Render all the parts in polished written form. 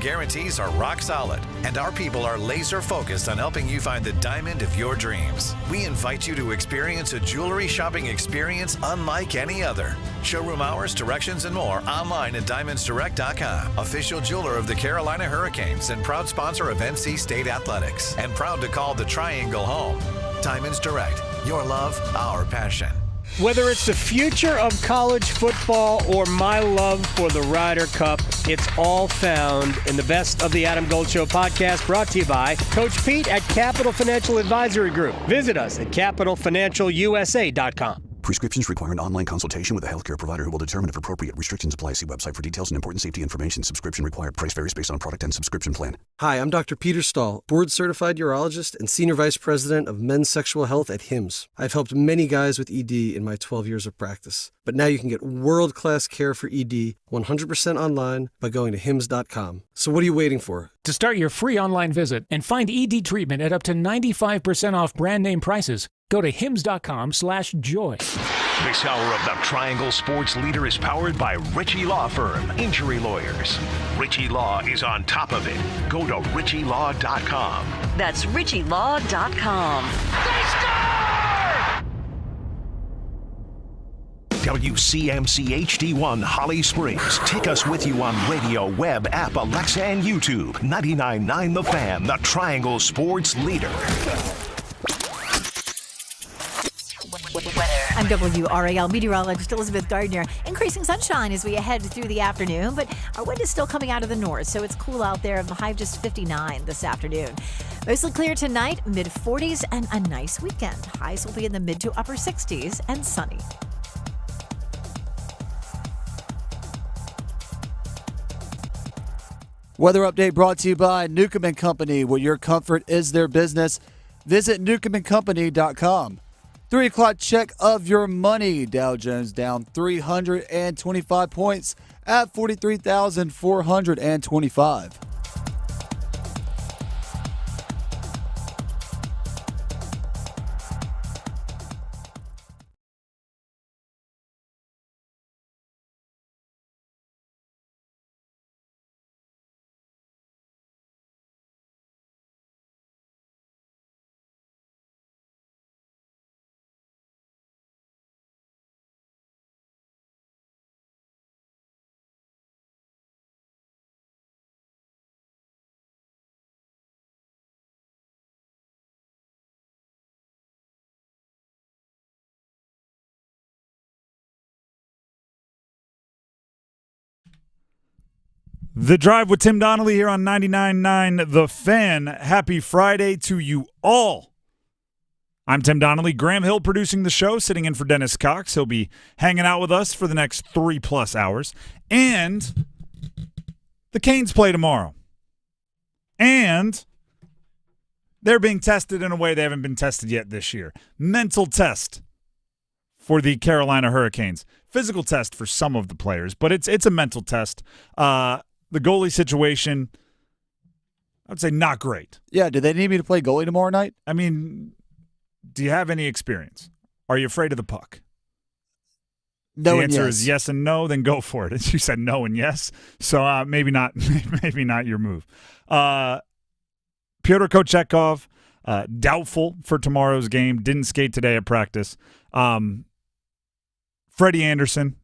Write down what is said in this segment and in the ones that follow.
guarantees are rock solid, and our people are laser focused on helping you find the diamond of your dreams. We invite you to experience a jewelry shopping experience unlike any other. Showroom hours, directions, and more online at diamondsdirect.com. Official jeweler of the Carolina Hurricanes and proud sponsor of NC State Athletics, and proud to call the Triangle home. Diamonds Direct, your love, our passion. Whether it's the future of college football or my love for the Ryder Cup, it's all found in the Best of the Adam Gold Show podcast, brought to you by Coach Pete at Capital Financial Advisory Group. Visit us at capitalfinancialusa.com. Prescriptions require an online consultation with a healthcare provider who will determine if appropriate. Restrictions apply. See website for details and important safety information. Subscription required. Price varies based on product and subscription plan. Hi, I'm Dr. Peter Stahl, board-certified urologist and senior vice president of men's sexual health at HIMSS. I've helped many guys with ED in my 12 years of practice. But now you can get world-class care for ED 100% online by going to hims.com. So what are you waiting for? To start your free online visit and find ED treatment at up to 95% off brand name prices, go to hims.com/joy. This hour of the Triangle Sports Leader is powered by Ritchie Law Firm, injury lawyers. Ritchie Law is on top of it. Go to ritchielaw.com. That's ritchielaw.com. They score! WCMC HD1 Holly Springs. Take us with you on radio, web, app, Alexa, and YouTube. 99.9 The Fan, the Triangle Sports Leader. I'm WRAL meteorologist Elizabeth Gardner. Increasing sunshine as we head through the afternoon, but our wind is still coming out of the north, so it's cool out there. The high of just 59 this afternoon. Mostly clear tonight, mid-40s, and a nice weekend. Highs will be in the mid to upper 60s and sunny. Weather update brought to you by Newcomb & Company, where your comfort is their business. Visit newcombandcompany.com. 3 o'clock check of your money. Dow Jones down 325 points at 43,425. The Drive with Tim Donnelly here on 99.9 The Fan. Happy Friday to you all. I'm Tim Donnelly. Graham Hill producing the show, sitting in for Dennis Cox. He'll be hanging out with us for the next 3+ hours. And the Canes play tomorrow. And they're being tested in a way they haven't been tested yet this year. Mental test for the Carolina Hurricanes. Physical test for some of the players, but it's a mental test. The goalie situation, I would say not great. Yeah, do they need me to play goalie tomorrow night? I mean, do you have any experience? Are you afraid of the puck? No, the and answer yes. is yes and no, then go for it. You said no and yes, so maybe not your move. Pyotr Kochetkov, doubtful for tomorrow's game, didn't skate today at practice. Freddie Anderson,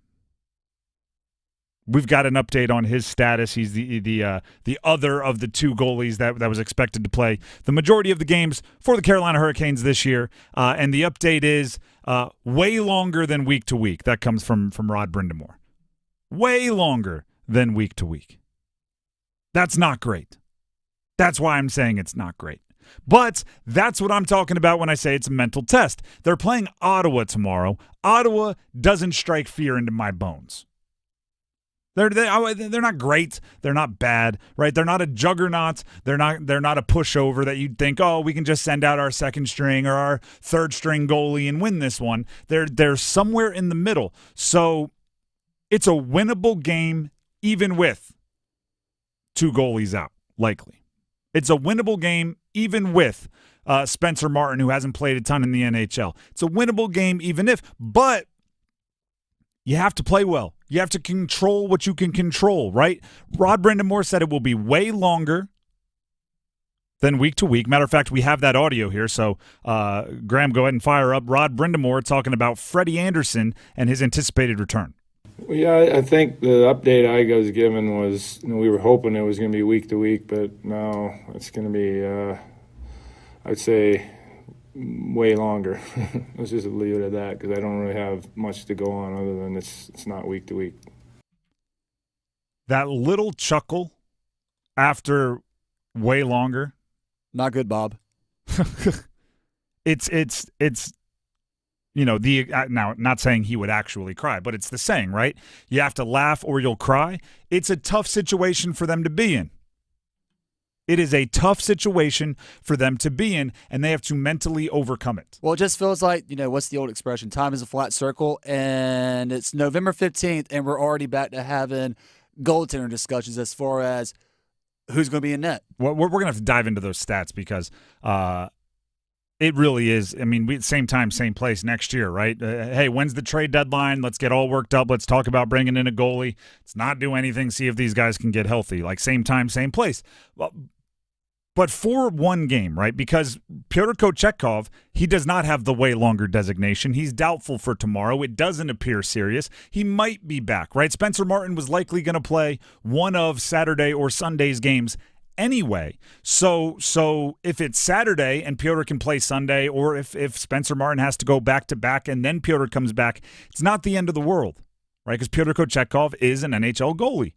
we've got an update on his status. He's the other of the 2 goalies that was expected to play the majority of the games for the Carolina Hurricanes this year. And the update is way longer than week to week. That comes from Rod Brindamore. Way longer than week to week. That's not great. That's why I'm saying it's not great. But that's what I'm talking about when I say it's a mental test. They're playing Ottawa tomorrow. Ottawa doesn't strike fear into my bones. They're not great. They're not bad, right? They're not a juggernaut. They're not a pushover that you'd think, oh, we can just send out our second string or our third string goalie and win this one. They're somewhere in the middle. So it's a winnable game even with 2 goalies out, likely. It's a winnable game even with Spencer Martin, who hasn't played a ton in the NHL. It's a winnable game even if, but You have to play well. You have to control what you can control, right? Rod Brindamore said it will be way longer than week to week. Matter of fact, we have that audio here. So, Graham, go ahead and fire up Rod Brindamore talking about Freddie Anderson and his anticipated return. Well, yeah, I think the update I was given was, we were hoping it was going to be week to week, but now it's going to be, I'd say, way longer. Let's just leave it at that, because I don't really have much to go on other than it's not week to week. That little chuckle after way longer. Not good, Bob. It's now, not saying he would actually cry, but it's the saying, right? You have to laugh or you'll cry. It's a tough situation for them to be in. It is a tough situation for them to be in, and they have to mentally overcome it. Well, it just feels like, what's the old expression? Time is a flat circle, and it's November 15th, and we're already back to having goaltender discussions as far as who's going to be in net. Well, we're going to have to dive into those stats because it really is. I mean, same time, same place next year, right? Hey, when's the trade deadline? Let's get all worked up. Let's talk about bringing in a goalie. Let's not do anything. See if these guys can get healthy. Like, same time, same place. But for one game, right? Because Pyotr Kochetkov, he does not have the way longer designation. He's doubtful for tomorrow. It doesn't appear serious. He might be back, right? Spencer Martin was likely going to play one of Saturday or Sunday's games anyway. So if it's Saturday and Pyotr can play Sunday, or if Spencer Martin has to go back-to-back and then Pyotr comes back, it's not the end of the world, right? Because Pyotr Kochetkov is an NHL goalie.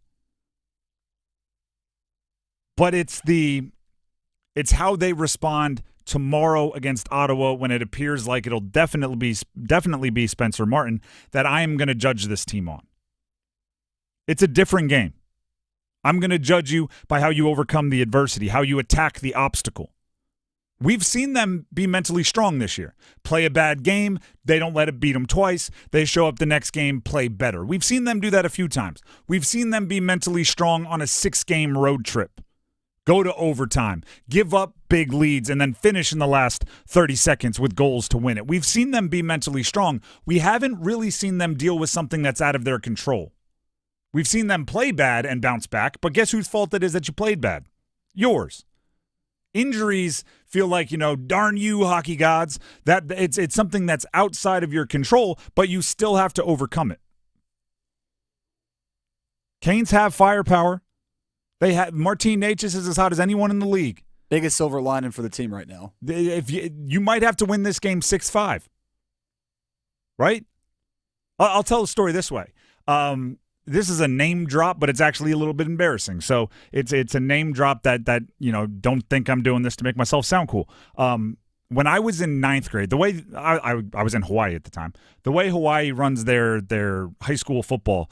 But it's how they respond tomorrow against Ottawa when it appears like it'll definitely be Spencer Martin that I am going to judge this team on. It's a different game. I'm going to judge you by how you overcome the adversity, how you attack the obstacle. We've seen them be mentally strong this year. Play a bad game, they don't let it beat them twice. They show up the next game, play better. We've seen them do that a few times. We've seen them be mentally strong on a 6-game road trip. Go to overtime, give up big leads, and then finish in the last 30 seconds with goals to win it. We've seen them be mentally strong. We haven't really seen them deal with something that's out of their control. We've seen them play bad and bounce back, but guess whose fault it is that you played bad? Yours. Injuries feel like, darn you, hockey gods. That it's something that's outside of your control, but you still have to overcome it. Canes have firepower. They have Martin Necas is as hot as anyone in the league. Biggest silver lining for the team right now. If you might have to win this game 6-5, right? I'll tell the story this way. This is a name drop, but it's actually a little bit embarrassing. So it's a name drop that don't think I'm doing this to make myself sound cool. When I was in 9th grade, the way I was in Hawaii at the time, the way Hawaii runs their high school football,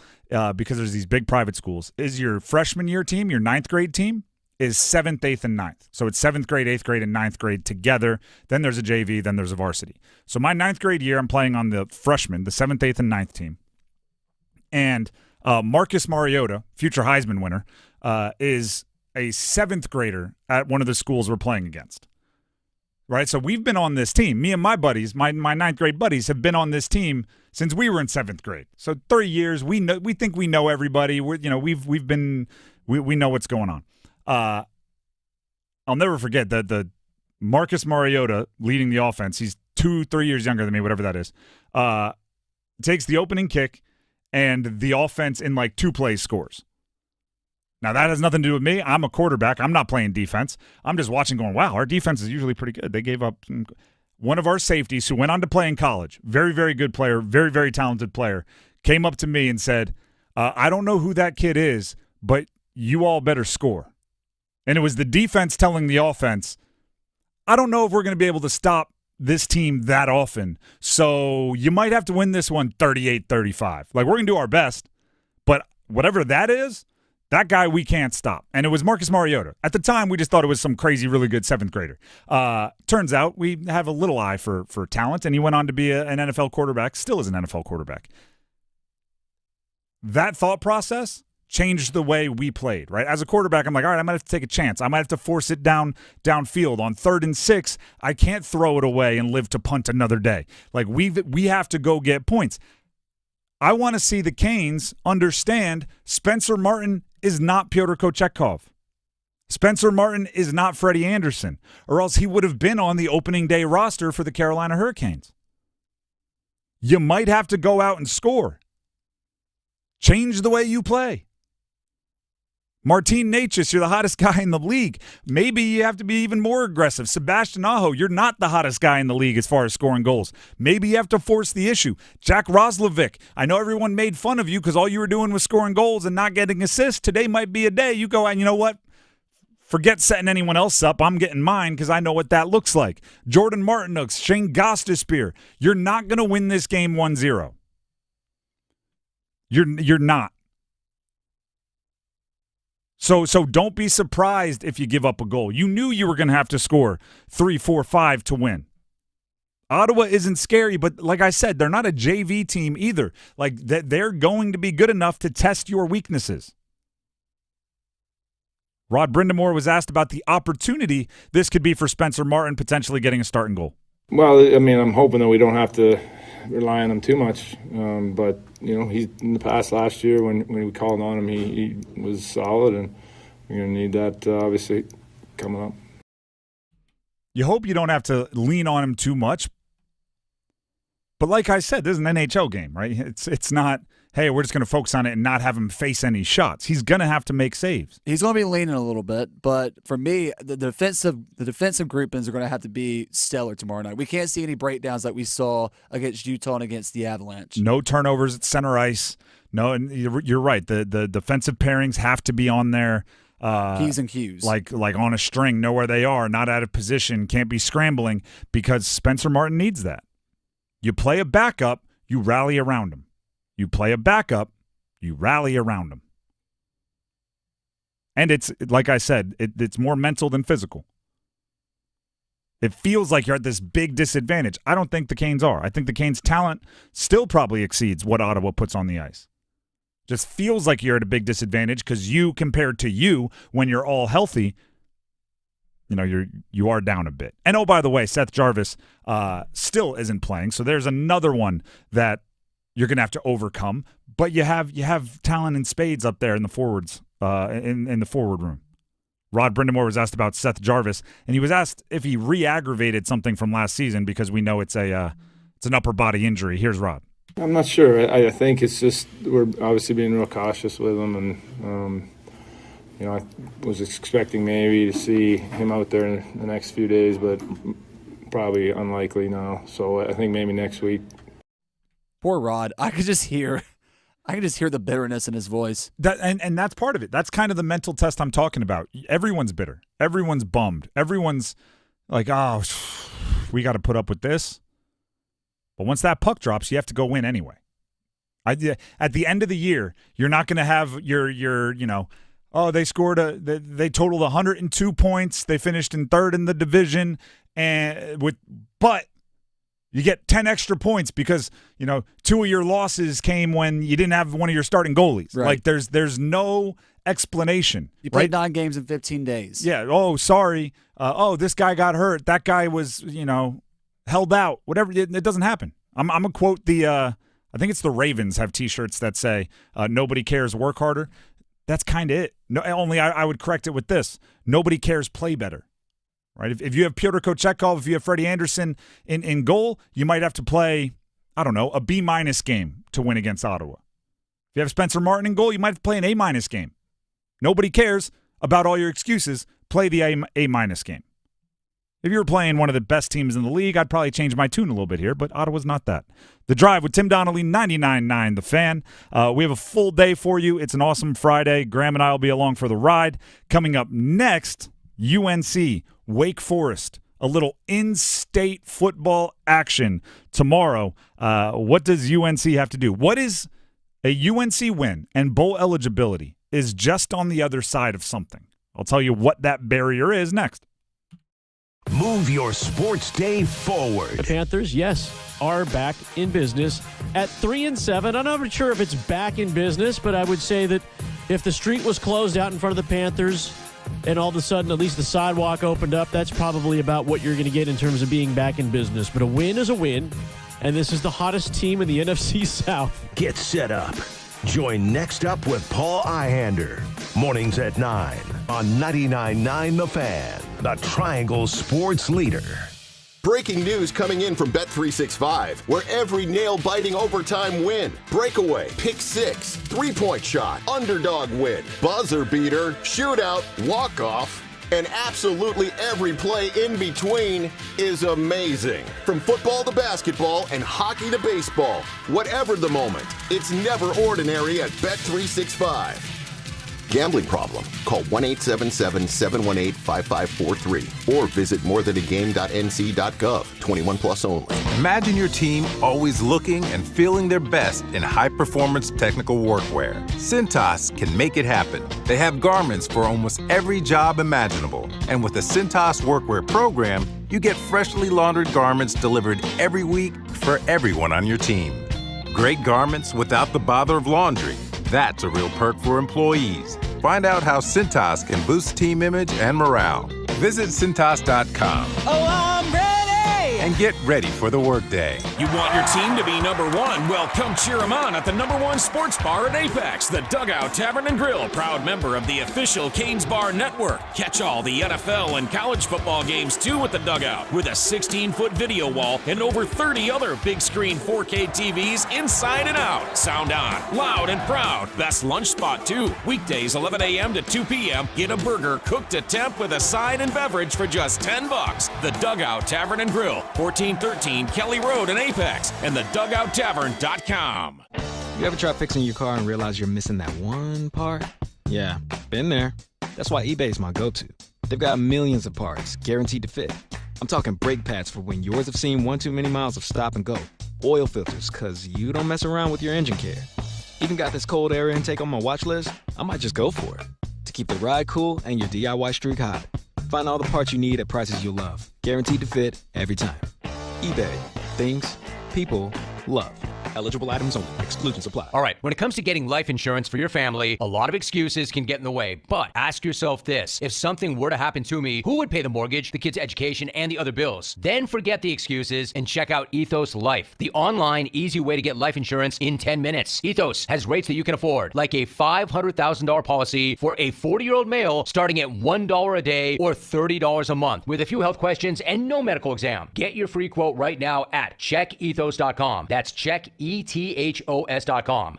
because there's these big private schools, is your freshman year team, your 9th grade team, is 7th, 8th, and 9th. So it's 7th grade, 8th grade, and 9th grade together. Then there's a JV, then there's a varsity. So my 9th grade year, I'm playing on the freshmen, the 7th, 8th, and 9th team. And Marcus Mariota, future Heisman winner, is a 7th grader at one of the schools we're playing against. Right, so we've been on this team. Me and my buddies, my 9th grade buddies, have been on this team since we were in 7th grade. So 3 years. We think we know everybody. We know what's going on. I'll never forget that the Marcus Mariota leading the offense. He's 2-3 years younger than me, whatever that is. Takes the opening kick, and the offense in like 2 plays scores. Now, that has nothing to do with me. I'm a quarterback. I'm not playing defense. I'm just watching going, wow, our defense is usually pretty good. They gave up one of our safeties who went on to play in college, very, very good player, very, very talented player, came up to me and said, I don't know who that kid is, but you all better score. And it was the defense telling the offense, I don't know if we're going to be able to stop this team that often, so you might have to win this one 38-35. Like, we're going to do our best, but whatever that is, that guy we can't stop. And it was Marcus Mariota. At the time, we just thought it was some crazy, really good 7th grader. Turns out we have a little eye for talent, and he went on to be an NFL quarterback, still is an NFL quarterback. That thought process changed the way we played, right? As a quarterback, I'm like, all right, I might have to take a chance. I might have to force it downfield. On 3rd and 6, I can't throw it away and live to punt another day. Like, we have to go get points. I want to see the Canes understand Spencer Martin is not Pyotr Kochetkov. Spencer Martin is not Freddie Anderson, or else he would have been on the opening day roster for the Carolina Hurricanes. You might have to go out and score. Change the way you play. Martin Necas, you're the hottest guy in the league. Maybe you have to be even more aggressive. Sebastian Aho, you're not the hottest guy in the league as far as scoring goals. Maybe you have to force the issue. Jack Roslovic, I know everyone made fun of you because all you were doing was scoring goals and not getting assists. Today might be a day you go out and you know what? Forget setting anyone else up. I'm getting mine because I know what that looks like. Jordan Martinooks, Shane Gostisbehere, you're not going to win this game 1-0. You're not. So don't be surprised if you give up a goal. You knew you were going to have to score 3, 4, 5 to win. Ottawa isn't scary, but like I said, they're not a JV team either. Like they're going to be good enough to test your weaknesses. Rod Brindamore was asked about the opportunity this could be for Spencer Martin potentially getting a starting goal. Well, I mean, I'm hoping that we don't have to rely on him too much. But, you know, he's in the past last year when we called on him, he was solid, and we're going to need that, obviously, coming up. You hope you don't have to lean on him too much. But like I said, this is an NHL game, right? It's not, hey, we're just going to focus on it and not have him face any shots. He's going to have to make saves. He's going to be leaning a little bit, but for me, the defensive groupings are going to have to be stellar tomorrow night. We can't see any breakdowns like we saw against Utah and against the Avalanche. No turnovers at center ice. No, and you're right. The defensive pairings have to be on there. P's and Q's. Like on a string, know where they are, not out of position, can't be scrambling, because Spencer Martin needs that. You play a backup, you rally around him. You play a backup, you rally around him. And it's, like I said, it's more mental than physical. It feels like you're at this big disadvantage. I don't think the Canes are. I think the Canes' talent still probably exceeds what Ottawa puts on the ice. Just feels like you're at a big disadvantage because you, compared to you, when you're all healthy, you know, you are down a bit. And oh, by the way, Seth Jarvis still isn't playing, so there's another one that you're going to have to overcome. But you have talent in spades up there in the forwards, in the forward room. Rod Brindamore was asked about Seth Jarvis, and he was asked if he re-aggravated something from last season because we know it's an upper body injury. Here's Rod. I'm not sure. I think it's just we're obviously being real cautious with him, and you know, I was expecting maybe to see him out there in the next few days, but probably unlikely now. So I think maybe next week. Poor Rod. I could just hear the bitterness in his voice. And that's part of it. That's kind of the mental test I'm talking about. Everyone's bitter. Everyone's bummed. Everyone's like, oh, we got to put up with this. But once that puck drops, you have to go win anyway. At the end of the year, you're not going to have your you know, oh, they scored they totaled 102 points. They finished in third in the division, but you get 10 extra points because, you know, 2 of your losses came when you didn't have one of your starting goalies. Right. Like there's no explanation. You played right? 9 games in 15 days. Yeah. Oh, sorry. This guy got hurt. That guy was, you know, held out. Whatever. It doesn't happen. I'm gonna quote I think it's the Ravens have T-shirts that say "Nobody cares, work harder." That's kind of it. No, only I would correct it with this: nobody cares, play better. Right? If you have Pyotr Kochetkov, if you have Freddie Anderson in goal, you might have to play, I don't know, a B- game to win against Ottawa. If you have Spencer Martin in goal, you might have to play an A- game. Nobody cares about all your excuses. Play the A- game. If you were playing one of the best teams in the league, I'd probably change my tune a little bit here, but Ottawa's not that. The Drive with Tim Donnelly, 99.9 The Fan. We have a full day for you. It's an awesome Friday. Graham and I will be along for the ride. Coming up next, UNC, Wake Forest, a little in-state football action tomorrow. What does UNC have to do? What is a UNC win and bowl eligibility is just on the other side of something. I'll tell you what that barrier is next. Move your sports day forward. The Panthers, yes, are back in business at 3-7. I'm not sure if it's back in business, but I would say that if the street was closed out in front of the Panthers and all of a sudden at least the sidewalk opened up, that's probably about what you're going to get in terms of being back in business. But a win is a win, and this is the hottest team in the NFC South. Get set up. Join Next Up with Paul Ihander. Mornings at 9 on 99.9 The Fan, the Triangle Sports Leader. Breaking news coming in from Bet365, where every nail-biting overtime win, breakaway, pick six, three-point shot, underdog win, buzzer beater, shootout, walk-off, and absolutely every play in between is amazing. From football to basketball and hockey to baseball, whatever the moment, it's never ordinary at Bet365. Gambling problem? Call 1-877-718-5543 or visit morethanagame.nc.gov. 21 plus only. Imagine your team always looking and feeling their best in high-performance technical workwear. Cintas can make it happen. They have garments for almost every job imaginable. And with the Cintas Workwear program, you get freshly laundered garments delivered every week for everyone on your team. Great garments without the bother of laundry. That's a real perk for employees. Find out how Cintas can boost team image and morale. Visit Cintas.com. Oh, I'm ready! And get ready for the workday. You want your team to be number one? Well, come cheer them on at the number one sports bar at Apex, the Dugout Tavern and Grill, proud member of the official Canes Bar Network. Catch all the NFL and college football games too at the Dugout, with a 16-foot video wall and over 30 other big screen 4K TVs inside and out. Sound on, loud and proud. Best lunch spot too. Weekdays 11 a.m. to 2 p.m. Get a burger cooked to temp with a side and beverage for just $10. The Dugout Tavern and Grill, 1413 Kelly Road in Apex, and the DugoutTavern.com. You ever try fixing your car and realize you're missing that one part? Yeah, been there. That's why eBay's my go-to. They've got millions of parts, guaranteed to fit. I'm talking brake pads for when yours have seen one too many miles of stop and go. Oil filters, because you don't mess around with your engine care. Even got this cold air intake on my watch list. I might just go for it. To keep the ride cool and your DIY streak hot. Find all the parts you need at prices you'll love. Guaranteed to fit every time. eBay. Things people love. Eligible items only. Exclusions apply. All right, when it comes to getting life insurance for your family, a lot of excuses can get in the way. But ask yourself this. If something were to happen to me, who would pay the mortgage, the kids' education, and the other bills? Then forget the excuses and check out Ethos Life, the online, easy way to get life insurance in 10 minutes. Ethos has rates that you can afford, like a $500,000 policy for a 40-year-old male starting at $1 a day or $30 a month, with a few health questions and no medical exam. Get your free quote right now at checkethos.com. That's checkethos.com.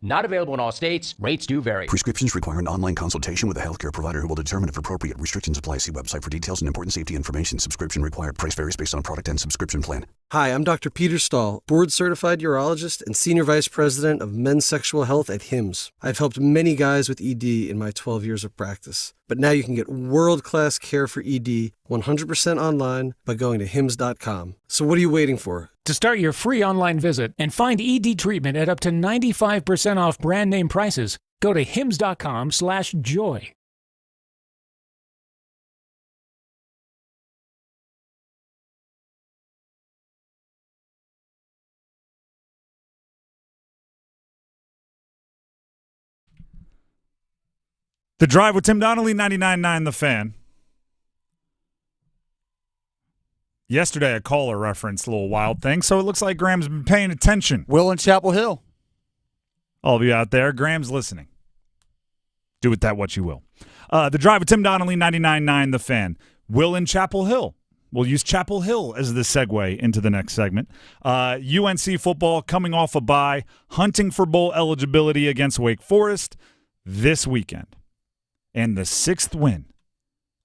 Not available in all states. Rates do vary. Prescriptions require an online consultation with a healthcare provider who will determine if appropriate. Restrictions apply. See website for details and important safety information. Subscription required. Price varies based on product and subscription plan. Hi, I'm Dr. Pyotr Stahl, board-certified urologist and senior vice president of men's sexual health at HIMSS. I've helped many guys with ED in my 12 years of practice. But now you can get world-class care for ED 100% online by going to hims.com. So what are you waiting for? To start your free online visit and find ED treatment at up to 95% off brand name prices, go to hims.com/joy. The Drive with Tim Donnelly, 99.9 The Fan. Yesterday, a caller referenced a little wild thing, so it looks like Graham's been paying attention. Will in Chapel Hill. All of you out there, Graham's listening. Do with that what you will. The Drive with Tim Donnelly, 99.9 The Fan. Will in Chapel Hill. We'll use Chapel Hill as the segue into the next segment. UNC football coming off a bye, hunting for bowl eligibility against Wake Forest this weekend. And the sixth win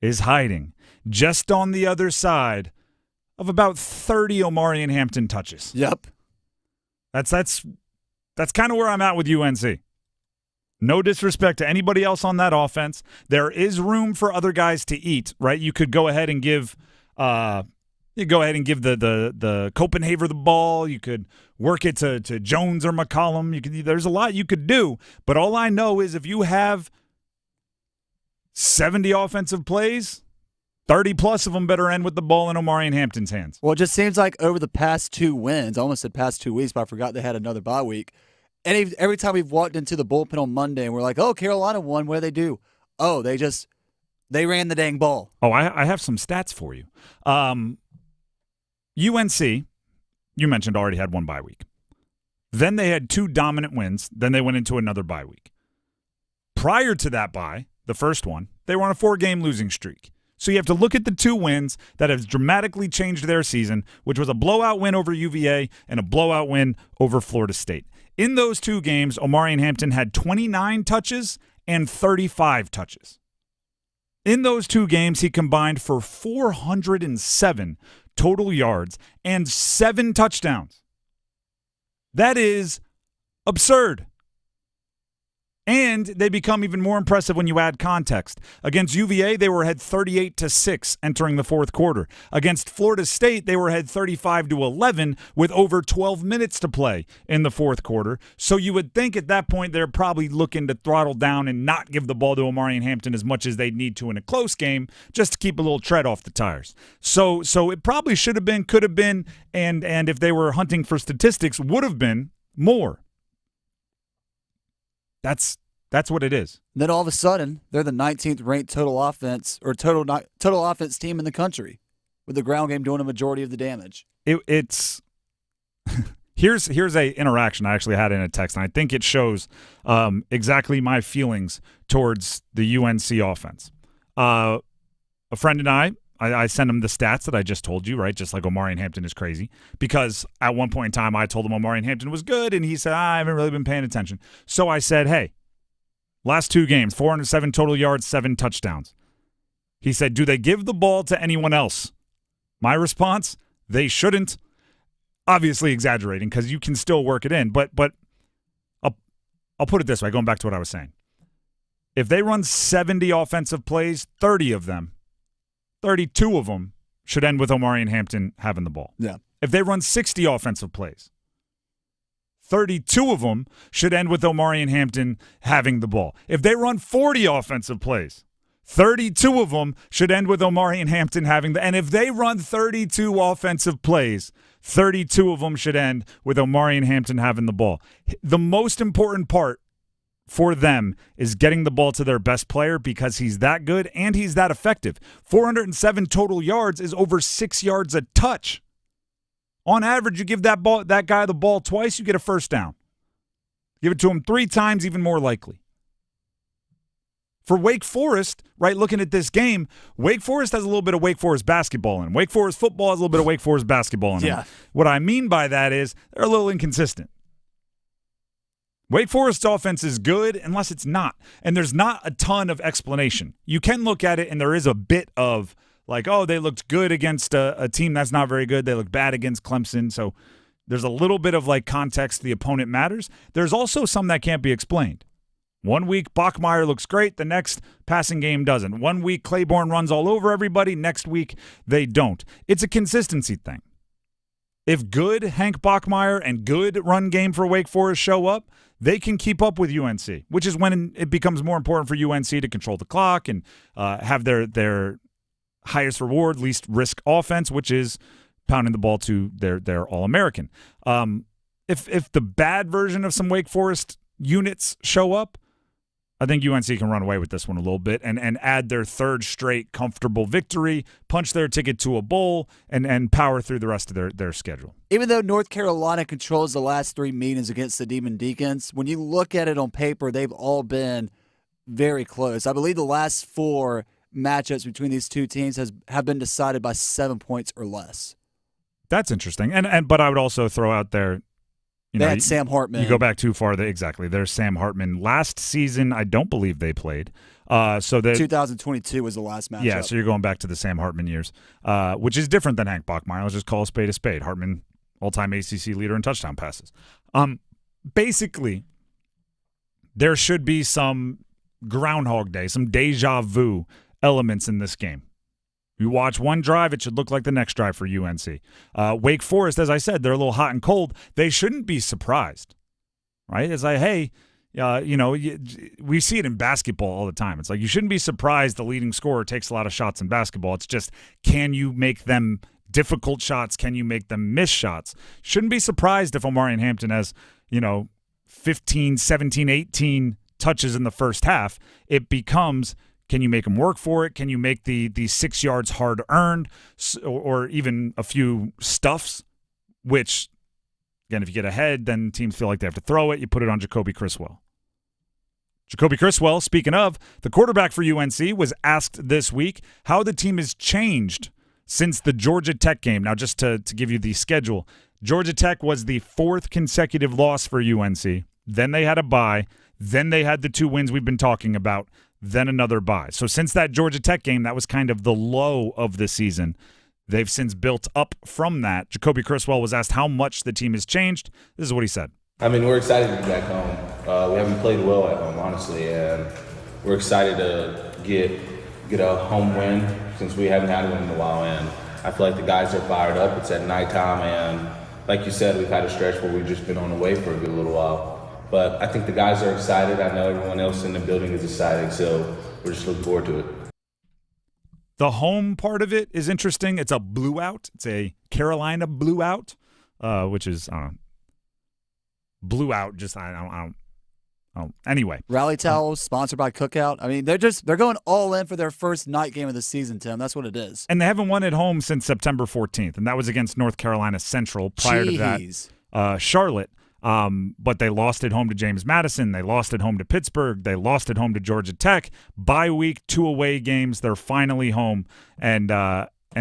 is hiding just on the other side of about 30 Omarion Hampton touches. Yep. That's kind of where I'm at with UNC. No disrespect to anybody else on that offense. There is room for other guys to eat, right? You could go ahead and give the Copenhaver the ball. You could work it to Jones or McCollum. There's a lot you could do, but all I know is if you have 70 offensive plays, 30 plus of them better end with the ball in Omarion Hampton's hands. Well, it just seems like over the past 2 wins, I almost said past 2 weeks, but I forgot they had another bye week. And every time we've walked into the bullpen on Monday and we're like, oh, Carolina won, what did they do? Oh, they ran the dang ball. Oh, I have some stats for you. UNC, you mentioned, already had one bye week. Then they had 2 dominant wins. Then they went into another bye week. Prior to that bye, the first one, they were on a 4-game losing streak. So you have to look at the 2 wins that have dramatically changed their season, which was a blowout win over UVA and a blowout win over Florida State. In those 2 games, Omarion Hampton had 29 touches and 35 touches. In those 2 games, he combined for 407 total yards and 7 touchdowns. That is absurd. And they become even more impressive when you add context. Against UVA, they were ahead 38-6 entering the fourth quarter. Against Florida State, they were ahead 35-11 with over 12 minutes to play in the fourth quarter. So you would think at that point they're probably looking to throttle down and not give the ball to Omarion Hampton as much as they'd need to in a close game, just to keep a little tread off the tires. So it probably should have been, could have been, and if they were hunting for statistics, would have been more. That's what it is. Then all of a sudden, they're the 19th ranked total offense team in the country, with the ground game doing a majority of the damage. It's here's a interaction I actually had in a text, and I think it shows exactly my feelings towards the UNC offense. A friend and I sent him the stats that I just told you, right? Just like Omarion Hampton is crazy. Because at one point in time, I told him Omarion Hampton was good, and he said, I haven't really been paying attention. So I said, hey, last 2 games, 407 total yards, 7 touchdowns. He said, do they give the ball to anyone else? My response, they shouldn't. Obviously exaggerating, because you can still work it in. But I'll put it this way, going back to what I was saying. If they run 70 offensive plays, 30 of them, 32 of them should end with Omarion Hampton having the ball. Yeah. If they run 60 offensive plays, 32 of them should end with Omarion Hampton having the ball. If they run 40 offensive plays, 32 of them should end with Omarion Hampton having the. And if they run 32 offensive plays, 32 of them should end with Omarion Hampton having the ball. The most important part for them is getting the ball to their best player, because he's that good and he's that effective. 407 total yards is over 6 yards a touch. On average, you give that guy the ball twice, you get a first down. Give it to him 3 times, even more likely. For Wake Forest, right, looking at this game, Wake Forest has a little bit of Wake Forest basketball in them. Wake Forest football has a little bit of Wake Forest basketball in them. Yeah. What I mean by that is they're a little inconsistent. Wake Forest's offense is good unless it's not. And there's not a ton of explanation. You can look at it, and there is a bit of like, oh, they looked good against a team that's not very good. They looked bad against Clemson. So there's a little bit of like context. The opponent matters. There's also some that can't be explained. One week, Bachmeier looks great. The next passing game doesn't. One week, Claiborne runs all over everybody. Next week, they don't. It's a consistency thing. If good Hank Bachmeier and good run game for Wake Forest show up, they can keep up with UNC, which is when it becomes more important for UNC to control the clock and have their highest reward, least risk offense, which is pounding the ball to their All-American. If the bad version of some Wake Forest units show up, I think UNC can run away with this one a little bit and add their 3rd straight comfortable victory, punch their ticket to a bowl, and power through the rest of their schedule. Even though North Carolina controls the last 3 meetings against the Demon Deacons, when you look at it on paper, they've all been very close. I believe the last 4 matchups between these 2 teams have been decided by 7 points or less. That's interesting. But I would also throw out there, they had Sam Hartman. You go back too far. Exactly. There's Sam Hartman. Last season, I don't believe they played. 2022 was the last matchup. Yeah, so you're going back to the Sam Hartman years, which is different than Hank Bachmeier. Let's just call a spade a spade. Hartman, all-time ACC leader in touchdown passes. Basically, there should be some Groundhog Day, some deja vu elements in this game. You watch one drive, it should look like the next drive for UNC. Wake Forest, as I said, they're a little hot and cold. They shouldn't be surprised, right? It's like, hey, we see it in basketball all the time. It's like you shouldn't be surprised the leading scorer takes a lot of shots in basketball. It's just, can you make them difficult shots? Can you make them miss shots? Shouldn't be surprised if Omarion Hampton has, 15, 17, 18 touches in the first half. It becomes, can you make them work for it? Can you make the 6 yards hard earned, or even a few stuffs which, again, if you get ahead, then teams feel like they have to throw it. You put it on Jacoby Criswell. Jacoby Criswell, speaking of, the quarterback for UNC, was asked this week how the team has changed since the Georgia Tech game. Now, just to give you the schedule, Georgia Tech was the 4th consecutive loss for UNC. Then they had a bye. Then they had the 2 wins we've been talking about. Then another bye. So since that Georgia Tech game, that was kind of the low of the season. They've since built up from that. Jacoby Criswell was asked how much the team has changed. This is what he said. I mean, we're excited to be back home. We haven't played well at home, honestly, and we're excited to get a home win since we haven't had one in a while. And I feel like the guys are fired up. It's at nighttime, and like you said, we've had a stretch where we've just been on the way for a good little while. But I think the guys are excited. I know everyone else in the building is excited, so we're just looking forward to it. The home part of it is interesting. It's a blue out. It's a Carolina blue out, which is, I don't know. Blew out. Just I don't. Anyway, Raleigh towels sponsored by Cookout. I mean, they're going all in for their first night game of the season, Tim. That's what it is. And they haven't won at home since September 14th, and that was against North Carolina Central. Prior to that, Charlotte. But they lost at home to James Madison. They lost at home to Pittsburgh. They lost at home to Georgia Tech. Bye week, 2 away games. They're finally home, and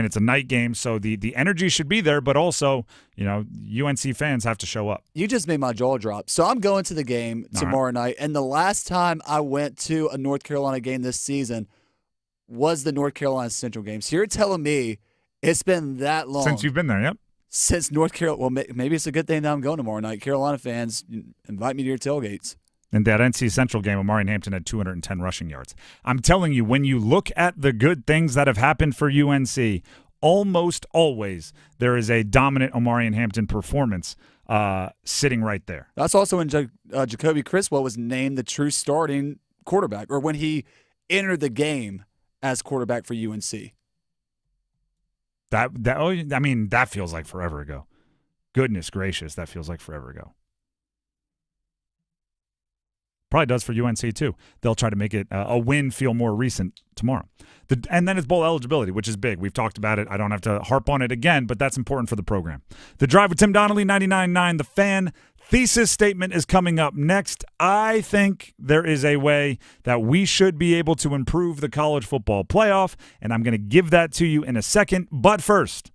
it's a night game, so the energy should be there, but also, UNC fans have to show up. You just made my jaw drop. So I'm going to the game tomorrow night, and the last time I went to a North Carolina game this season was the North Carolina Central game. So you're telling me it's been that long. Since you've been there, yep. Since North Carolina. Well, maybe it's a good thing that I'm going tomorrow night. Carolina fans, invite me to your tailgates. In that NC Central game, Omarion Hampton had 210 rushing yards. I'm telling you, when you look at the good things that have happened for UNC, almost always there is a dominant Omarion Hampton performance sitting right there. That's also when Jacoby Criswell was named the true starting quarterback, or when he entered the game as quarterback for UNC. That feels like forever ago. Goodness gracious, that feels like forever ago. Probably does for UNC, too. They'll try to make it a win feel more recent tomorrow. And then it's bowl eligibility, which is big. We've talked about it. I don't have to harp on it again, but that's important for the program. The Drive with Tim Donnelly, 99.9 The Fan. Thesis Statement is coming up next. I think there is a way that we should be able to improve the college football playoff, and I'm going to give that to you in a second. But first,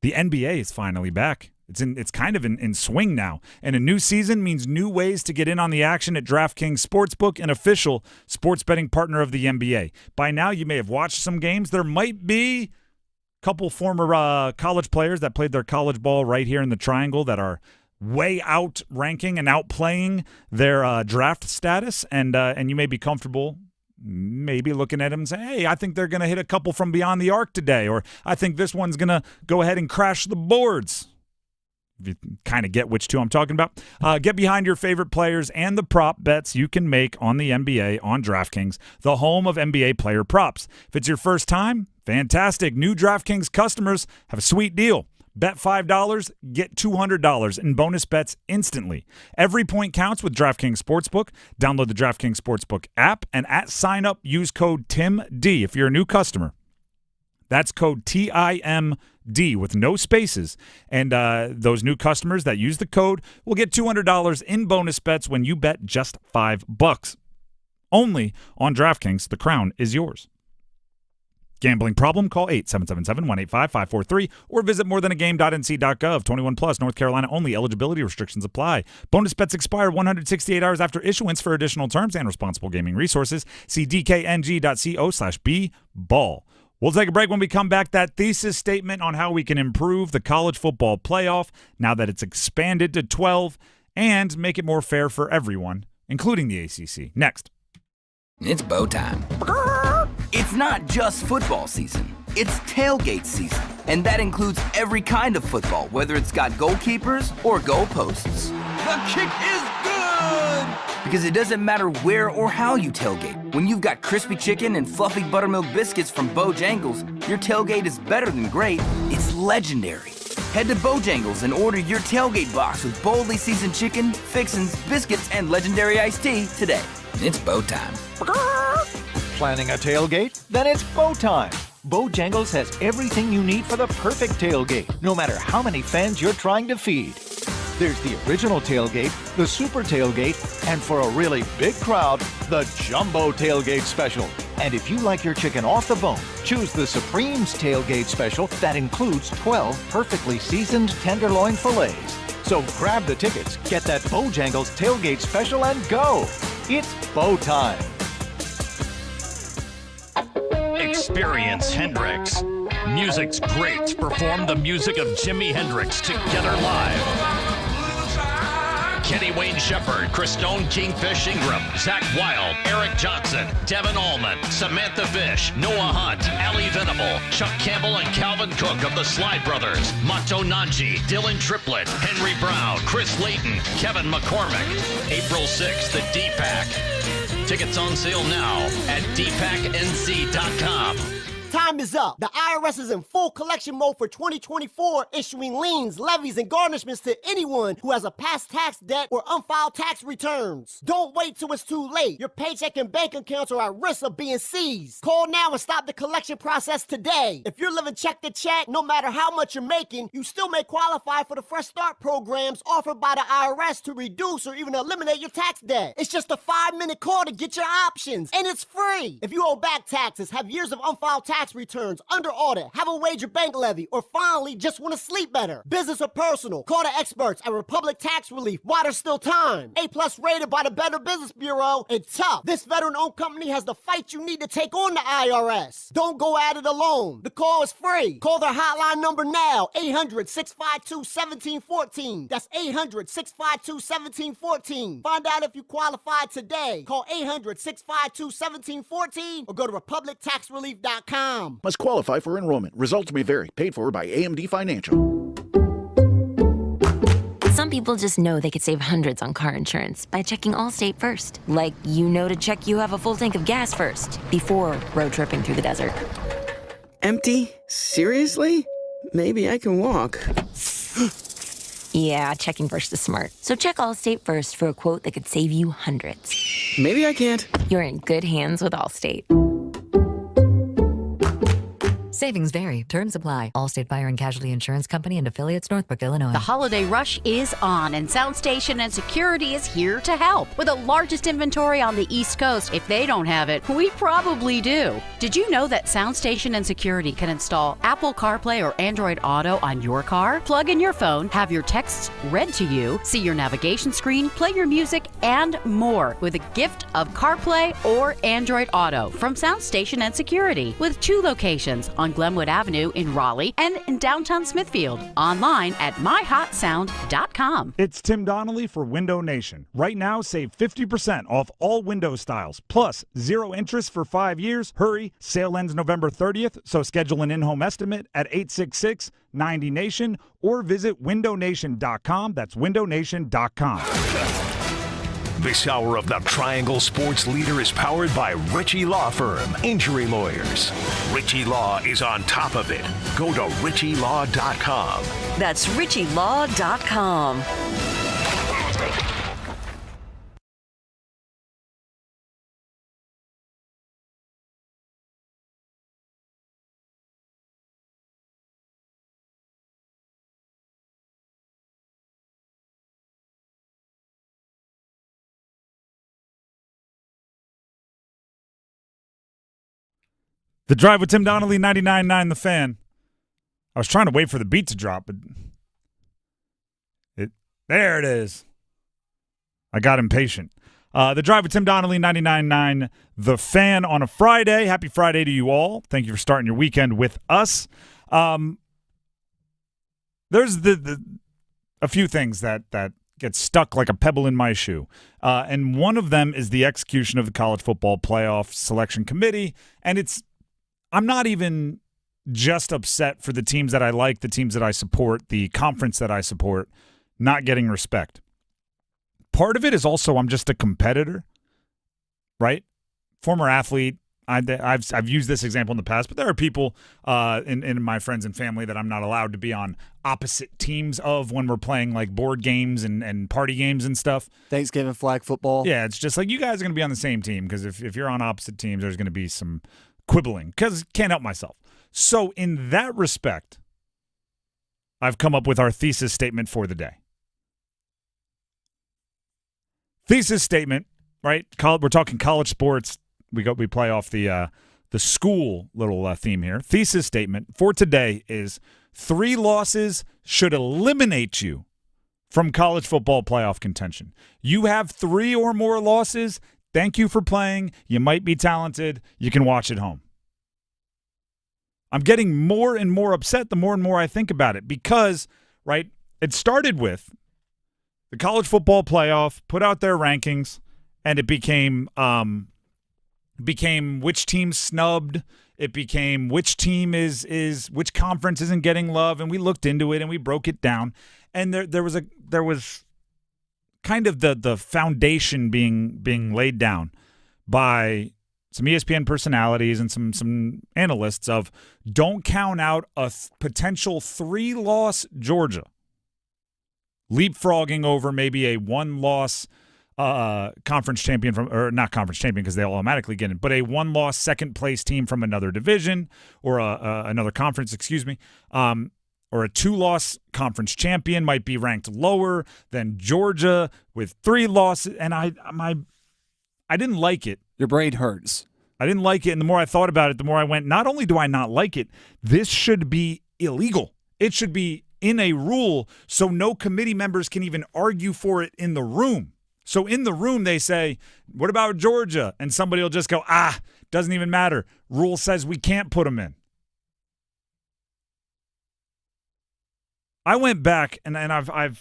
the NBA is finally back. It's kind of in swing now, and a new season means new ways to get in on the action at DraftKings Sportsbook, an official sports betting partner of the NBA. By now, you may have watched some games. There might be a couple former college players that played their college ball right here in the Triangle that are way out ranking and outplaying their draft status, and you may be comfortable maybe looking at them and say, hey, I think they're going to hit a couple from beyond the arc today, or I think this one's going to go ahead and crash the boards. You kind of get which two I'm talking about. Get behind your favorite players and the prop bets you can make on the NBA on DraftKings, the home of NBA player props. If it's your first time, fantastic. New DraftKings customers have a sweet deal. Bet $5, get $200 in bonus bets instantly. Every point counts with DraftKings Sportsbook. Download the DraftKings Sportsbook app, and at sign-up, use code TIMD if you're a new customer. That's code TIMD with no spaces. And those new customers that use the code will get $200 in bonus bets when you bet just $5. Only on DraftKings. The crown is yours. Gambling problem? Call 877-185-543 or visit morethanagame.nc.gov. 21 plus, North Carolina only. Eligibility restrictions apply. Bonus bets expire 168 hours after issuance. For additional terms and responsible gaming resources, see dkng.co/bball. We'll take a break. When we come back, that thesis statement on how we can improve the college football playoff now that it's expanded to 12 and make it more fair for everyone, including the ACC. Next. It's bow time. It's not just football season. It's tailgate season. And that includes every kind of football, whether it's got goalkeepers or goalposts. The kick is good! Because it doesn't matter where or how you tailgate. When you've got crispy chicken and fluffy buttermilk biscuits from Bojangles, your tailgate is better than great. It's legendary. Head to Bojangles and order your tailgate box with boldly seasoned chicken, fixins, biscuits, and legendary iced tea today. It's bow time. Planning a tailgate? Then it's bow time. Bojangles has everything you need for the perfect tailgate, no matter how many fans you're trying to feed. There's the original tailgate, the super tailgate, and for a really big crowd, the jumbo tailgate special. And if you like your chicken off the bone, choose the Supreme's tailgate special that includes 12 perfectly seasoned tenderloin fillets. So grab the tickets, get that Bojangles tailgate special, and go! It's Bo time. Experience Hendrix. Music's great. Perform the music of Jimi Hendrix together live. Kenny Wayne Shepherd, Christone Kingfish Ingram, Zach Wilde, Eric Johnson, Devin Allman, Samantha Fish, Noah Hunt, Ali Venable, Chuck Campbell and Calvin Cook of the Slide Brothers, Mato Nanji, Dylan Triplett, Henry Brown, Chris Layton, Kevin McCormick. April 6th at DPAC. Tickets on sale now at dpacnc.com. Time is up. The IRS is in full collection mode for 2024, issuing liens, levies, and garnishments to anyone who has a past tax debt or unfiled tax returns. Don't wait till it's too late. Your paycheck and bank accounts are at risk of being seized. Call now and stop the collection process today. If you're living check to check, no matter how much you're making, you still may qualify for the Fresh Start programs offered by the IRS to reduce or even eliminate your tax debt. It's just a 5-minute call to get your options, and it's free. If you owe back taxes, have years of unfiled tax returns, under audit, have a wage or bank levy, or finally just want to sleep better, business or personal, call the experts at Republic Tax Relief while there's still time. A+ rated by the Better Business Bureau, and tough. This veteran-owned company has the fight you need to take on the IRS. Don't go at it alone. The call is free. Call their hotline number now, 800-652-1714. That's 800-652-1714. Find out if you qualify today. Call 800-652-1714 or go to republictaxrelief.com. Must qualify for enrollment. Results may vary. Paid for by AMD Financial. Some people just know they could save hundreds on car insurance by checking Allstate first. Like, you know to check you have a full tank of gas first before road tripping through the desert. Empty? Seriously? Maybe I can walk. Yeah, checking first is smart. So check Allstate first for a quote that could save you hundreds. Maybe I can't. You're in good hands with Allstate. Savings vary. Terms apply. Allstate Fire and Casualty Insurance Company and affiliates, Northbrook, Illinois. The holiday rush is on, and Sound Station and Security is here to help. With the largest inventory on the East Coast, if they don't have it, we probably do. Did you know that Sound Station and Security can install Apple CarPlay or Android Auto on your car? Plug in your phone, have your texts read to you, see your navigation screen, play your music, and more with a gift of CarPlay or Android Auto from Sound Station and Security, with 2 locations on Glenwood Avenue in Raleigh and in downtown Smithfield. Online at myhotsound.com. It's Tim Donnelly for Window Nation. Right now, save 50% off all window styles, plus 0 interest for 5 years. Hurry, sale ends November 30th, so schedule an in-home estimate at 866-90NATION or visit windownation.com. That's windownation.com. This hour of the Triangle Sports Leader is powered by Ritchie Law Firm, injury lawyers. Ritchie Law is on top of it. Go to ritchielaw.com. That's ritchielaw.com. The Drive with Tim Donnelly, 99.9 The Fan. I was trying to wait for the beat to drop, but there it is. I got impatient. The Drive with Tim Donnelly, 99.9 The Fan on a Friday. Happy Friday to you all. Thank you for starting your weekend with us. There's a few things that get stuck like a pebble in my shoe. And one of them is the execution of the College Football Playoff Selection Committee. And I'm not even just upset for the teams that I like, the teams that I support, the conference that I support, not getting respect. Part of it is also I'm just a competitor, right? Former athlete. I've used this example in the past, but there are people in my friends and family that I'm not allowed to be on opposite teams of when we're playing like board games and party games and stuff. Thanksgiving flag football. Yeah, it's just like you guys are going to be on the same team because if you're on opposite teams, there's going to be some quibbling because can't help myself. So in that respect, I've come up with our thesis statement for the day. Thesis statement, right? We're talking college sports. We play off the school little theme here. Thesis statement for today is 3 losses should eliminate you from college football playoff contention. You have 3 or more losses. Thank you for playing. You might be talented. You can watch at home. I'm getting more and more upset the more and more I think about it because, right, it started with the college football playoff put out their rankings, and it became which team snubbed. It became which team is which conference isn't getting love, and we looked into it and we broke it down. And there was kind of the foundation being laid down by some ESPN personalities and some analysts of don't count out a potential 3-loss Georgia, leapfrogging over maybe a 1-loss conference champion or not conference champion because they'll automatically get in, but a 1-loss second-place team from another division or another conference, or a 2-loss conference champion might be ranked lower than Georgia with 3 losses. And I didn't like it. Your brain hurts. I didn't like it, and the more I thought about it, the more I went, not only do I not like it, this should be illegal. It should be in a rule so no committee members can even argue for it in the room. So in the room they say, what about Georgia? And somebody will just go, doesn't even matter. Rule says we can't put them in. I went back, and I've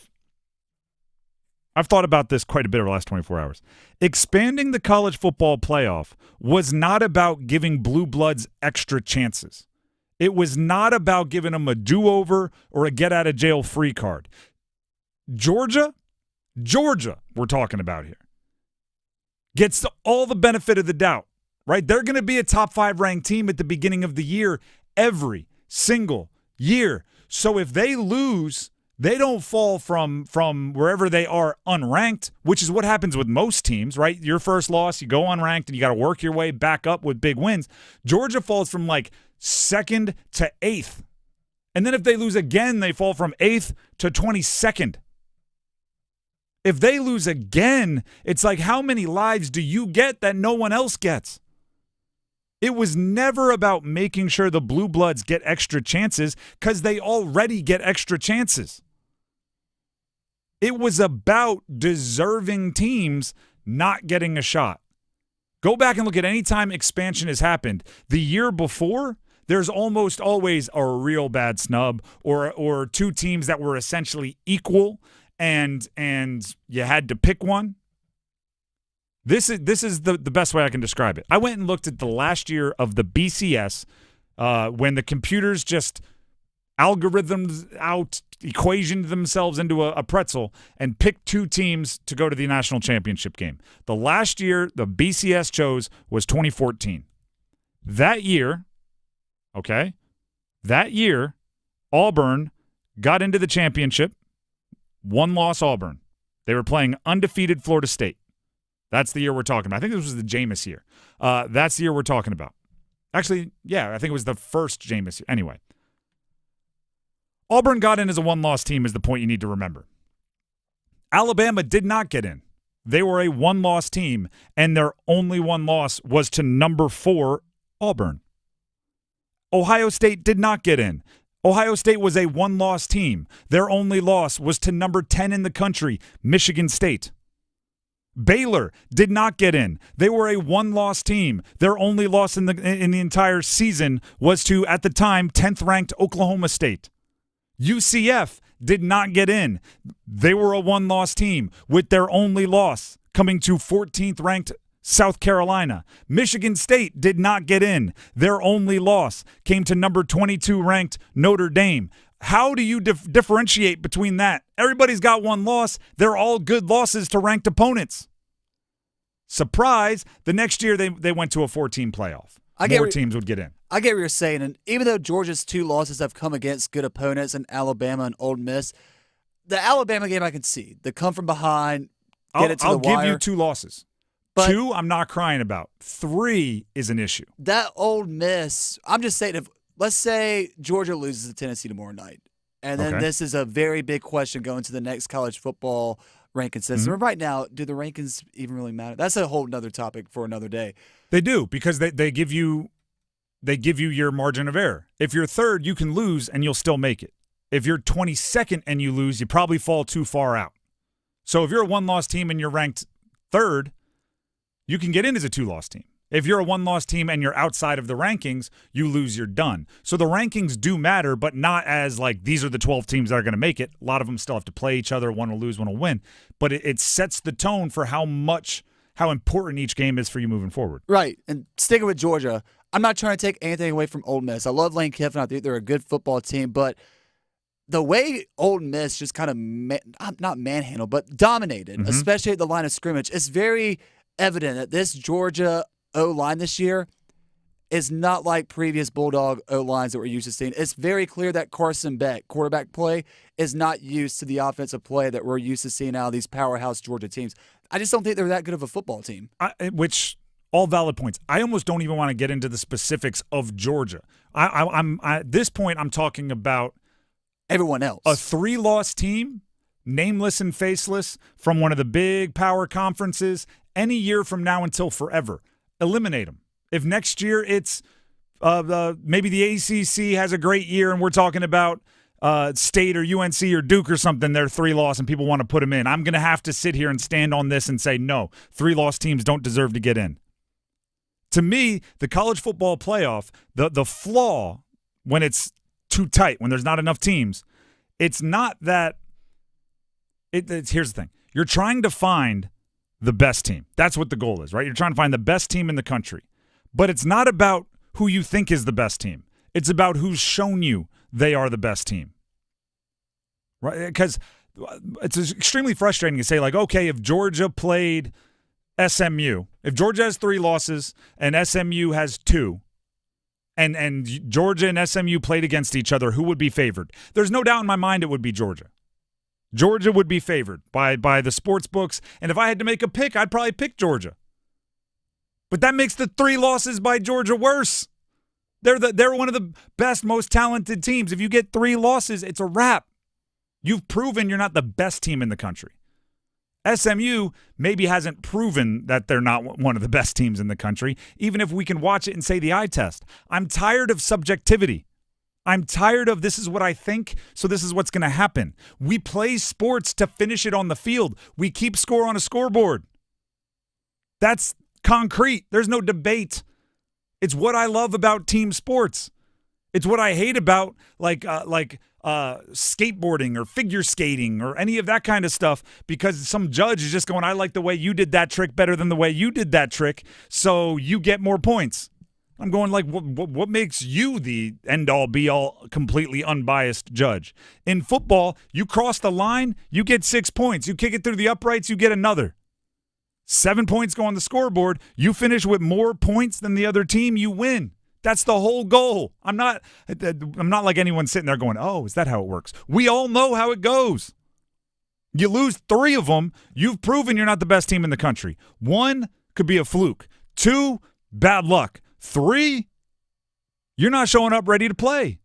thought about this quite a bit over the last 24 hours. Expanding the college football playoff was not about giving blue bloods extra chances. It was not about giving them a do-over or a get-out-of-jail-free card. Georgia, we're talking about here, gets all the benefit of the doubt, right? They're going to be a top 5 ranked team at the beginning of the year every single year. So if they lose, they don't fall from wherever they are unranked, which is what happens with most teams, right? Your first loss, you go unranked, and you got to work your way back up with big wins. Georgia falls from like 2nd to 8th. And then if they lose again, they fall from 8th to 22nd. If they lose again, it's like, how many lives do you get that no one else gets? It was never about making sure the blue bloods get extra chances because they already get extra chances. It was about deserving teams not getting a shot. Go back and look at any time expansion has happened. The year before, there's almost always a real bad snub or 2 teams that were essentially equal and you had to pick one. This is the best way I can describe it. I went and looked at the last year of the BCS when the computers just algorithms out, equationed themselves into a pretzel and picked 2 teams to go to the national championship game. The last year the BCS chose was 2014. That year, Auburn got into the championship, 1-loss Auburn. They were playing undefeated Florida State. That's the year we're talking about. I think this was the Jameis year. That's the year we're talking about. Actually, yeah, I think it was the first Jameis year. Anyway, Auburn got in as a 1-loss team is the point you need to remember. Alabama did not get in. They were a 1-loss team, and their only 1 loss was to number 4 Auburn. Ohio State did not get in. Ohio State was a 1-loss team. Their only loss was to number 10 in the country, Michigan State. Baylor did not get in. They were a 1-loss team. Their only loss in the entire season was to, at the time, 10th-ranked Oklahoma State. UCF did not get in. They were a 1-loss team with their only loss coming to 14th-ranked South Carolina. Michigan State did not get in. Their only loss came to number 22-ranked Notre Dame. How do you differentiate between that? Everybody's got 1 loss. They're all good losses to ranked opponents. Surprise, the next year they went to a 4-team playoff. More teams would get in. I get what you're saying, and even though Georgia's 2 losses have come against good opponents in Alabama and Ole Miss, the Alabama game I can see. The come from behind, get it to the wire. I'll give you 2 losses. But 2, I'm not crying about. 3 is an issue. That Ole Miss, I'm just saying, if let's say Georgia loses to Tennessee tomorrow night. And then this is a very big question going to the next college football ranking system. Right now, do the rankings even really matter? That's a whole other topic for another day. They do, because they give you your margin of error. If you're third, you can lose and you'll still make it. If you're 22nd and you lose, you probably fall too far out. So if you're a one-loss team and you're ranked third, you can get in as a two-loss team. If you're a one-loss team and you're outside of the rankings, you lose, you're done. So the rankings do matter, but not as like these are the 12 teams that are going to make it. A lot of them still have to play each other. One will lose, one will win. But it sets the tone for how important each game is for you moving forward. Right. And sticking with Georgia, I'm not trying to take anything away from Ole Miss. I love Lane Kiffin. I think they're a good football team. But the way Ole Miss just kind of, not manhandled, but dominated, especially at the line of scrimmage, it's very evident that this Georgia O-line this year is not like previous Bulldog O-lines that we're used to seeing. It's very clear that Carson Beck, quarterback play, is not used to the offensive play that we're used to seeing out of these powerhouse Georgia teams. I just don't think they're that good of a football team. Which, all valid points. I almost don't even want to get into the specifics of Georgia. At this point, I'm talking about everyone else. A 3-loss team, nameless and faceless, from one of the big power conferences, any year from now until forever. Eliminate them. If next year it's maybe the ACC has a great year and we're talking about State or UNC or Duke or something, they're 3-loss and people want to put them in, I'm going to have to sit here and stand on this and say, no, 3-loss teams don't deserve to get in. To me, the college football playoff, the flaw when it's too tight, when there's not enough teams, it's not that here's the thing. You're trying to find the best team. That's what the goal is, right? You're trying to find the best team in the country. But it's not about who you think is the best team. It's about who's shown you they are the best team. Right? Because it's extremely frustrating to say, like, okay, if Georgia played SMU, if Georgia has 3 losses and SMU has 2, and Georgia and SMU played against each other, who would be favored? There's no doubt in my mind it would be Georgia. Georgia would be favored by the sports books, and if I had to make a pick, I'd probably pick Georgia. But that makes the 3 losses by Georgia worse. They're one of the best, most talented teams. If you get 3 losses, it's a wrap. You've proven you're not the best team in the country. SMU maybe hasn't proven that they're not one of the best teams in the country, even if we can watch it and say the eye test. I'm tired of subjectivity. I'm tired of this is what I think, so this is what's going to happen. We play sports to finish it on the field. We keep score on a scoreboard. That's concrete. There's no debate. It's what I love about team sports. It's what I hate about like skateboarding or figure skating or any of that kind of stuff, because some judge is just going, I like the way you did that trick better than the way you did that trick, so you get more points. I'm going like, what makes you the end-all, be-all, completely unbiased judge? In football, you cross the line, you get 6 points. You kick it through the uprights, you get another. 7 points go on the scoreboard. You finish with more points than the other team, you win. That's the whole goal. I'm not like anyone sitting there going, oh, is that how it works? We all know how it goes. You lose 3 of them, you've proven you're not the best team in the country. 1 could be a fluke. 2, bad luck. 3, you're not showing up ready to play.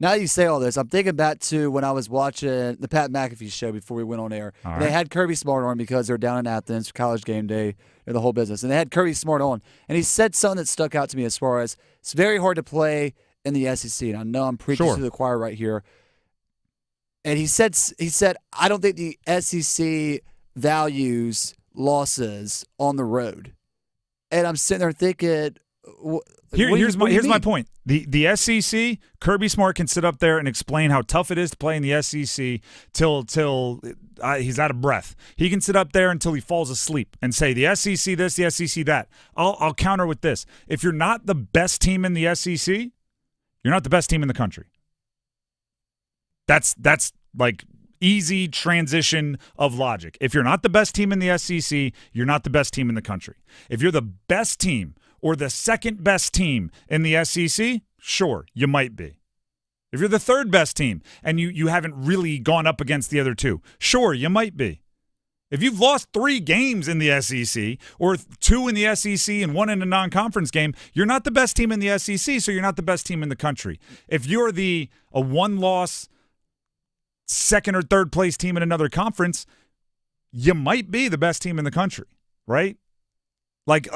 Now you say all this, I'm thinking back to when I was watching the Pat McAfee show before we went on air. All right. They had Kirby Smart on because they're down in Athens for college game day and the whole business. And they had Kirby Smart on. And he said something that stuck out to me as far as it's very hard to play in the SEC. And I know I'm preaching to the choir right here. And he said, I don't think the SEC values losses on the road. And I'm sitting there thinking, here's my point. The SEC, Kirby Smart can sit up there and explain how tough it is to play in the SEC till he's out of breath. He can sit up there until he falls asleep and say the SEC this, the SEC that. I'll counter with this. If you're not the best team in the SEC, you're not the best team in the country. That's like easy transition of logic. If you're not the best team in the SEC, you're not the best team in the country. If you're the best team or the second best team in the SEC, sure, you might be. If you're the third best team and you haven't really gone up against the other 2, sure, you might be. If you've lost 3 games in the SEC or 2 in the SEC and 1 in a non-conference game, you're not the best team in the SEC, so you're not the best team in the country. If you're a 1-loss, second or third place team in another conference, you might be the best team in the country, right? Like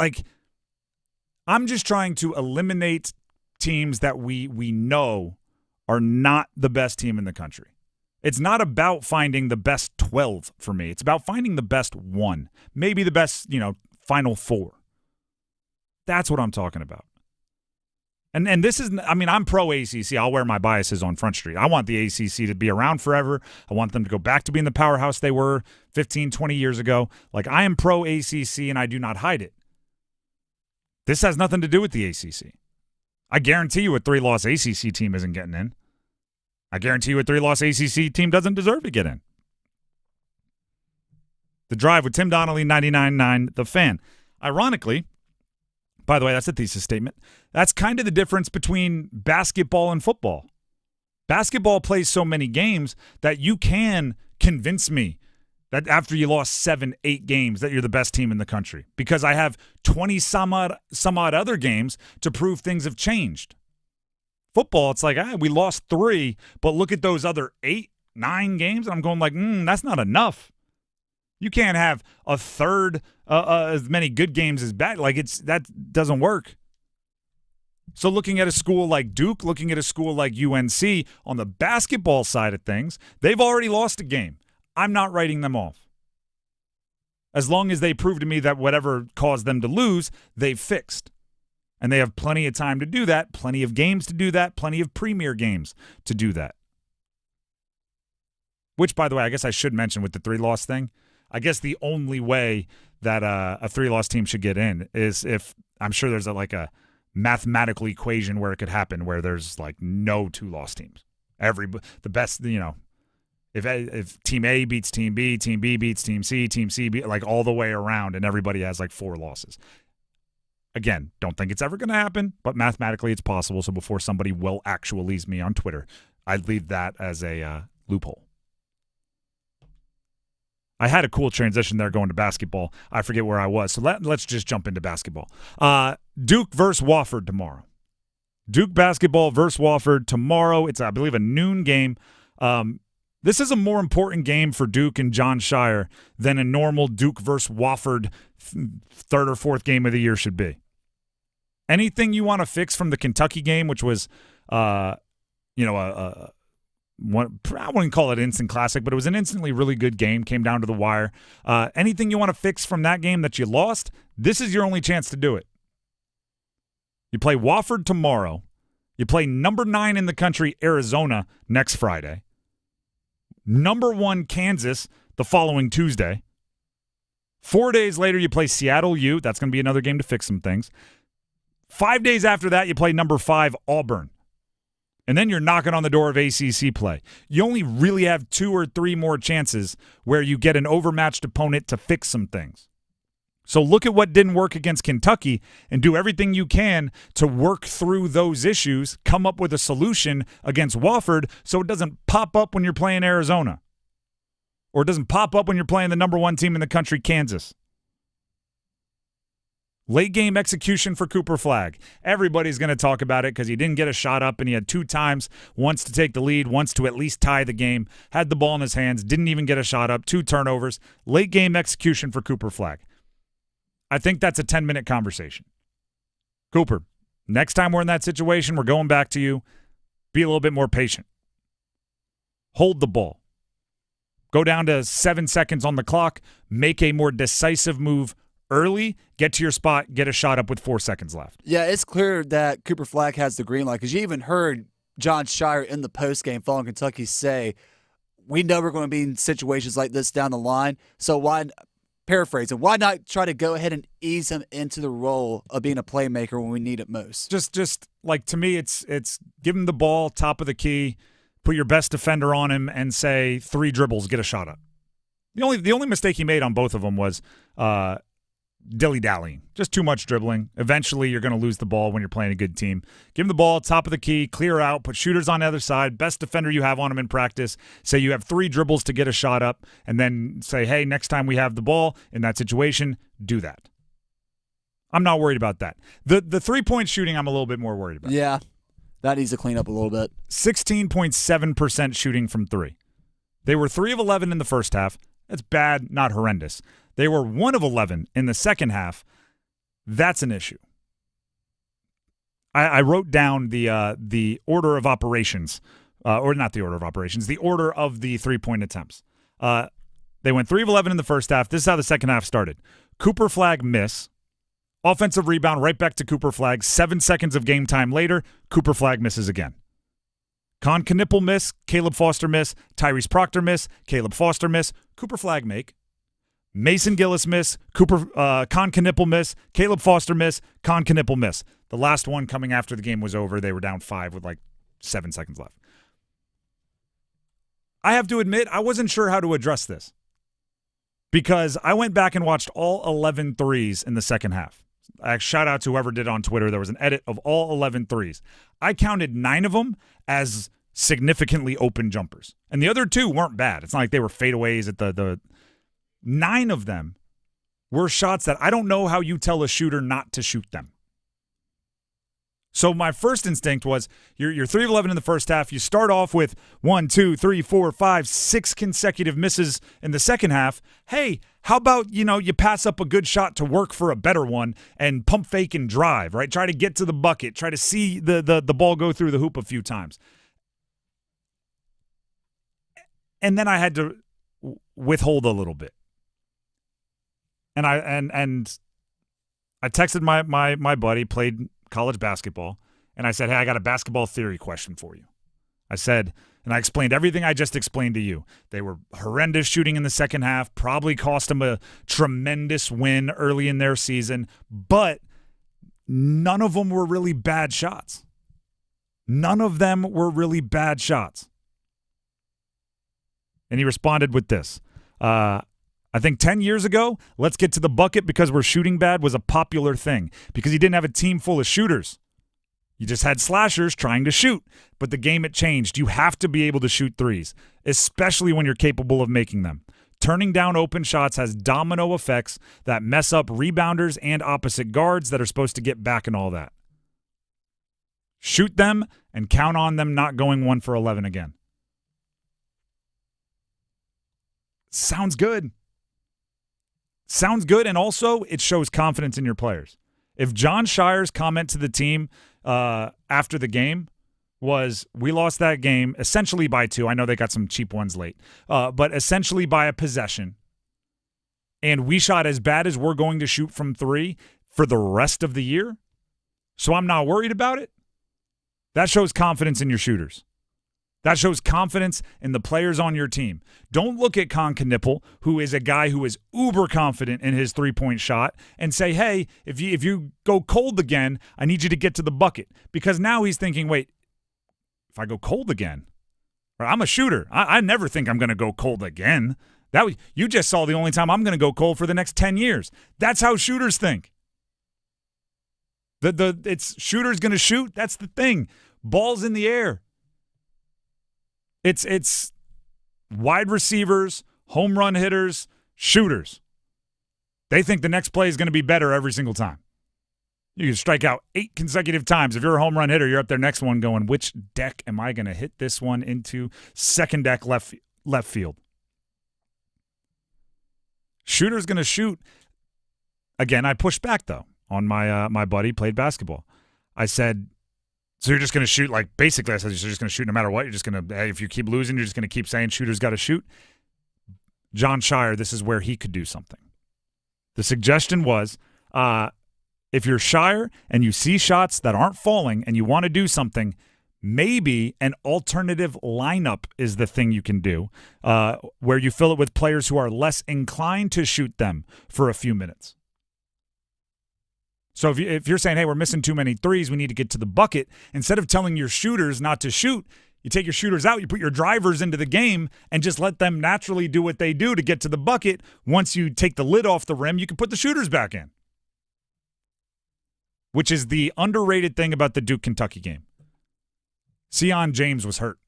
I'm just trying to eliminate teams that we know are not the best team in the country. It's not about finding the best 12 for me. It's about finding the best 1, maybe the best, final 4. That's what I'm talking about. And this is, I'm pro ACC. I'll wear my biases on Front Street. I want the ACC to be around forever. I want them to go back to being the powerhouse they were 15, 20 years ago. Like, I am pro ACC, and I do not hide it. This has nothing to do with the ACC. I guarantee you a 3-loss ACC team isn't getting in. I guarantee you a 3-loss ACC team doesn't deserve to get in. The Drive with Tim Donnelly, 99.9 The Fan. Ironically, by the way, that's a thesis statement. That's kind of the difference between basketball and football. Basketball plays so many games that you can convince me that after you lost 7, 8 games that you're the best team in the country, because I have 20 some odd other games to prove things have changed. Football, it's like, we lost 3, but look at those other 8, 9 games. And I'm going like, that's not enough. You can't have a third as many good games as bad. Like, that doesn't work. So looking at a school like Duke, looking at a school like UNC, on the basketball side of things, they've already lost a game. I'm not writing them off. As long as they prove to me that whatever caused them to lose, they've fixed. And they have plenty of time to do that, plenty of games to do that, plenty of premier games to do that. Which, by the way, I guess I should mention with the 3-loss thing, I guess the only way that a 3-loss team should get in is if, I'm sure there's a mathematical equation where it could happen where there's no 2-loss teams. The best, if Team A beats Team B beats Team C beats, all the way around, and everybody has 4 losses. Again, don't think it's ever going to happen, but mathematically it's possible. So before somebody will actualize me on Twitter, I'd leave that as a loophole. I had a cool transition there going to basketball. I forget where I was. So let's just jump into basketball. Duke versus Wofford tomorrow. Duke basketball versus Wofford tomorrow. It's, I believe, a noon game. This is a more important game for Duke and John Shire than a normal Duke versus Wofford third or fourth game of the year should be. Anything you want to fix from the Kentucky game, which was, I wouldn't call it instant classic, but it was an instantly really good game, came down to the wire. Anything you want to fix from that game that you lost, this is your only chance to do it. You play Wofford tomorrow. You play number 9 in the country, Arizona, next Friday. Number 1, Kansas, the following Tuesday. 4 days later, you play Seattle U. That's going to be another game to fix some things. 5 days after that, you play number 5, Auburn. And then you're knocking on the door of ACC play. You only really have 2 or 3 more chances where you get an overmatched opponent to fix some things. So look at what didn't work against Kentucky and do everything you can to work through those issues, come up with a solution against Wofford so it doesn't pop up when you're playing Arizona. Or it doesn't pop up when you're playing the number 1 team in the country, Kansas. Late game execution for Cooper Flagg. Everybody's going to talk about it because he didn't get a shot up and he had 2 times, once to take the lead, once to at least tie the game, had the ball in his hands, didn't even get a shot up, 2 turnovers. Late game execution for Cooper Flagg. I think that's a 10-minute conversation. Cooper, next time we're in that situation, we're going back to you. Be a little bit more patient. Hold the ball. Go down to 7 seconds on the clock. Make a more decisive move early. Get to your spot. Get a shot up with 4 seconds left. Yeah, it's clear that Cooper Flagg has the green light because you even heard John Shire in the postgame following Kentucky say, we know we're going to be in situations like this down the line, so why not try to go ahead and ease him into the role of being a playmaker when we need it most? Just like, to me, it's give him the ball, top of the key, put your best defender on him, and say 3 dribbles, get a shot up. The only mistake he made on both of them was dilly-dallying, just too much dribbling. Eventually, you're going to lose the ball when you're playing a good team. Give them the ball, top of the key, clear out, put shooters on the other side, best defender you have on them in practice. Say you have 3 dribbles to get a shot up, and then say, hey, next time we have the ball in that situation, do that. I'm not worried about that. The 3-point shooting, I'm a little bit more worried about. Yeah, that needs to clean up a little bit. 16.7% shooting from 3. They were 3 of 11 in the first half. That's bad, not horrendous. They were 1 of 11 in the second half. That's an issue. I wrote down the order of operations, or not the order of operations, the order of the 3-point attempts. They went 3 of 11 in the first half. This is how the second half started. Cooper Flagg miss. Offensive rebound right back to Cooper Flagg. 7 seconds of game time later, Cooper Flagg misses again. Con Knipple miss, Caleb Foster miss, Tyrese Proctor miss, Caleb Foster miss, Cooper Flagg make. Mason Gillis miss, Con Knipple miss, Caleb Foster miss, Con Knipple miss. The last one coming after the game was over. They were down 5 with like 7 seconds left. I have to admit, I wasn't sure how to address this because I went back and watched all 11 threes in the second half. Shout out to whoever did on Twitter. There was an edit of all 11 threes. I counted 9 of them as significantly open jumpers. And the other 2 weren't bad. It's not like they were fadeaways at the 9 of them were shots that I don't know how you tell a shooter not to shoot them. So my first instinct was you're 3 of 11 in the first half. You start off with 1, 2, 3, 4, 5, 6 consecutive misses in the second half. Hey, how about, you pass up a good shot to work for a better one and pump fake and drive, right? Try to get to the bucket. Try to see the ball go through the hoop a few times. And then I had to withhold a little bit. And I texted my buddy, played college basketball, and I said, hey, I got a basketball theory question for you. I said, and I explained everything I just explained to you. They were horrendous shooting in the second half, probably cost them a tremendous win early in their season, but none of them were really bad shots. None of them were really bad shots. And he responded with this. I think 10 years ago, let's get to the bucket because we're shooting bad was a popular thing because he didn't have a team full of shooters. You just had slashers trying to shoot, but the game had changed. You have to be able to shoot threes, especially when you're capable of making them. Turning down open shots has domino effects that mess up rebounders and opposite guards that are supposed to get back and all that. Shoot them and count on them not going 1 for 11 again. Sounds good. Sounds good, and also it shows confidence in your players. If John Shire's comment to the team after the game was, we lost that game essentially by 2. I know they got some cheap ones late, but essentially by a possession, and we shot as bad as we're going to shoot from 3 for the rest of the year, so I'm not worried about it. That shows confidence in your shooters. That shows confidence in the players on your team. Don't look at Con Knipple, who is a guy who is uber confident in his 3-point shot, and say, hey, if you go cold again, I need you to get to the bucket. Because now he's thinking, wait, if I go cold again, I'm a shooter. I never think I'm going to go cold again. You just saw the only time I'm going to go cold for the next 10 years. That's how shooters think. It's shooters going to shoot. That's the thing. Ball's in the air. It's wide receivers, home run hitters, shooters. They think the next play is going to be better every single time. You can strike out 8 consecutive times. If you're a home run hitter, you're up there next one going, which deck am I going to hit this one into? Second deck left field. Shooter's going to shoot. Again, I pushed back, though, on my buddy played basketball. I said, so you're just going to shoot, basically I said, you're just going to shoot no matter what. You're just going to, if you keep losing, you're just going to keep saying shooters got to shoot. John Shire, this is where he could do something. The suggestion was, if you're Shire and you see shots that aren't falling and you want to do something, maybe an alternative lineup is the thing you can do, where you fill it with players who are less inclined to shoot them for a few minutes. So if you're saying, hey, we're missing too many threes, we need to get to the bucket, instead of telling your shooters not to shoot, You take your shooters out, you put your drivers into the game, and just let them naturally do what they do to get to the bucket. Once you take the lid off the rim, you can put the shooters back in. Which is the underrated thing about the Duke-Kentucky game. Sion James was hurt.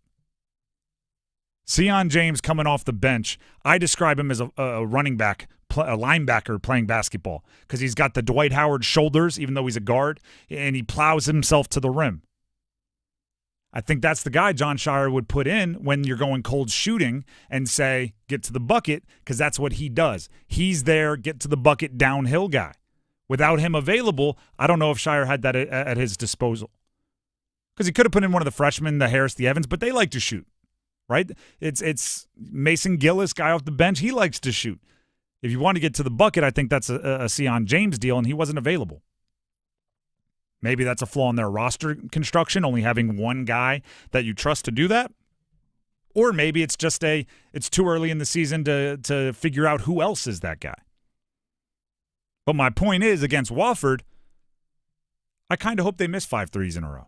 Sion James coming off the bench, I describe him as a running back, a linebacker playing basketball because he's got the Dwight Howard shoulders, even though he's a guard, and he plows himself to the rim. I think that's the guy John Shire would put in when you're going cold shooting and say, get to the bucket, because that's what he does. He's there, get to the bucket, downhill guy. Without him available, I don't know if Shire had that at his disposal. Because he could have put in one of the freshmen, the Harris, the Evans, but they like to shoot, right? It's Mason Gillis, guy off the bench. He likes to shoot. If you want to get to the bucket, I think that's a Sion James deal, and he wasn't available. Maybe that's a flaw in their roster construction, only having one guy that you trust to do that. Or maybe it's just it's too early in the season to figure out who else is that guy. But my point is, against Wofford, I kind of hope they miss 5 threes in a row.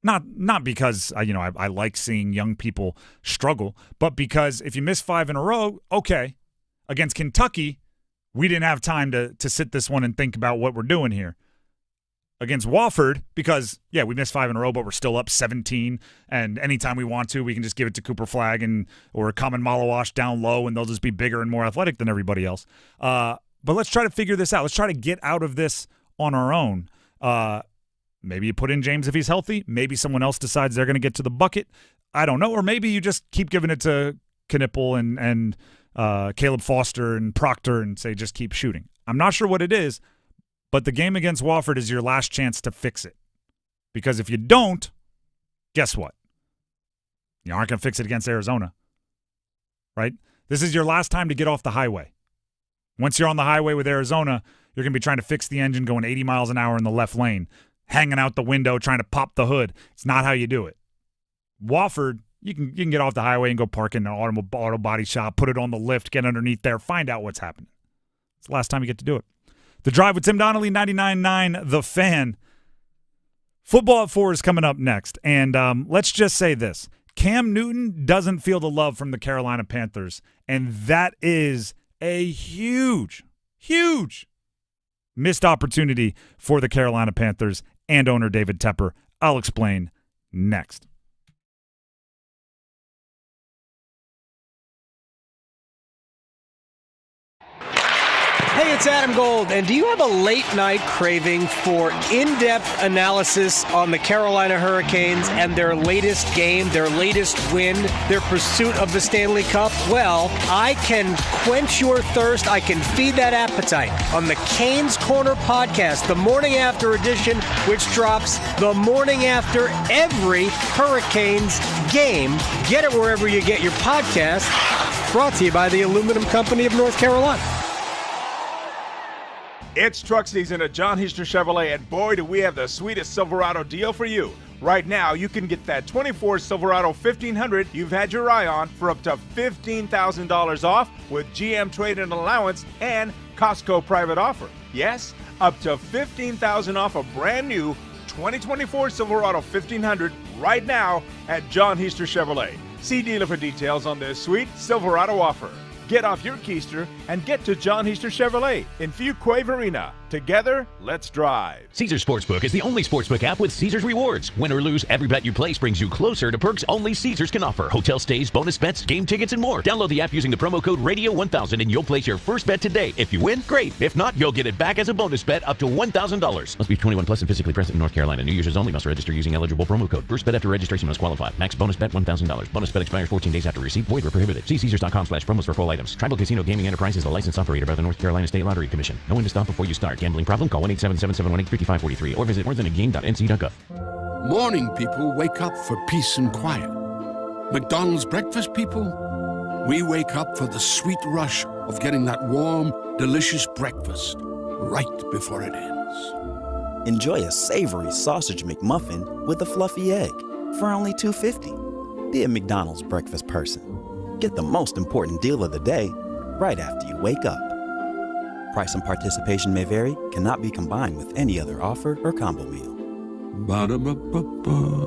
Not because I like seeing young people struggle, but because if you miss 5 in a row, okay. Against Kentucky, we didn't have time to sit this one and think about what we're doing here. Against Wofford, because, we missed 5 in a row, but we're still up 17, and anytime we want to, we can just give it to Cooper Flagg or Common Malawash down low, and they'll just be bigger and more athletic than everybody else. But let's try to figure this out. Let's try to get out of this on our own. Maybe you put in James if he's healthy. Maybe someone else decides they're going to get to the bucket. I don't know. Or maybe you just keep giving it to Knipple and Caleb Foster and Proctor and say just keep shooting. I'm not sure what it is, but the game against Wofford is your last chance to fix it. Because if you don't, guess what? You aren't going to fix it against Arizona, right? This is your last time to get off the highway. Once you're on the highway with Arizona, you're going to be trying to fix the engine going 80 miles an hour in the left lane, hanging out the window, trying to pop the hood. It's not how you do it. Wofford, you can get off the highway and go park in an auto body shop, put it on the lift, get underneath there, find out what's happening. It's the last time you get to do it. The Drive with Tim Donnelly, 99.9 The Fan. Football at 4 is coming up next. And let's just say this. Cam Newton doesn't feel the love from the Carolina Panthers. And that is a huge, huge missed opportunity for the Carolina Panthers and owner David Tepper. I'll explain next. Hey, it's Adam Gold, and do you have a late-night craving for in-depth analysis on the Carolina Hurricanes and their latest game, their latest win, their pursuit of the Stanley Cup? Well, I can quench your thirst. I can feed that appetite on the Canes Corner podcast, the morning after edition, which drops the morning after every Hurricanes game. Get it wherever you get your podcast. Brought to you by the Aluminum Company of North Carolina. It's truck season at John Heister Chevrolet, and boy, do we have the sweetest Silverado deal for you. Right now, you can get that 24 Silverado 1500 you've had your eye on for up to $15,000 off with GM trade-in allowance and Costco private offer. Yes, up to $15,000 off a brand new 2024 Silverado 1500 right now at John Heister Chevrolet. See dealer for details on this sweet Silverado offer. Get off your keister and get to John Heister Chevrolet in Fuquay Arena. Together, let's drive. Caesars Sportsbook is the only sportsbook app with Caesars Rewards. Win or lose, every bet you place brings you closer to perks only Caesars can offer. Hotel stays, bonus bets, game tickets, and more. Download the app using the promo code Radio1000 and you'll place your first bet today. If you win, great. If not, you'll get it back as a bonus bet up to $1,000. Must be 21 plus and physically present in North Carolina. New users only must register using eligible promo code. First bet after registration must qualify. Max bonus bet $1,000. Bonus bet expires 14 days after receipt. Void where prohibited. See Caesars.com/promos for full items. Tribal Casino Gaming Enterprise is a licensed operator by the North Carolina State Lottery Commission. Know when to stop before you start. Gambling problem? Call 1-877-718-5543 or visit morethanagame.nc.gov. Morning people wake up for peace and quiet. McDonald's breakfast people, we wake up for the sweet rush of getting that warm, delicious breakfast right before it ends. Enjoy a savory sausage McMuffin with a fluffy egg for only $2.50. Be a McDonald's breakfast person. Get the most important deal of the day right after you wake up. Price and participation may vary, cannot be combined with any other offer or combo meal. Ba-da-ba-ba-ba.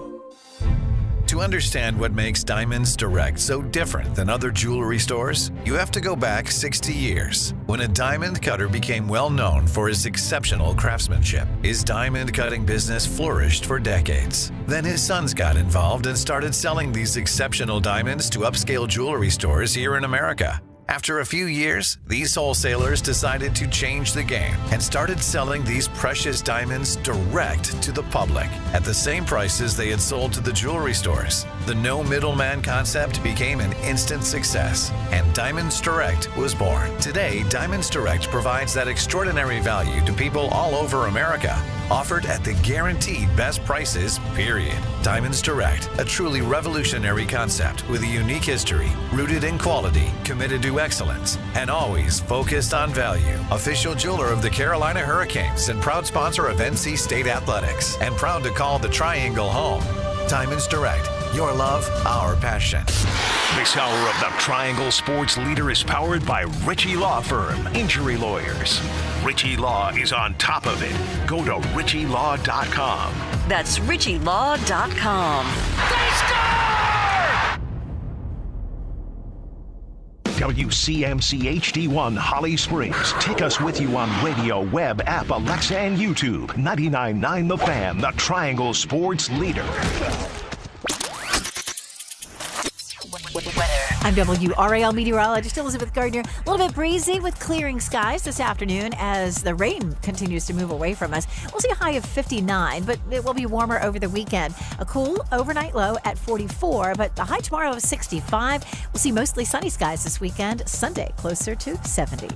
To understand what makes Diamonds Direct so different than other jewelry stores, you have to go back 60 years, when a diamond cutter became well known for his exceptional craftsmanship. His diamond cutting business flourished for decades. Then his sons got involved and started selling these exceptional diamonds to upscale jewelry stores here in America. After a few years, these wholesalers decided to change the game and started selling these precious diamonds direct to the public at the same prices they had sold to the jewelry stores. The no middleman concept became an instant success, and Diamonds Direct was born. Today, Diamonds Direct provides that extraordinary value to people all over America, offered at the guaranteed best prices, period. Diamonds Direct, a truly revolutionary concept with a unique history, rooted in quality, committed to excellence, and always focused on value. Official jeweler of the Carolina Hurricanes and proud sponsor of NC State Athletics, and proud to call the Triangle home. Diamonds Direct, your love, our passion. This hour of the Triangle Sports Leader is powered by Ritchie Law Firm, injury lawyers. Ritchie Law is on top of it. Go to ritchielaw.com. That's ritchielaw.com. They score! WCMC HD1 Holly Springs. Take us with you on radio, web, app, Alexa, and YouTube. 99.9 The Fan, the Triangle Sports Leader. I'm WRAL meteorologist Elizabeth Gardner. A little bit breezy with clearing skies this afternoon as the rain continues to move away from us. We'll see a high of 59, but it will be warmer over the weekend. A cool overnight low at 44, but the high tomorrow of 65. We'll see mostly sunny skies this weekend. Sunday, closer to 70.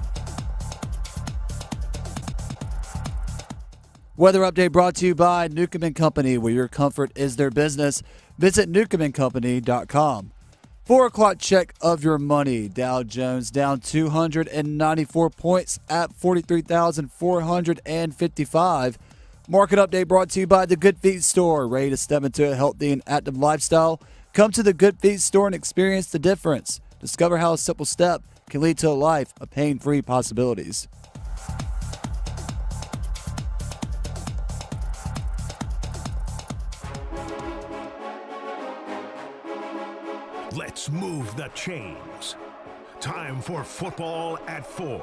Weather update brought to you by Newcomb & Company, where your comfort is their business. Visit newcombandcompany.com. 4 o'clock check of your money. Dow Jones down 294 points at 43,455. Market update brought to you by the Good Feet Store. Ready to step into a healthy and active lifestyle? Come to the Good Feet Store and experience the difference. Discover how a simple step can lead to a life of pain-free possibilities. Let's move the chains. Time for Football at 4.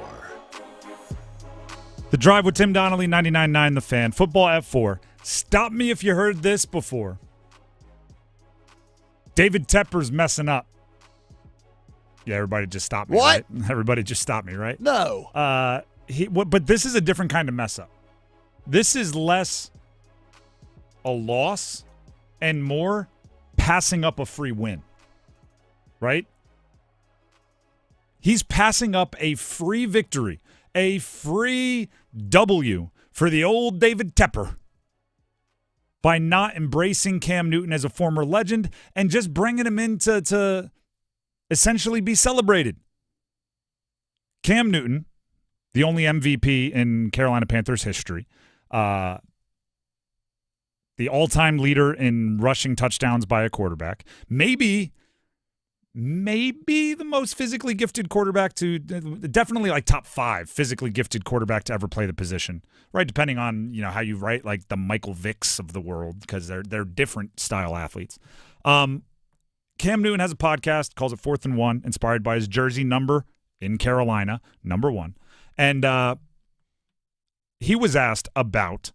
The Drive with Tim Donnelly, 99.9 The Fan. Football at 4. Stop me if you heard this before. David Tepper's messing up. Yeah, everybody just stopped me. What? Right? Everybody just stopped me, right? No. But this is a different kind of mess up. This is less a loss and more passing up a free win. Right? He's passing up a free victory, a free W for the old David Tepper by not embracing Cam Newton as a former legend and just bringing him in to essentially be celebrated. Cam Newton, the only MVP in Carolina Panthers history, the all-time leader in rushing touchdowns by a quarterback, maybe the most physically gifted quarterback definitely like top 5 physically gifted quarterback to ever play the position, right? Depending on, how you write, like the Michael Vicks of the world, because they're different style athletes. Cam Newton has a podcast, calls it 4th and 1, inspired by his jersey number in Carolina, number 1. And he was asked about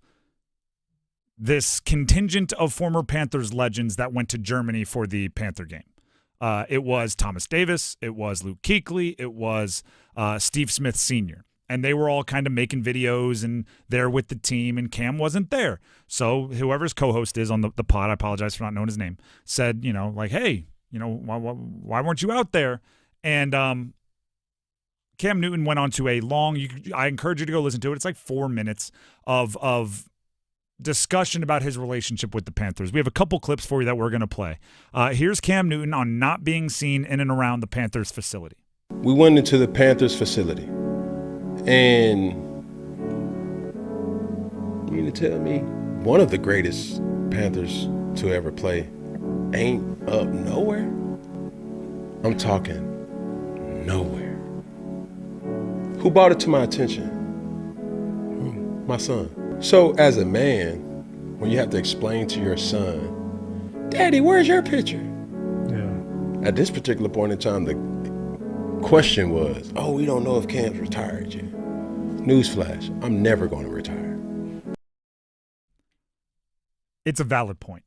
this contingent of former Panthers legends that went to Germany for the Panther game. It was Thomas Davis, it was Luke Kuechly, it was Steve Smith Sr., and they were all kind of making videos and there with the team, and Cam wasn't there. So whoever's co-host is on the pod, I apologize for not knowing his name, said, hey, why weren't you out there? And Cam Newton went on to a long, I encourage you to go listen to it. It's like 4 minutes of discussion about his relationship with the Panthers. We have a couple clips for you that we're going to play. Here's Cam Newton on not being seen in and around the Panthers facility. We went into the Panthers facility, and you mean to tell me one of the greatest Panthers to ever play ain't up nowhere? I'm talking nowhere. Who brought it to my attention? My son. So as a man, when you have to explain to your son Daddy, where's your picture? Yeah. At this particular point in time, the question was, oh, we don't know if Cam's retired yet. Newsflash, I'm never going to retire. It's a valid point.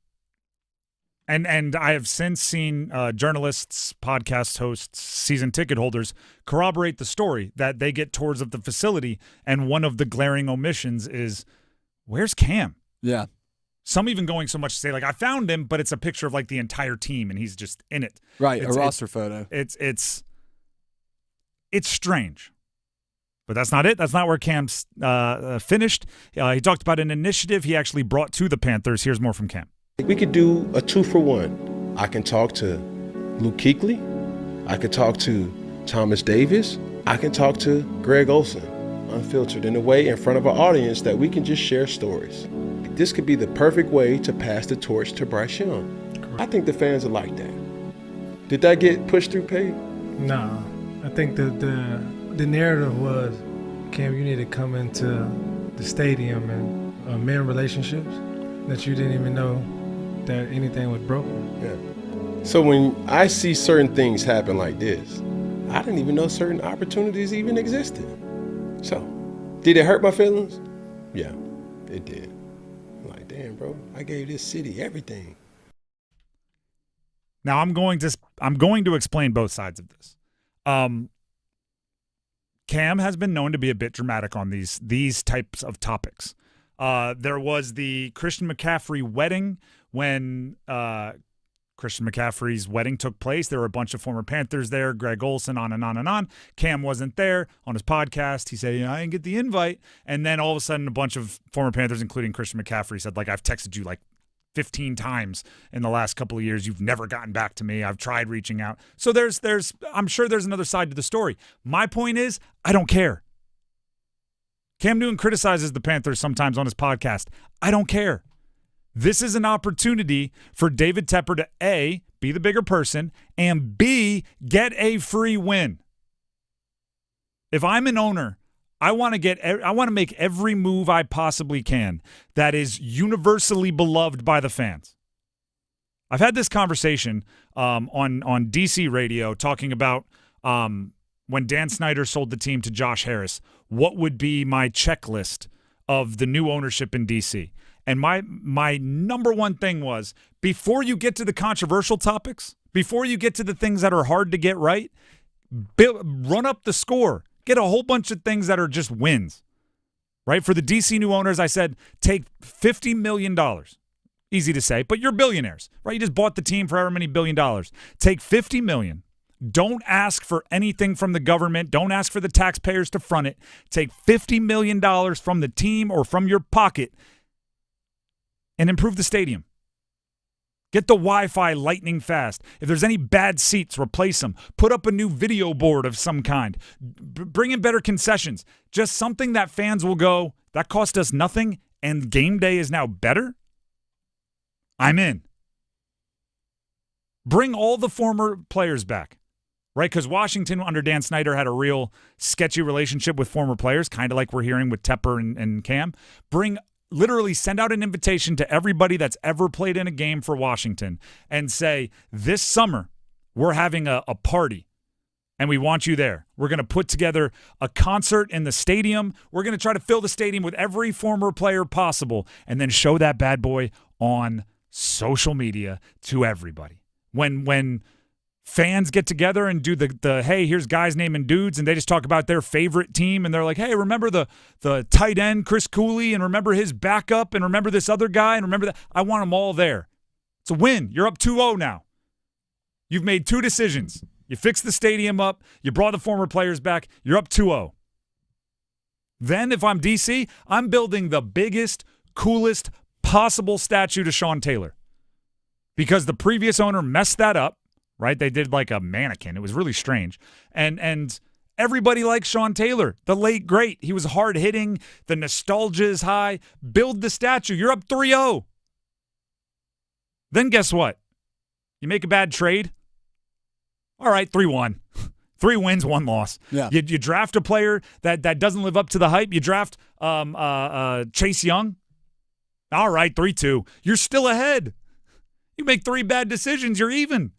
And I have since seen journalists, podcast hosts, season ticket holders corroborate the story that they get tours of the facility, and one of the glaring omissions is, where's Cam? Yeah. Some even going so much to say, like, I found him, but it's a picture of, like, the entire team, and he's just in it. Right, a roster photo. It's strange. But that's not it. That's not where Cam's finished. He talked about an initiative he actually brought to the Panthers. Here's more from Cam. We could do a 2-for-1. I can talk to Luke Kuechly. I could talk to Thomas Davis. I can talk to Greg Olsen, unfiltered, in a way in front of an audience that we can just share stories. This could be the perfect way to pass the torch to Bryce Young. I think the fans are like that. Did that get pushed through Pay? No. I think the narrative was, Cam, you need to come into the stadium and mend relationships that you didn't even know that anything was broken. Yeah. So when I see certain things happen like this, I didn't even know certain opportunities even existed. So, did it hurt my feelings? Yeah, it did. I'm like, damn, bro, I gave this city everything. Now I'm going to explain both sides of this. Cam has been known to be a bit dramatic on these types of topics. There was the Christian McCaffrey wedding. When Christian McCaffrey's wedding took place, there were a bunch of former Panthers there, Greg Olsen, on and on and on. Cam wasn't there. On his podcast, he said, I didn't get the invite. And then all of a sudden, a bunch of former Panthers, including Christian McCaffrey, said, like, I've texted you like 15 times in the last couple of years. You've never gotten back to me. I've tried reaching out. So I'm sure there's another side to the story. My point is, I don't care. Cam Newton criticizes the Panthers sometimes on his podcast. I don't care. This is an opportunity for David Tepper to A, be the bigger person, and B, get a free win. If I'm an owner, I want to make every move I possibly can that is universally beloved by the fans. I've had this conversation on DC radio talking about when Dan Snyder sold the team to Josh Harris, what would be my checklist of the new ownership in DC? And my number one thing was, before you get to the controversial topics, before you get to the things that are hard to get right, run up the score. Get a whole bunch of things that are just wins, right? For the DC new owners, I said, take $50 million. Easy to say, but you're billionaires, right? You just bought the team for however many $1 billion. Take $50 million. Don't ask for anything from the government. Don't ask for the taxpayers to front it. Take $50 million from the team or from your pocket and improve the stadium. Get the Wi-Fi lightning fast. If there's any bad seats, replace them. Put up a new video board of some kind. Bring in better concessions. Just something that fans will go, that cost us nothing, and game day is now better? I'm in. Bring all the former players back, right? Because Washington under Dan Snyder had a real sketchy relationship with former players, kind of like we're hearing with Tepper and Cam. Literally send out an invitation to everybody that's ever played in a game for Washington and say, this summer we're having a party and we want you there. We're going to put together a concert in the stadium. We're going to try to fill the stadium with every former player possible and then show that bad boy on social media to everybody. When fans get together and do the hey, here's guys naming dudes, and they just talk about their favorite team, and they're like, hey, remember the tight end Chris Cooley, and remember his backup, and remember this other guy, and remember that. I want them all there. It's a win. You're up 2-0 now. You've made two decisions. You fixed the stadium up. You brought the former players back. You're up 2-0. Then if I'm DC, I'm building the biggest, coolest possible statue to Sean Taylor because the previous owner messed that up. Right? They did like a mannequin. It was really strange. And everybody likes Sean Taylor, the late great. He was hard-hitting. The nostalgia is high. Build the statue. You're up 3-0. Then guess what? You make a bad trade. All right, 3-1. 3 wins, 1 loss. Yeah. You draft a player that doesn't live up to the hype. You draft Chase Young. All right, 3-2. You're still ahead. You make 3 bad decisions, you're even.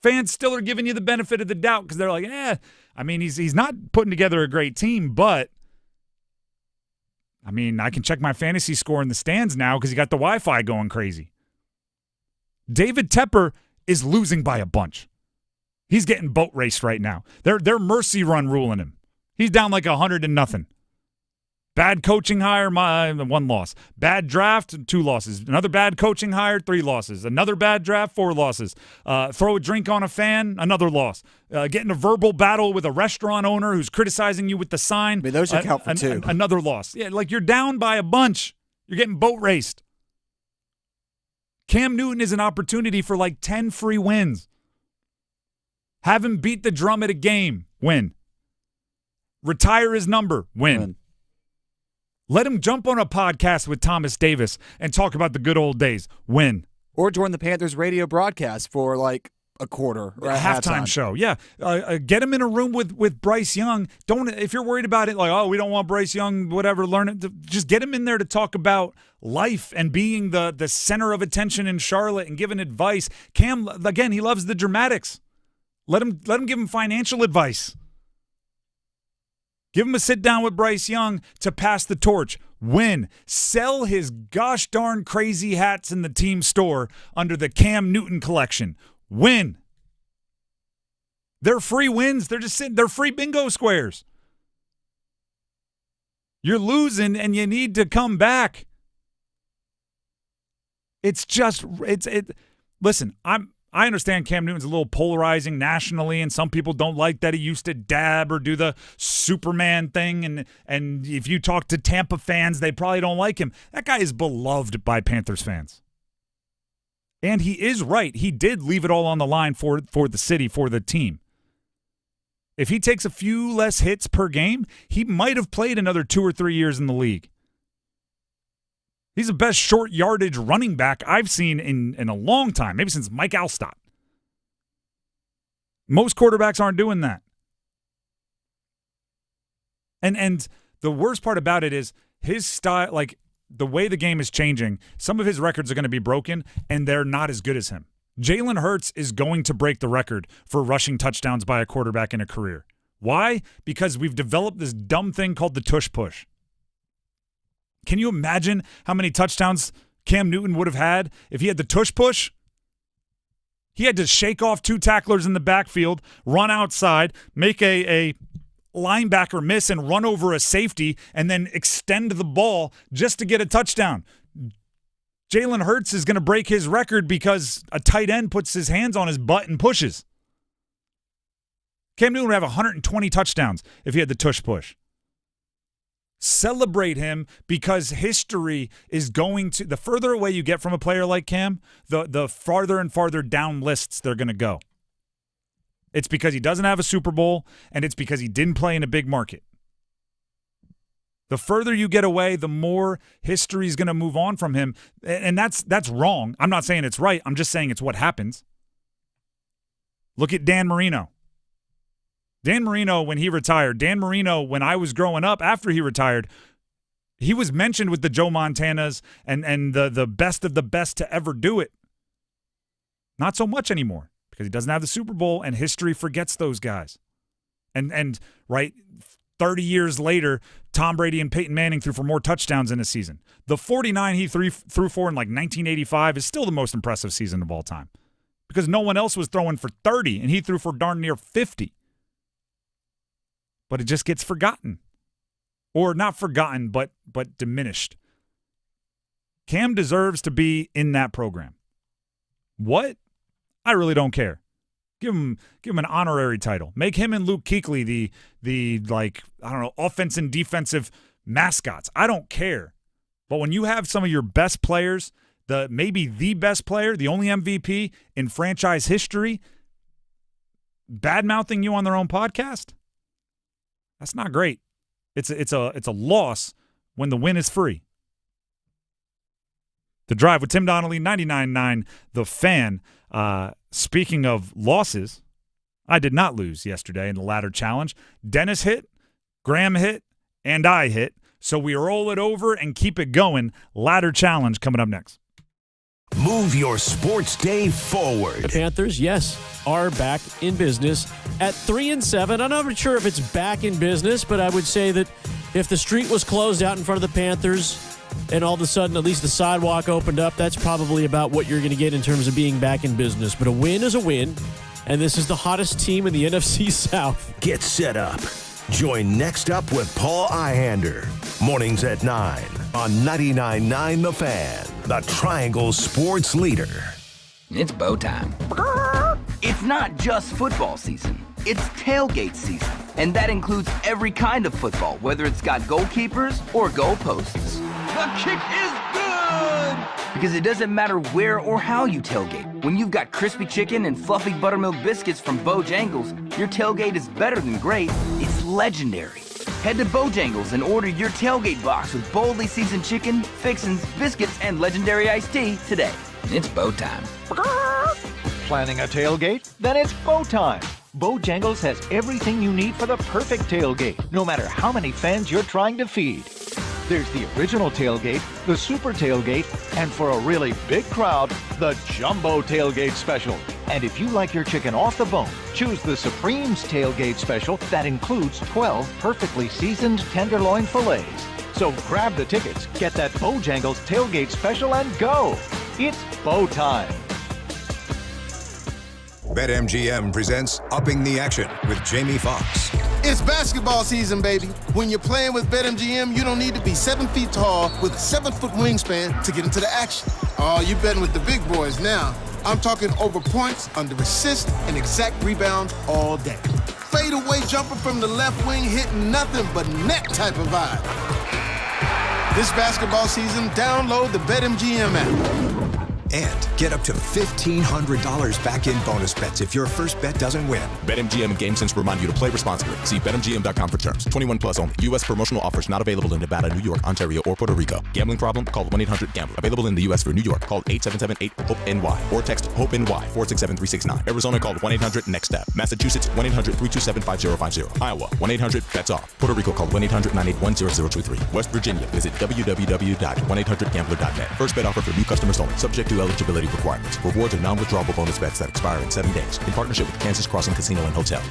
Fans still are giving you the benefit of the doubt because they're like, I mean, he's not putting together a great team, but I mean, I can check my fantasy score in the stands now because he got the Wi-Fi going crazy. David Tepper is losing by a bunch. He's getting boat raced right now. They're mercy run ruling him. He's down like 100-0. Bad coaching hire, 1 loss. Bad draft, 2 losses. Another bad coaching hire, 3 losses. Another bad draft, 4 losses. Throw a drink on a fan, another loss. Get in a verbal battle with a restaurant owner who's criticizing you with the sign. I mean, those should count for 2. Another loss. Yeah, like you're down by a bunch. You're getting boat raced. Cam Newton is an opportunity for like 10 free wins. Have him beat the drum at a game, win. Retire his number, win. Let him jump on a podcast with Thomas Davis and talk about the good old days, win. Or join the Panthers radio broadcast for like a quarter or a halftime show. Yeah. Get him in a room with Bryce Young. If you're worried about it, like, oh, we don't want Bryce Young, whatever, learn it. Just get him in there to talk about life and being the center of attention in Charlotte and giving advice. Cam, again, he loves the dramatics. Let him give him financial advice. Give him a sit down with Bryce Young to pass the torch. Win. Sell his gosh darn crazy hats in the team store under the Cam Newton collection. Win. They're free wins. They're free bingo squares. You're losing and you need to come back. Listen, I understand Cam Newton's a little polarizing nationally, and some people don't like that he used to dab or do the Superman thing, and if you talk to Tampa fans, they probably don't like him. That guy is beloved by Panthers fans. And he is right. He did leave it all on the line for the city, for the team. If he takes a few less hits per game, he might have played another 2 or 3 years in the league. He's the best short yardage running back I've seen in a long time, maybe since Mike Alstott. Most quarterbacks aren't doing that. And the worst part about it is his style, like the way the game is changing, some of his records are going to be broken, and they're not as good as him. Jalen Hurts is going to break the record for rushing touchdowns by a quarterback in a career. Why? Because we've developed this dumb thing called the tush push. Can you imagine how many touchdowns Cam Newton would have had if he had the tush push? He had to shake off 2 tacklers in the backfield, run outside, make a linebacker miss and run over a safety, and then extend the ball just to get a touchdown. Jalen Hurts is going to break his record because a tight end puts his hands on his butt and pushes. Cam Newton would have 120 touchdowns if he had the tush push. Celebrate him because history is going to – the further away you get from a player like Cam, the farther and farther down lists they're going to go. It's because he doesn't have a Super Bowl, and it's because he didn't play in a big market. The further you get away, the more history is going to move on from him, and that's wrong. I'm not saying it's right. I'm just saying it's what happens. Look at Dan Marino. Dan Marino, when he retired, Dan Marino, when I was growing up, after he retired, he was mentioned with the Joe Montanas and the best of the best to ever do it. Not so much anymore because he doesn't have the Super Bowl, and history forgets those guys. And right, 30 years later, Tom Brady and Peyton Manning threw for more touchdowns in a season. The 49 he threw for in like 1985 is still the most impressive season of all time because no one else was throwing for 30, and he threw for darn near 50. But it just gets forgotten. Or not forgotten, but diminished. Cam deserves to be in that program. What? I really don't care. Give him an honorary title. Make him and Luke Kuechly the offense and defensive mascots. I don't care. But when you have some of your best players, maybe the best player, the only MVP in franchise history, bad-mouthing you on their own podcast, that's not great. It's a loss when the win is free. The Drive with Tim Donnelly, 99.9 The Fan. Speaking of losses, I did not lose yesterday in the ladder challenge. Dennis hit, Graham hit, and I hit. So we roll it over and keep it going. Ladder challenge coming up next. Move your sports day forward. The Panthers, yes, are back in business at 3-7. I'm not sure if it's back in business, but I would say that if the street was closed out in front of the Panthers and all of a sudden at least the sidewalk opened up, that's probably about what you're going to get in terms of being back in business. But a win is a win, and this is the hottest team in the NFC South. Get set up. Join Next Up with Paul Ihander. Mornings at 9 on 99.9 The Fan, the Triangle Sports Leader. It's bow time. It's not just football season. It's tailgate season. And that includes every kind of football, whether it's got goalkeepers or goalposts. The kick is good! Because it doesn't matter where or how you tailgate. When you've got crispy chicken and fluffy buttermilk biscuits from Bojangles, your tailgate is better than great. It's legendary. Head to Bojangles and order your tailgate box with boldly seasoned chicken, fixins, biscuits, and legendary iced tea today. It's bow time. Planning a tailgate? Then it's bow time. Bojangles has everything you need for the perfect tailgate, no matter how many fans you're trying to feed. There's the original tailgate, the super tailgate, and for a really big crowd, the jumbo tailgate special. And if you like your chicken off the bone, choose the Supreme's tailgate special that includes 12 perfectly seasoned tenderloin fillets. So grab the tickets, get that Bojangles tailgate special, and go. It's bow time. BetMGM presents Upping the Action with Jamie Foxx. It's basketball season, baby. When you're playing with BetMGM, you don't need to be 7 feet tall with a 7-foot wingspan to get into the action. Oh, you're betting with the big boys now. I'm talking over points, under assist, and exact rebounds all day. Fadeaway jumper from the left wing hitting nothing but net type of vibe. This basketball season, download the BetMGM app. And get up to $1,500 back in bonus bets if your first bet doesn't win. BetMGM and GameSense remind you to play responsibly. See BetMGM.com for terms. 21 plus only. U.S. promotional offers not available in Nevada, New York, Ontario, or Puerto Rico. Gambling problem? Call 1-800-GAMBLER. Available in the U.S. for New York. Call 877-8-HOPE-NY or text HOPE-NY 467-369. Arizona, call 1-800-NEXT-STEP. Massachusetts, 1-800-327-5050. Iowa, 1-800-BETS-OFF. Puerto Rico, call 1-800-981-0023. West Virginia, visit www.1800gambler.net. First bet offer for new customers only. Subject to eligibility requirements. Rewards are non-withdrawable bonus bets that expire in 7 days. In partnership with Kansas Crossing Casino and Hotel.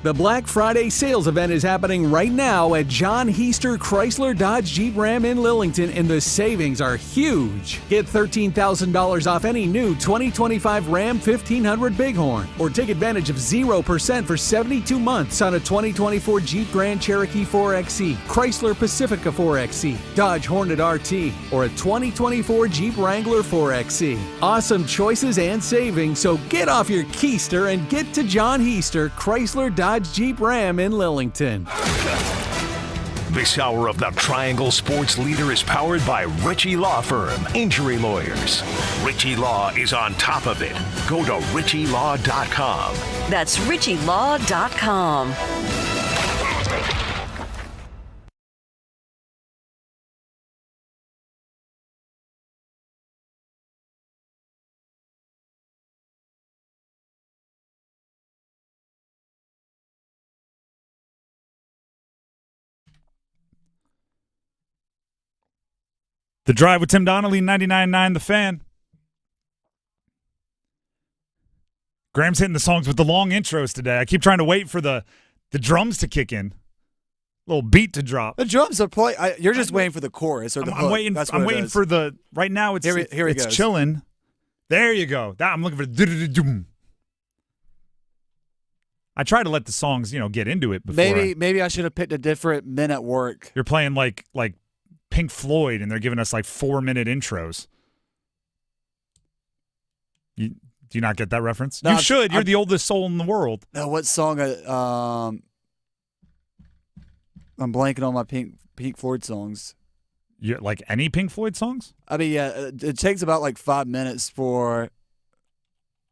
The Black Friday sales event is happening right now at John Heister Chrysler Dodge Jeep Ram in Lillington, and the savings are huge. Get $13,000 off any new 2025 Ram 1500 Bighorn, or take advantage of 0% for 72 months on a 2024 Jeep Grand Cherokee 4XE, Chrysler Pacifica 4XE, Dodge Hornet RT, or a 2024 Jeep Wrangler 4XE. Awesome choices and savings, so get off your keister and get to John Heister Chrysler Dodge Jeep Ram in Lillington. This hour of the Triangle Sports Leader is powered by Ritchie Law Firm, injury lawyers. Ritchie Law is on top of it. Go to ritchielaw.com. That's ritchielaw.com. The Drive with Tim Donnelly, 99.9 The Fan. Graham's hitting the songs with the long intros today. I keep trying to wait for the drums to kick in. Little beat to drop. The drums are playing. You're just waiting for the chorus or the hook. I'm waiting for the. Right now it's it's chilling. There you go. I'm looking for the. I try to let the songs, get into it before. Maybe I should have picked a different Men at Work. You're playing like Pink Floyd, and they're giving us 4-minute intros. Do you not get that reference? No, you should. You're the oldest soul in the world. No, what song? I'm blanking on my Pink Floyd songs. You like any Pink Floyd songs? I mean, yeah, it takes about 5 minutes for.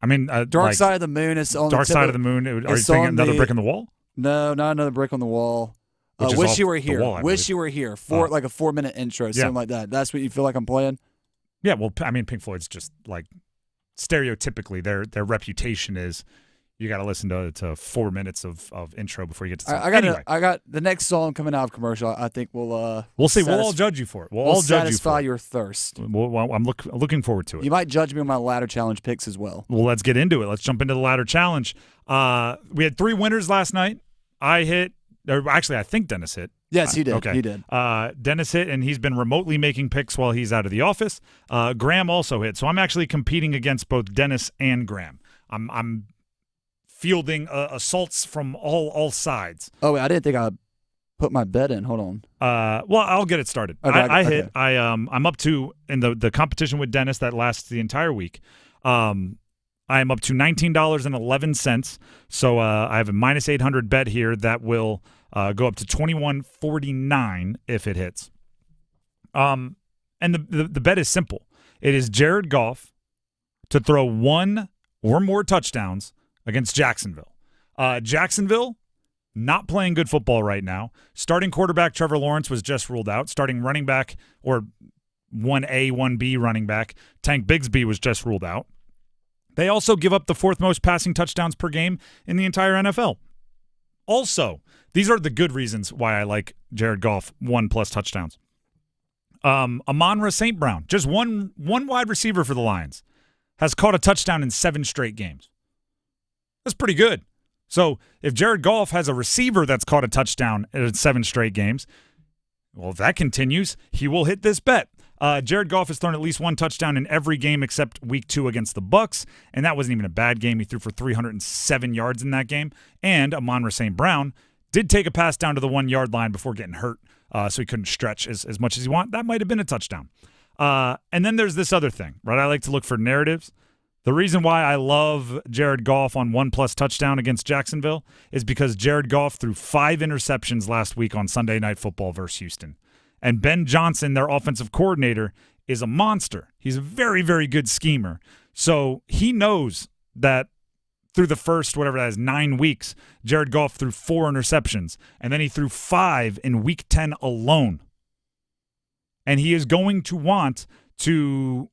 I mean, Dark Side of the Moon is on Dark Side of the Moon. Are you thinking Another Brick in the Wall? No, not Another Brick on the Wall. Wish You Were Here. Wish You Were Here. Like a 4-minute intro, something like that. That's what you feel like I'm playing? Yeah, well, I mean, Pink Floyd's just stereotypically their reputation is, you got to listen to 4 minutes of intro before you get to song. I got the next song coming out of commercial. I think we'll see. We'll all judge you for it. We'll all judge you for satisfy it. your thirst. I'm looking forward to it. You might judge me on my ladder challenge picks as well. Well, let's get into it. Let's jump into the ladder challenge. We had 3 winners last night. I hit. Or actually, I think Dennis hit. Yes, he did. Okay. He did. Dennis hit, and he's been remotely making picks while he's out of the office. Graham also hit. So I'm actually competing against both Dennis and Graham. I'm fielding assaults from all sides. Oh, wait, I didn't think I put my bet in. Hold on. Well, I'll get it started. Okay, I hit. I'm up to, in the competition with Dennis that lasts the entire week. I am up to $19.11. So I have a minus 800 bet here that will go up to $21.49 if it hits. And the bet is simple. It is Jared Goff to throw 1 or more touchdowns against Jacksonville. Jacksonville, not playing good football right now. Starting quarterback Trevor Lawrence was just ruled out. Starting running back, or 1A, 1B running back, Tank Bigsby was just ruled out. They also give up the 4th most passing touchdowns per game in the entire NFL. Also, these are the good reasons why I like Jared Goff 1+ touchdowns. Amon-Ra St. Brown, just one wide receiver for the Lions, has caught a touchdown in 7 straight games. That's pretty good. So if Jared Goff has a receiver that's caught a touchdown in 7 straight games, well, if that continues, he will hit this bet. Jared Goff has thrown at least 1 touchdown in every game except Week 2 against the Bucs, and that wasn't even a bad game. He threw for 307 yards in that game. And Amon-Ra St. Brown did take a pass down to the 1-yard line before getting hurt, so he couldn't stretch as much as he wanted. That might have been a touchdown. And then there's this other thing, right? I like to look for narratives. The reason why I love Jared Goff on 1+ touchdown against Jacksonville is because Jared Goff threw 5 interceptions last week on Sunday Night Football versus Houston. And Ben Johnson, their offensive coordinator, is a monster. He's a very, very good schemer. So he knows that through the first, 9 weeks, Jared Goff threw 4 interceptions. And then he threw 5 in Week 10 alone. And he is going to want to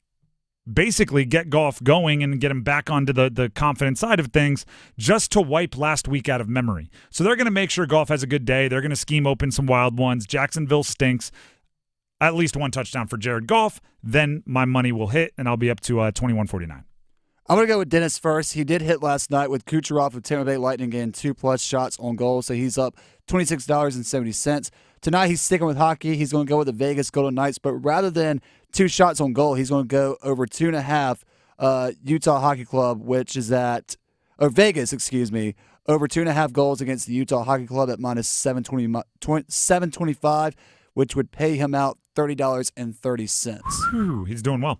basically get Goff going and get him back onto the confident side of things just to wipe last week out of memory. So they're going to make sure Goff has a good day. They're going to scheme open some wild ones. Jacksonville stinks. At least 1 touchdown for Jared Goff. Then my money will hit, and I'll be up to $21.49. I'm going to go with Dennis first. He did hit last night with Kucherov of Tampa Bay Lightning getting 2+ shots on goal, so he's up $26.70. Tonight he's sticking with hockey. He's going to go with the Vegas Golden Knights, but rather than 2 shots on goal, he's going to go over 2.5 Utah Hockey Club, which is Vegas, over 2.5 goals against the Utah Hockey Club at minus 725, which would pay him out $30.30. He's doing well.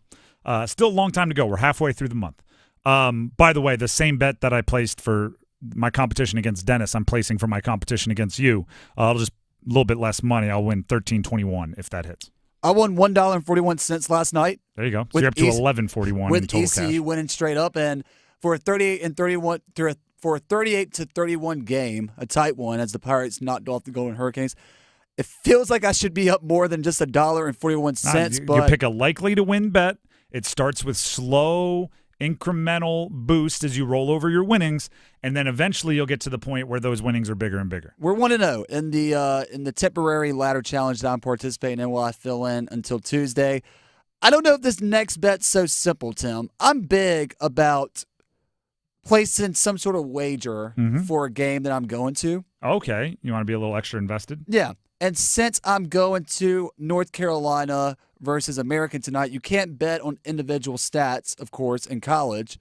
Still a long time to go. We're halfway through the month. By the way, the same bet that I placed for my competition against Dennis, I'm placing for my competition against you. I'll just a little bit less money. I'll win $13.21 if that hits. I won $1.41 last night. There you go. So you're up to $11.41 in total ECU cash. Winning straight up, and for a 38-31 game, a tight one as the Pirates knocked off the Golden Hurricanes. It feels like I should be up more than just $1.41. You pick a likely to win bet. It starts with slow, incremental boost as you roll over your winnings, and then eventually you'll get to the point where those winnings are bigger and bigger. We're 1-0 in the temporary ladder challenge that I'm participating in while I fill in until Tuesday. I don't know if this next bet's so simple, Tim. I'm big about placing some sort of wager for a game that I'm going to. Okay. You want to be a little extra invested? Yeah. And since I'm going to North Carolina versus American tonight, you can't bet on individual stats, of course, in college.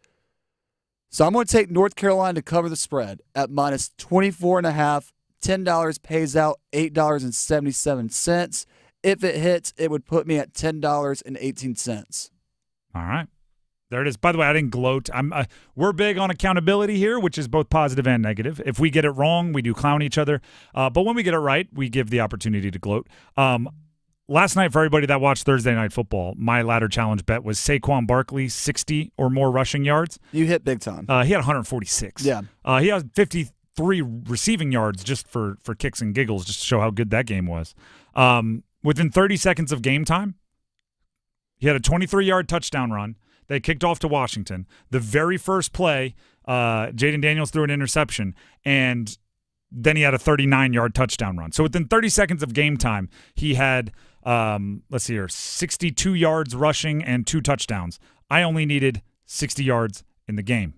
So I'm going to take North Carolina to cover the spread at minus 24.5. $10 pays out $8.77. If it hits, it would put me at $10.18. All right. There it is. By the way, I didn't gloat. We're big on accountability here, which is both positive and negative. If we get it wrong, we do clown each other. But when we get it right, we give the opportunity to gloat. Last night, for everybody that watched Thursday Night Football, my ladder challenge bet was Saquon Barkley, 60 or more rushing yards. You hit big time. He had 146. Yeah. He had 53 receiving yards just for kicks and giggles, just to show how good that game was. Within 30 seconds of game time, he had a 23-yard touchdown run. They kicked off to Washington. The very first play, Jaden Daniels threw an interception, and then he had a 39-yard touchdown run. So within 30 seconds of game time, he had, 62 yards rushing and 2 touchdowns. I only needed 60 yards in the game.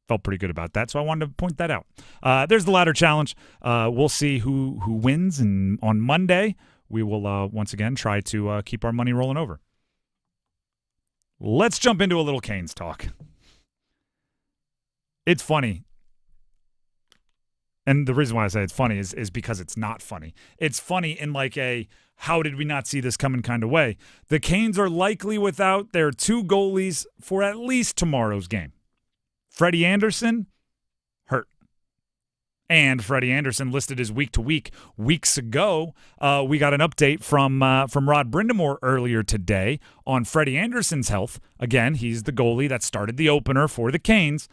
Felt pretty good about that, so I wanted to point that out. There's the ladder challenge. We'll see who wins, and on Monday, we will once again try to keep our money rolling over. Let's jump into a little Canes talk. It's funny. And the reason why I say it's funny is because it's not funny. It's funny in like a how did we not see this coming kind of way. The Canes are likely without their 2 goalies for at least tomorrow's game. Freddie Anderson, hurt. And Freddie Anderson listed as week-to-week. Weeks ago, we got an update from Rod Brindamore earlier today on Freddie Anderson's health. Again, he's the goalie that started the opener for the Canes.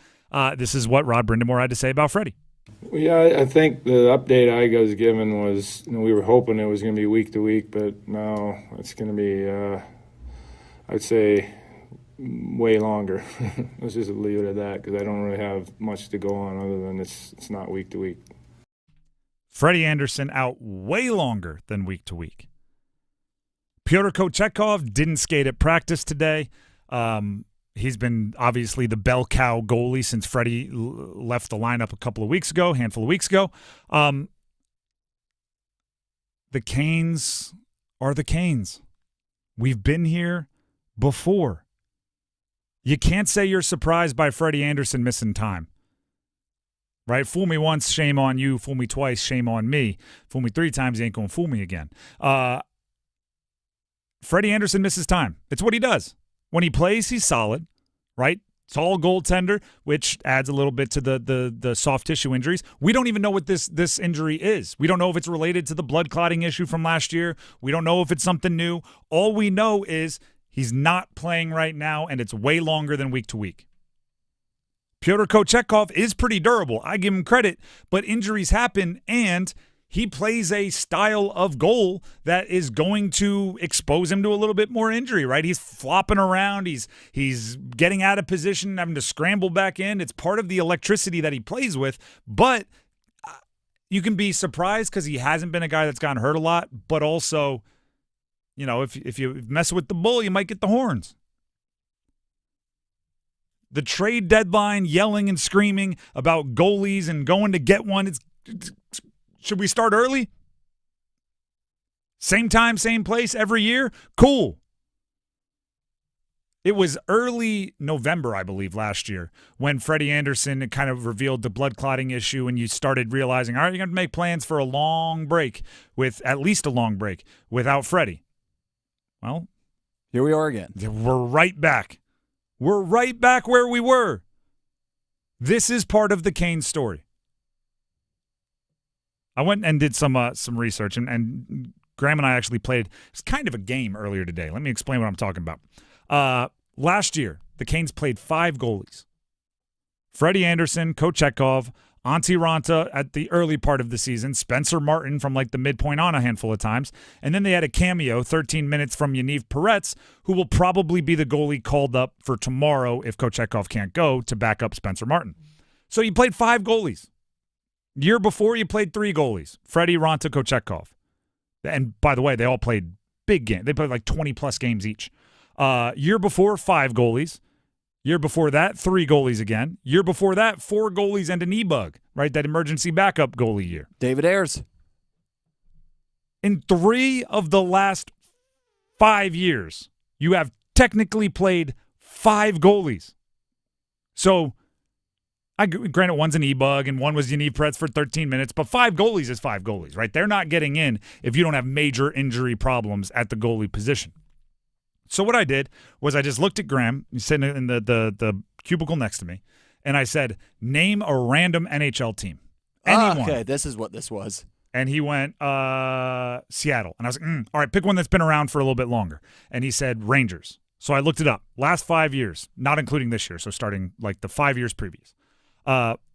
This is what Rod Brindamore had to say about Freddie. Well, yeah, I think the update I was given was, we were hoping it was going to be week-to-week, but now it's going to be, I'd say, way longer. Let's just leave it at that because I don't really have much to go on other than it's not week to week. Freddie Anderson out way longer than week to week. Pyotr Kochetkov didn't skate at practice today. He's been obviously the bell cow goalie since Freddie left the lineup a handful of weeks ago. The Canes are the Canes. We've been here before. You can't say you're surprised by Freddie Anderson missing time. Right? Fool me once, shame on you. Fool me twice, shame on me. Fool me 3 times, you ain't going to fool me again. Freddie Anderson misses time. It's what he does. When he plays, he's solid, right? Tall goaltender, which adds a little bit to the soft tissue injuries. We don't even know what this injury is. We don't know if it's related to the blood clotting issue from last year. We don't know if it's something new. All we know is he's not playing right now, and it's way longer than week to week. Pyotr Kochetkov is pretty durable. I give him credit, but injuries happen, and he plays a style of goal that is going to expose him to a little bit more injury, right? He's flopping around. He's getting out of position, having to scramble back in. It's part of the electricity that he plays with, but you can be surprised because he hasn't been a guy that's gotten hurt a lot, but also – if you mess with the bull, you might get the horns. The trade deadline, yelling and screaming about goalies and going to get one. Should we start early? Same time, same place every year? Cool. It was early November, I believe, last year when Freddie Anderson kind of revealed the blood clotting issue and you started realizing, all right, you're going to make plans for a long break at least a long break without Freddie. Well, here we are again. We're right back. We're right back where we were. This is part of the Canes story. I went and did some research, and Graham and I actually played it's kind of a game earlier today. Let me explain what I'm talking about. Last year, the Canes played 5 goalies. Freddie Anderson, Kochetkov, Antti Ranta at the early part of the season, Spencer Martin from like the midpoint on a handful of times, and then they had a cameo, 13 minutes from Yaniv Peretz, who will probably be the goalie called up for tomorrow if Kochetkov can't go to back up Spencer Martin. So you played 5 goalies. Year before, you played 3 goalies, Freddie, Ranta, Kochetkov. And by the way, they all played big games. They played like 20-plus games each. Year before, 5 goalies. Year before that, 3 goalies again. Year before that, 4 goalies and an e-bug, right? That emergency backup goalie year. David Ayers. In 3 of the last 5 years, you have technically played 5 goalies. So, granted, one's an e-bug and one was Yaniv Peretz for 13 minutes, but 5 goalies is 5 goalies, right? They're not getting in if you don't have major injury problems at the goalie position. So what I did was I just looked at Graham, he's sitting in the cubicle next to me, and I said, name a random NHL team. Anyone. Okay, this is what this was. And he went, Seattle. And I was like, all right, pick one that's been around for a little bit longer. And he said Rangers. So I looked it up. Last 5 years, not including this year, so starting like the 5 years previous.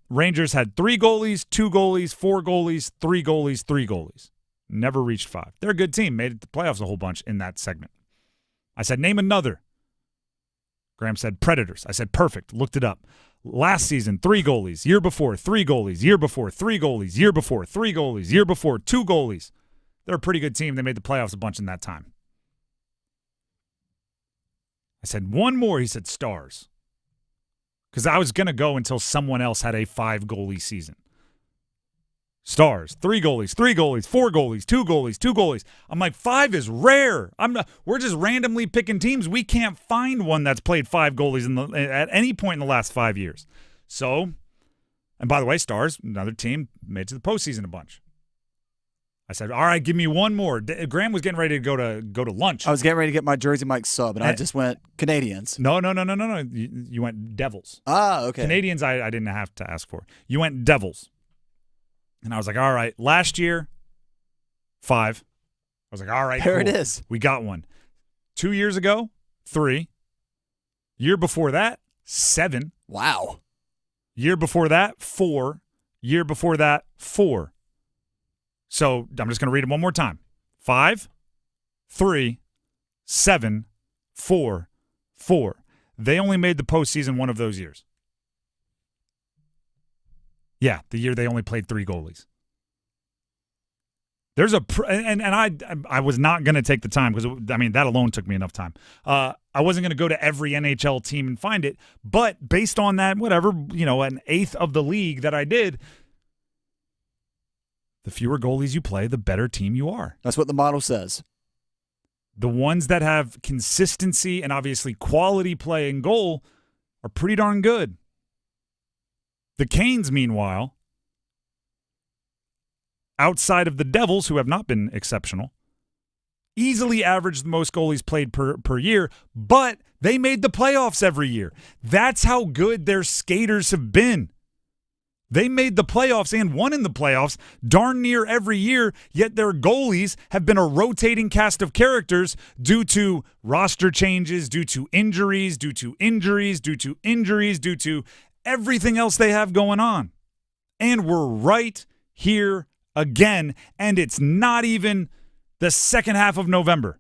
Rangers had 3 goalies, 2 goalies, 4 goalies, 3 goalies, 3 goalies. Never reached 5. They're a good team. Made it to the playoffs a whole bunch in that segment. I said, name another. Graham said Predators. I said perfect. Looked it up. Last season, 3 goalies. Year before, 3 goalies. Year before, 3 goalies. Year before, 3 goalies. Year before, 2 goalies. They're a pretty good team. They made the playoffs a bunch in that time. I said one more. He said Stars. Because I was going to go until someone else had a 5-goalie season. Stars, 3 goalies, 3 goalies, 4 goalies, 2 goalies, 2 goalies. I'm like, 5 is rare. We're just randomly picking teams. We can't find one that's played 5 goalies at any point in the last 5 years. So, and by the way, Stars, another team, made it to the postseason a bunch. I said, all right, give me one more. Graham was getting ready to go to lunch. I was getting ready to get my Jersey Mike sub, and I just went Canadians. No. You went Devils. Ah, okay. Canadians I didn't have to ask for. You went Devils. And I was like, all right, last year, 5. I was like, all right, there cool. it is. We got one. 2 years ago, 3. Year before that, 7. Wow. Year before that, 4. Year before that, 4. So I'm just going to read them one more time. 5, 3, 7, 4, 4. They only made the postseason one of those years. Yeah, the year they only played 3 goalies. There's and I was not going to take the time because that alone took me enough time. I wasn't going to go to every NHL team and find it, but based on that, an eighth of the league that I did, the fewer goalies you play, the better team you are. That's what the model says. The ones that have consistency and obviously quality play and goal are pretty darn good. The Canes, meanwhile, outside of the Devils, who have not been exceptional, easily averaged the most goalies played per year, but they made the playoffs every year. That's how good their skaters have been. They made the playoffs and won in the playoffs darn near every year, yet their goalies have been a rotating cast of characters due to roster changes, due to injuries, due to everything else they have going on. And we're right here again, and it's not even the second half of November.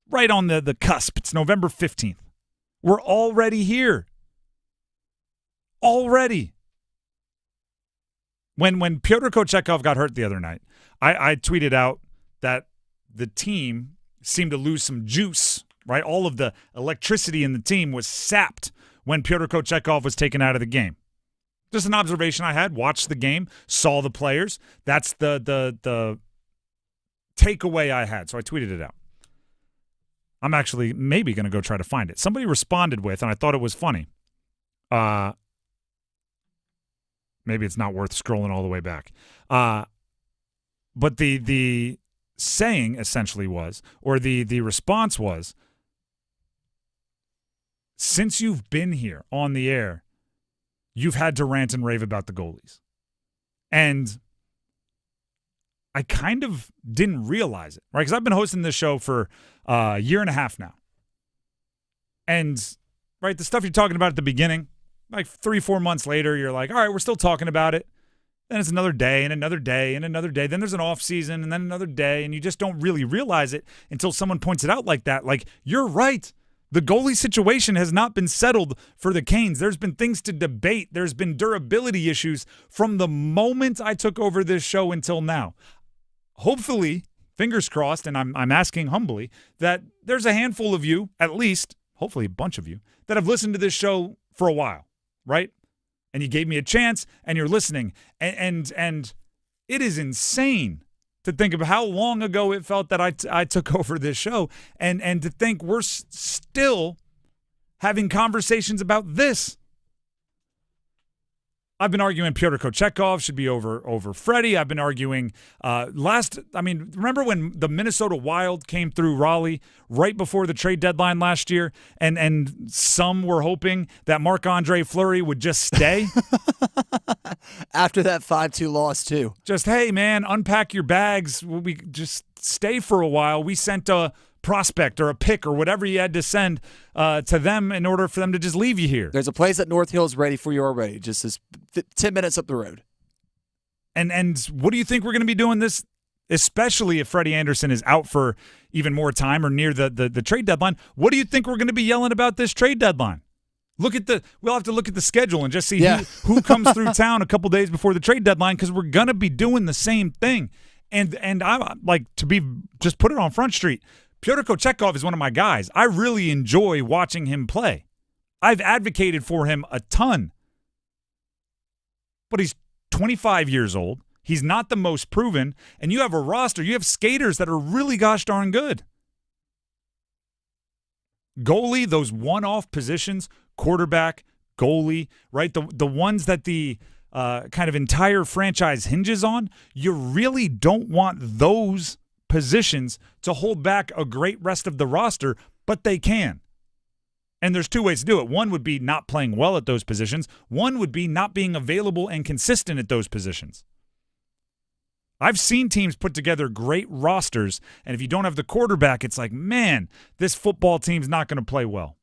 Right on the cusp. It's November 15th. We're already here. Already. When Pyotr Kochetkov got hurt the other night, I tweeted out that the team seemed to lose some juice, right? All of the electricity in the team was sapped when Pyotr Kochetkov was taken out of the game. Just an observation I had. Watched the game, saw the players. That's the takeaway I had, so I tweeted it out. I'm actually maybe going to go try to find it. Somebody responded with, and I thought it was funny. Maybe it's not worth scrolling all the way back. But the saying essentially was, or the response was, since you've been here on the air, you've had to rant and rave about the goalies. And I kind of didn't realize it, right? Because I've been hosting this show for a year and a half now. And, right, the stuff you're talking about at the beginning, like 3-4 months later, you're like, all right, we're still talking about it. Then it's another day and another day and another day. Then there's an off season and then another day. And you just don't really realize it until someone points it out like that. Like, you're right. The goalie situation has not been settled for the Canes. There's been things to debate. There's been durability issues from the moment I took over this show until now. Hopefully, fingers crossed, and I'm asking humbly, that there's a handful of you, at least, hopefully a bunch of you, that have listened to this show for a while, right? And you gave me a chance, and you're listening. And it is insane to think of how long ago it felt that I took over this show, and to think we're still having conversations about this. I've been arguing Pyotr Kochetkov should be over Freddie. I've been arguing remember when the Minnesota Wild came through Raleigh right before the trade deadline last year, and some were hoping that Marc-Andre Fleury would just stay? After that 5-2 loss, too. Just, hey, man, unpack your bags. We just stay for a while. We sent a prospect or a pick or whatever you had to send to them in order for them to just leave you here. There's a place at North Hills ready for you already, just as 10 minutes up the road. And what do you think we're going to be doing this, especially if Freddie Anderson is out for even more time or near the trade deadline? What do you think we're going to be yelling about this trade deadline? We'll have to look at the schedule and just see who comes through town a couple days before the trade deadline, because we're gonna be doing the same thing. And I like to just put it on Front Street. Pyotr Kochetkov is one of my guys. I really enjoy watching him play. I've advocated for him a ton. But he's 25 years old. He's not the most proven. And you have a roster. You have skaters that are really gosh darn good. Goalie, those one-off positions, quarterback, goalie, right? The ones that the kind of entire franchise hinges on, you really don't want those positions to hold back a great rest of the roster, but they can. And there's two ways to do it. One would be not playing well at those positions. One would be not being available and consistent at those positions. I've seen teams put together great rosters, and if you don't have the quarterback, it's like, man, this football team's not going to play well.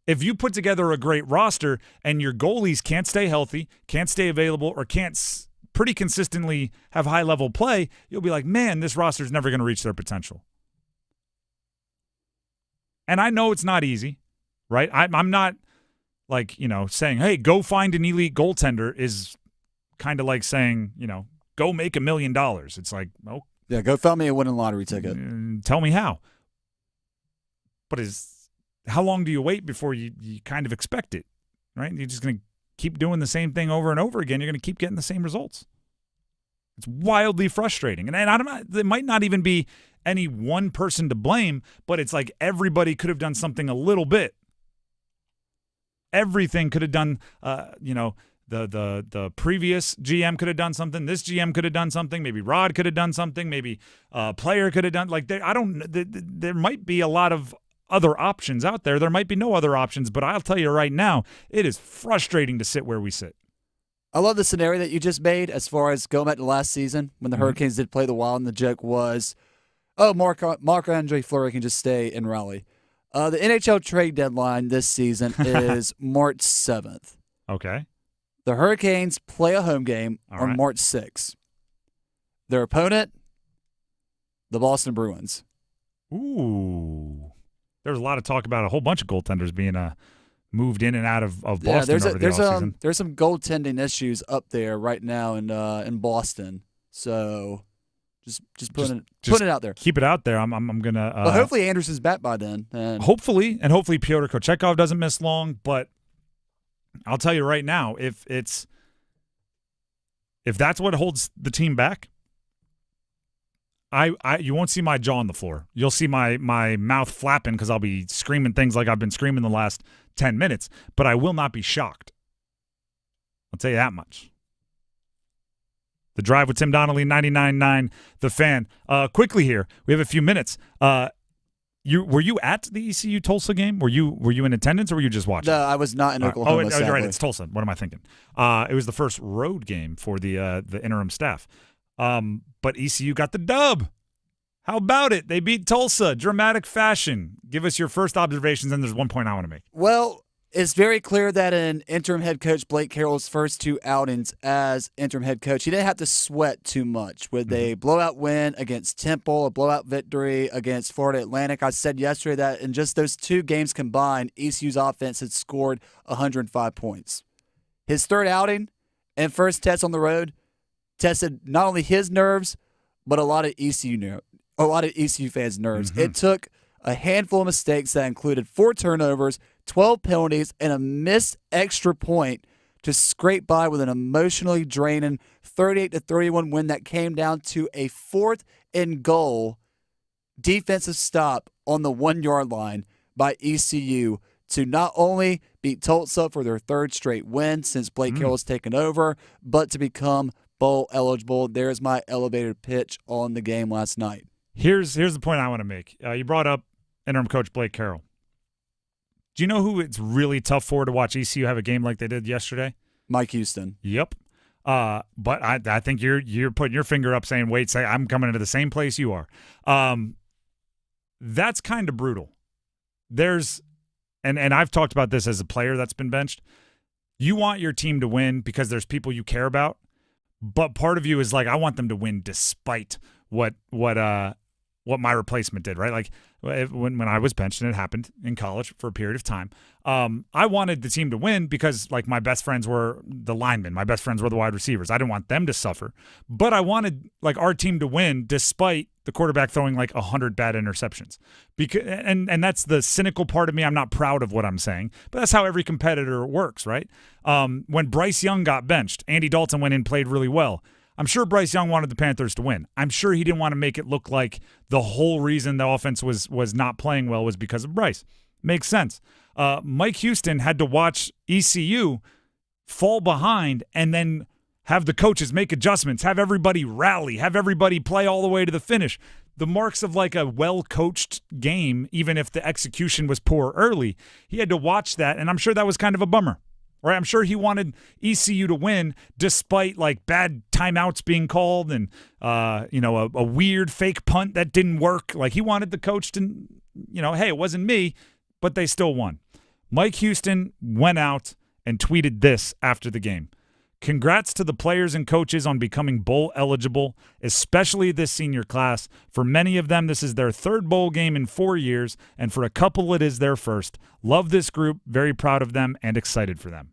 If you put together a great roster and your goalies can't stay healthy, can't stay available, or can't pretty consistently have high-level play, you'll be like, man, this roster's never going to reach their potential. And I know it's not easy, right? I'm not like, saying, hey, go find an elite goaltender is kind of like saying, go make $1 million. It's like, oh. Yeah, go find me a winning lottery ticket. Tell me how. But how long do you wait before you kind of expect it, right? You're just going to keep doing the same thing over and over again. You're going to keep getting the same results. It's wildly frustrating. And there might not even be any one person to blame, but it's like everybody could have done something a little bit. Everything could have done, the previous GM could have done something. This GM could have done something. Maybe Rod could have done something. Maybe a player could have done. There might be a lot of other options out there. There might be no other options, but I'll tell you right now, it is frustrating to sit where we sit. I love the scenario that you just made as far as going back to last season when the Hurricanes did play the Wild, and the joke was, Marc-Andre Fleury can just stay in Raleigh. The NHL trade deadline this season is March 7th. Okay. The Hurricanes play a home game on March 6th. Their opponent, the Boston Bruins. Ooh. There's a lot of talk about a whole bunch of goaltenders being moved in and out of Boston over the offseason. There's some goaltending issues up there right now in Boston. So just putting it out there. Keep it out there. I'm gonna. Well, hopefully Anderson's back by then. Hopefully Pyotr Kochetkov doesn't miss long. But I'll tell you right now, if that's what holds the team back, you won't see my jaw on the floor. You'll see my mouth flapping because I'll be screaming things like I've been screaming the last 10 minutes. But I will not be shocked. I'll tell you that much. The Drive with Tim Donnelly, 99.9 The Fan. Quickly here, we have a few minutes. Were you at the ECU Tulsa game? Were you in attendance or were you just watching? No, I was not in Oklahoma. Right, it's Tulsa. What am I thinking? It was the first road game for the interim staff. But ECU got the dub. How about it? They beat Tulsa, dramatic fashion. Give us your first observations, and there's one point I want to make. Well, it's very clear that in interim head coach Blake Carroll's first two outings as interim head coach, he didn't have to sweat too much with a blowout win against Temple, a blowout victory against Florida Atlantic. I said yesterday that in just those two games combined, ECU's offense had scored 105 points. His third outing and first test on the road tested not only his nerves, but a lot of ECU fans' nerves. It took a handful of mistakes that included 4 turnovers, 12 penalties, and a missed extra point to scrape by with an emotionally draining 38-31 win that came down to a 4th and goal defensive stop on the 1-yard line by ECU to not only beat Tulsa for their 3rd straight win since Blake Carroll has taken over, but to become bowl eligible. There's my elevated pitch on the game last night. Here's the point I want to make. You brought up interim coach Blake Carroll. Do you know who it's really tough for to watch ECU have a game like they did yesterday? Mike Houston. Yep. But I think you're putting your finger up saying, wait, I'm coming into the same place you are. That's kind of brutal. And I've talked about this as a player that's been benched. You want your team to win because there's people you care about, but part of you is like, I want them to win despite what what my replacement did, right? Like when I was benched, and it happened in college for a period of time, I wanted the team to win because like my best friends were the linemen. My best friends were the wide receivers. I didn't want them to suffer, but I wanted like our team to win despite the quarterback throwing like 100 bad interceptions. Because and that's the cynical part of me. I'm not proud of what I'm saying, but that's how every competitor works, right? When Bryce Young got benched, Andy Dalton went in and played really well. I'm sure Bryce Young wanted the Panthers to win. I'm sure he didn't want to make it look like the whole reason the offense was not playing well was because of Bryce. Makes sense. Mike Houston had to watch ECU fall behind and then have the coaches make adjustments, have everybody rally, have everybody play all the way to the finish. The marks of like a well-coached game, even if the execution was poor early. He had to watch that, and I'm sure that was kind of a bummer. Right, I'm sure he wanted ECU to win despite like bad timeouts being called and a weird fake punt that didn't work. Like he wanted the coach to, hey, it wasn't me, but they still won. Mike Houston went out and tweeted this after the game. Congrats to the players and coaches on becoming bowl eligible, especially this senior class. For many of them, this is their third bowl game in 4 years, and for a couple, it is their first. Love this group, very proud of them, and excited for them.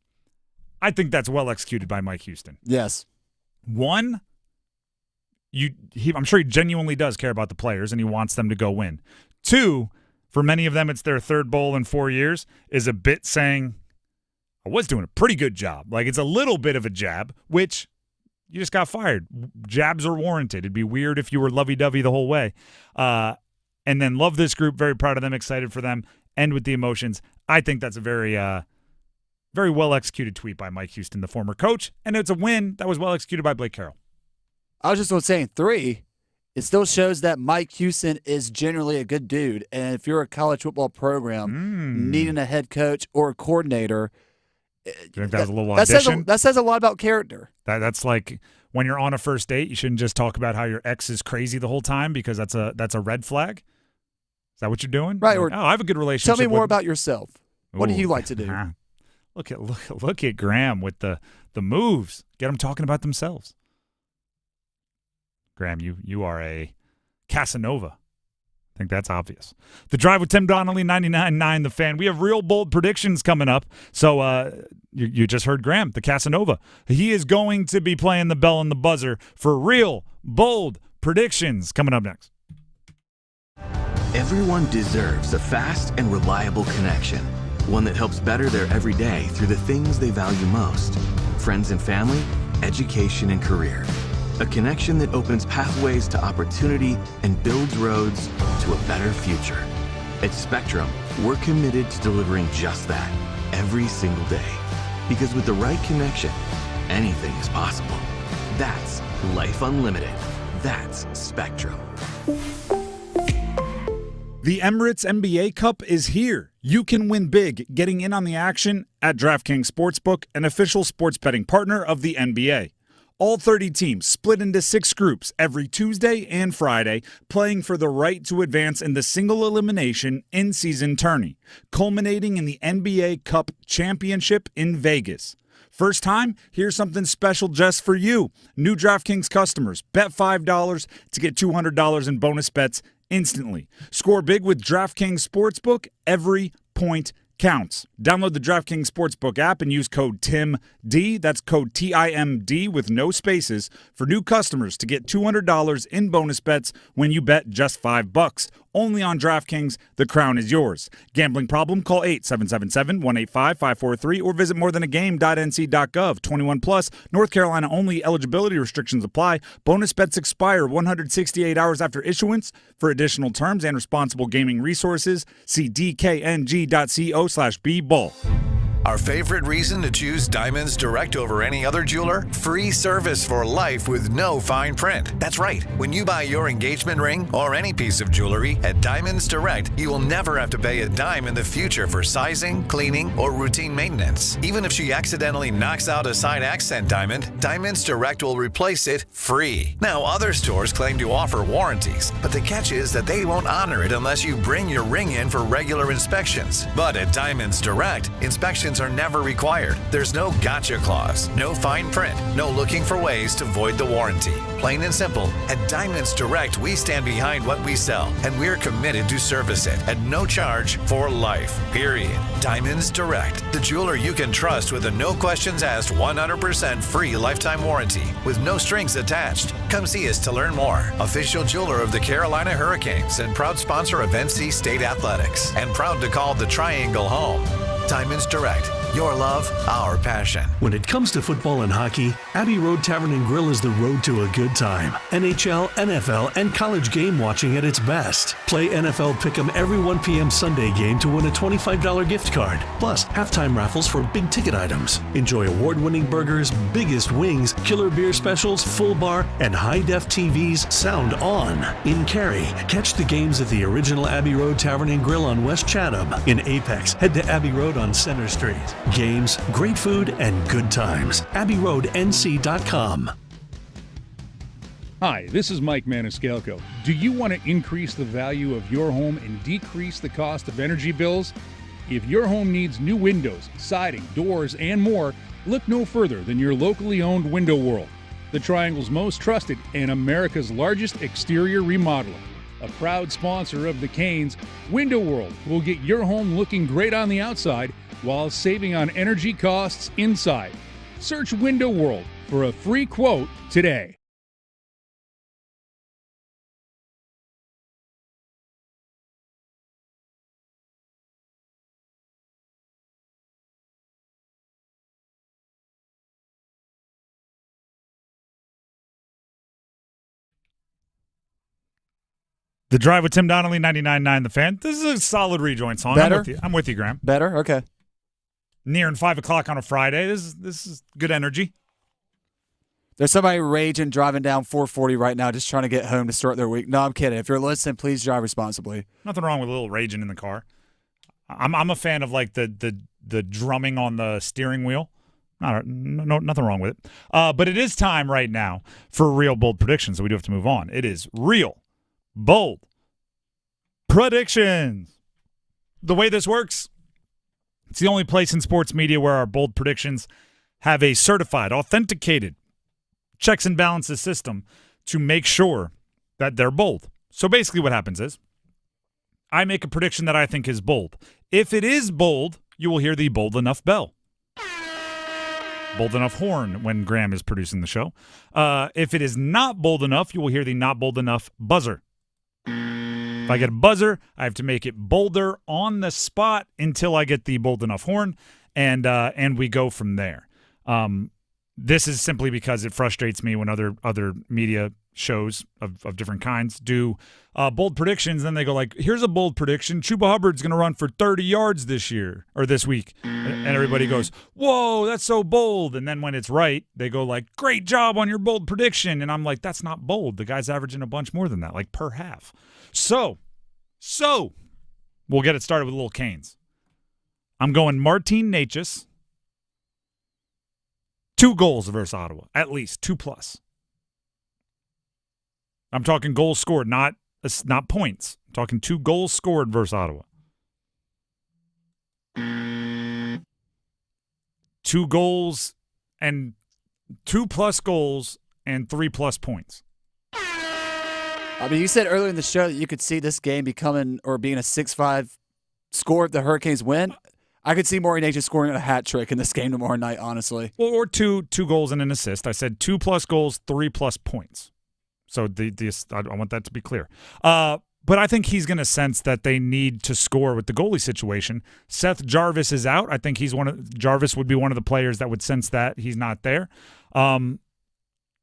I think that's well executed by Mike Houston. Yes. One, I'm sure he genuinely does care about the players, and he wants them to go win. Two, for many of them, it's their third bowl in 4 years, is a bit saying, I was doing a pretty good job. Like, it's a little bit of a jab, which you just got fired. Jabs are warranted. It'd be weird if you were lovey-dovey the whole way. And then love this group, very proud of them, excited for them, end with the emotions. I think that's a very well-executed tweet by Mike Houston, the former coach, and it's a win that was well-executed by Blake Carroll. I was just going to say, in 3, it still shows that Mike Houston is generally a good dude, and if you're a college football program needing a head coach or a coordinator, do you think that was a little audition? That says a lot about character. That's like when you're on a first date, you shouldn't just talk about how your ex is crazy the whole time because that's a red flag. Is that what you're doing? Right. Like, I have a good relationship. Tell me more about yourself. What do you like to do? Look at Graham with the moves. Get them talking about themselves. Graham, you are a Casanova. I think that's obvious. The Drive with Tim Donnelly, 99.9 The Fan. We have real bold predictions coming up. So you just heard Graham, the Casanova. He is going to be playing the bell and the buzzer for real bold predictions coming up next. Everyone deserves a fast and reliable connection. One that helps better their everyday through the things they value most. Friends and family, education and career. A connection that opens pathways to opportunity and builds roads to a better future. At Spectrum, we're committed to delivering just that every single day. Because with the right connection, anything is possible. That's Life Unlimited. That's Spectrum. The Emirates NBA Cup is here. You can win big getting in on the action at DraftKings Sportsbook, an official sports betting partner of the NBA. All 30 teams split into 6 groups every Tuesday and Friday, playing for the right to advance in the single elimination in-season tourney, culminating in the NBA Cup Championship in Vegas. First time? Here's something special just for you. New DraftKings customers, bet $5 to get $200 in bonus bets instantly. Score big with DraftKings Sportsbook. Every point counts. Download the DraftKings Sportsbook app and use code TIMD, that's code TIMD with no spaces, for new customers to get $200 in bonus bets when you bet just $5. Only on DraftKings, the crown is yours. Gambling problem? Call 877-185-543 or visit morethanagame.nc.gov. 21 plus, North Carolina only. Eligibility restrictions apply. Bonus bets expire 168 hours after issuance. For additional terms and responsible gaming resources, see dkng.co/bball. Our favorite reason to choose Diamonds Direct over any other jeweler? Free service for life with no fine print. That's right. When you buy your engagement ring or any piece of jewelry at Diamonds Direct, you will never have to pay a dime in the future for sizing, cleaning, or routine maintenance. Even if she accidentally knocks out a side accent diamond, Diamonds Direct will replace it free. Now, other stores claim to offer warranties, but the catch is that they won't honor it unless you bring your ring in for regular inspections. But at Diamonds Direct, inspections inspections are never required. There's no gotcha clause, no fine print, no looking for ways to void the warranty. Plain and simple, at Diamonds Direct, we stand behind what we sell, and we're committed to service it at no charge for life, period. Diamonds Direct, the jeweler you can trust with a no questions asked 100% free lifetime warranty with no strings attached. Come see us to learn more. Official jeweler of the Carolina Hurricanes and proud sponsor of NC State Athletics, and proud to call the Triangle home. Diamonds Direct, your love, our passion. When it comes to football and hockey, Abbey Road Tavern and Grill is the road to a good time. NHL, NFL, and college game watching at its best. Play NFL Pick'em every 1 p.m. Sunday game to win a $25 gift card. Plus, halftime raffles for big ticket items. Enjoy award-winning burgers, biggest wings, killer beer specials, full bar, and high-def TVs sound on. In Cary, catch the games at the original Abbey Road Tavern and Grill on West Chatham. In Apex, head to Abbey Road on Center Street. Games, great food, and good times. AbbeyRoadNC.com. Hi, this is Mike Maniscalco. Do you want to increase the value of your home and decrease the cost of energy bills? If your home needs new windows, siding, doors, and more, look no further than your locally owned Window World, the Triangle's most trusted and America's largest exterior remodeler. A proud sponsor of the Canes, Window World will get your home looking great on the outside while saving on energy costs inside. Search Window World for a free quote today. The Drive with Tim Donnelly, 99.9 The Fan. This is a solid rejoin song. Better? I'm with you, Graham. Better? Okay. Nearing 5 o'clock on a Friday. This is good energy. There's somebody raging driving down 440 right now just trying to get home to start their week. No, I'm kidding. If you're listening, please drive responsibly. Nothing wrong with a little raging in the car. I'm a fan of like the drumming on the steering wheel. Nothing wrong with it. But it is time right now for real bold predictions, so we do have to move on. It is real bold predictions. The way this works, it's the only place in sports media where our bold predictions have a certified, authenticated checks and balances system to make sure that they're bold. So basically what happens is I make a prediction that I think is bold. If it is bold, you will hear the bold enough bell. Bold enough horn when Graham is producing the show. If it is not bold enough, you will hear the not bold enough buzzer. If I get a buzzer, I have to make it bolder on the spot until I get the bold enough horn, and we go from there. This is simply because it frustrates me when other media shows of different kinds do bold predictions. Then they go like, here's a bold prediction. Chuba Hubbard's going to run for 30 yards this week. And everybody goes, whoa, that's so bold. And then when it's right, they go like, great job on your bold prediction. And I'm like, that's not bold. The guy's averaging a bunch more than that, like per half. So we'll get it started with little Canes. I'm going Martin Necas. 2 goals versus Ottawa, at least 2+. I'm talking goals scored, not points. I'm talking 2 goals scored versus Ottawa. 2 goals and 2+ goals and 3+ points. I mean, you said earlier in the show that you could see this game becoming or being a 6-5 score if the Hurricanes win. I could see Martin Necas scoring a hat trick in this game tomorrow night, honestly. Or two goals and an assist. I said 2+ goals, 3+ points. So I want that to be clear. But I think he's going to sense that they need to score with the goalie situation. Seth Jarvis is out. I think Jarvis would be one of the players that would sense that he's not there. And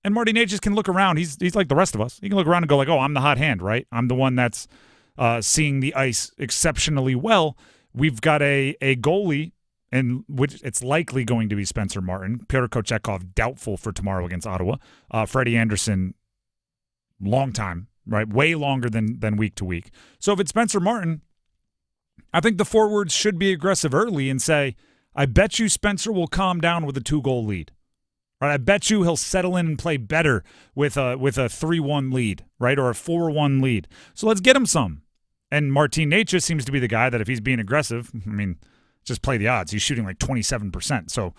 Martin Necas can look around. He's like the rest of us. He can look around and go like, oh, I'm the hot hand, right? I'm the one that's seeing the ice exceptionally well. We've got a goalie, and which it's likely going to be Spencer Martin. Pyotr Kochetkov, doubtful for tomorrow against Ottawa. Freddie Anderson, long time, right? Way longer than week to week. So if it's Spencer Martin, I think the forwards should be aggressive early and say, I bet you Spencer will calm down with a 2-goal lead. Right? I bet you he'll settle in and play better with a 3-1 lead, right? Or a 4-1 lead. So let's get him some. And Martin Necas seems to be the guy that if he's being aggressive, I mean, just play the odds. He's shooting like 27%. So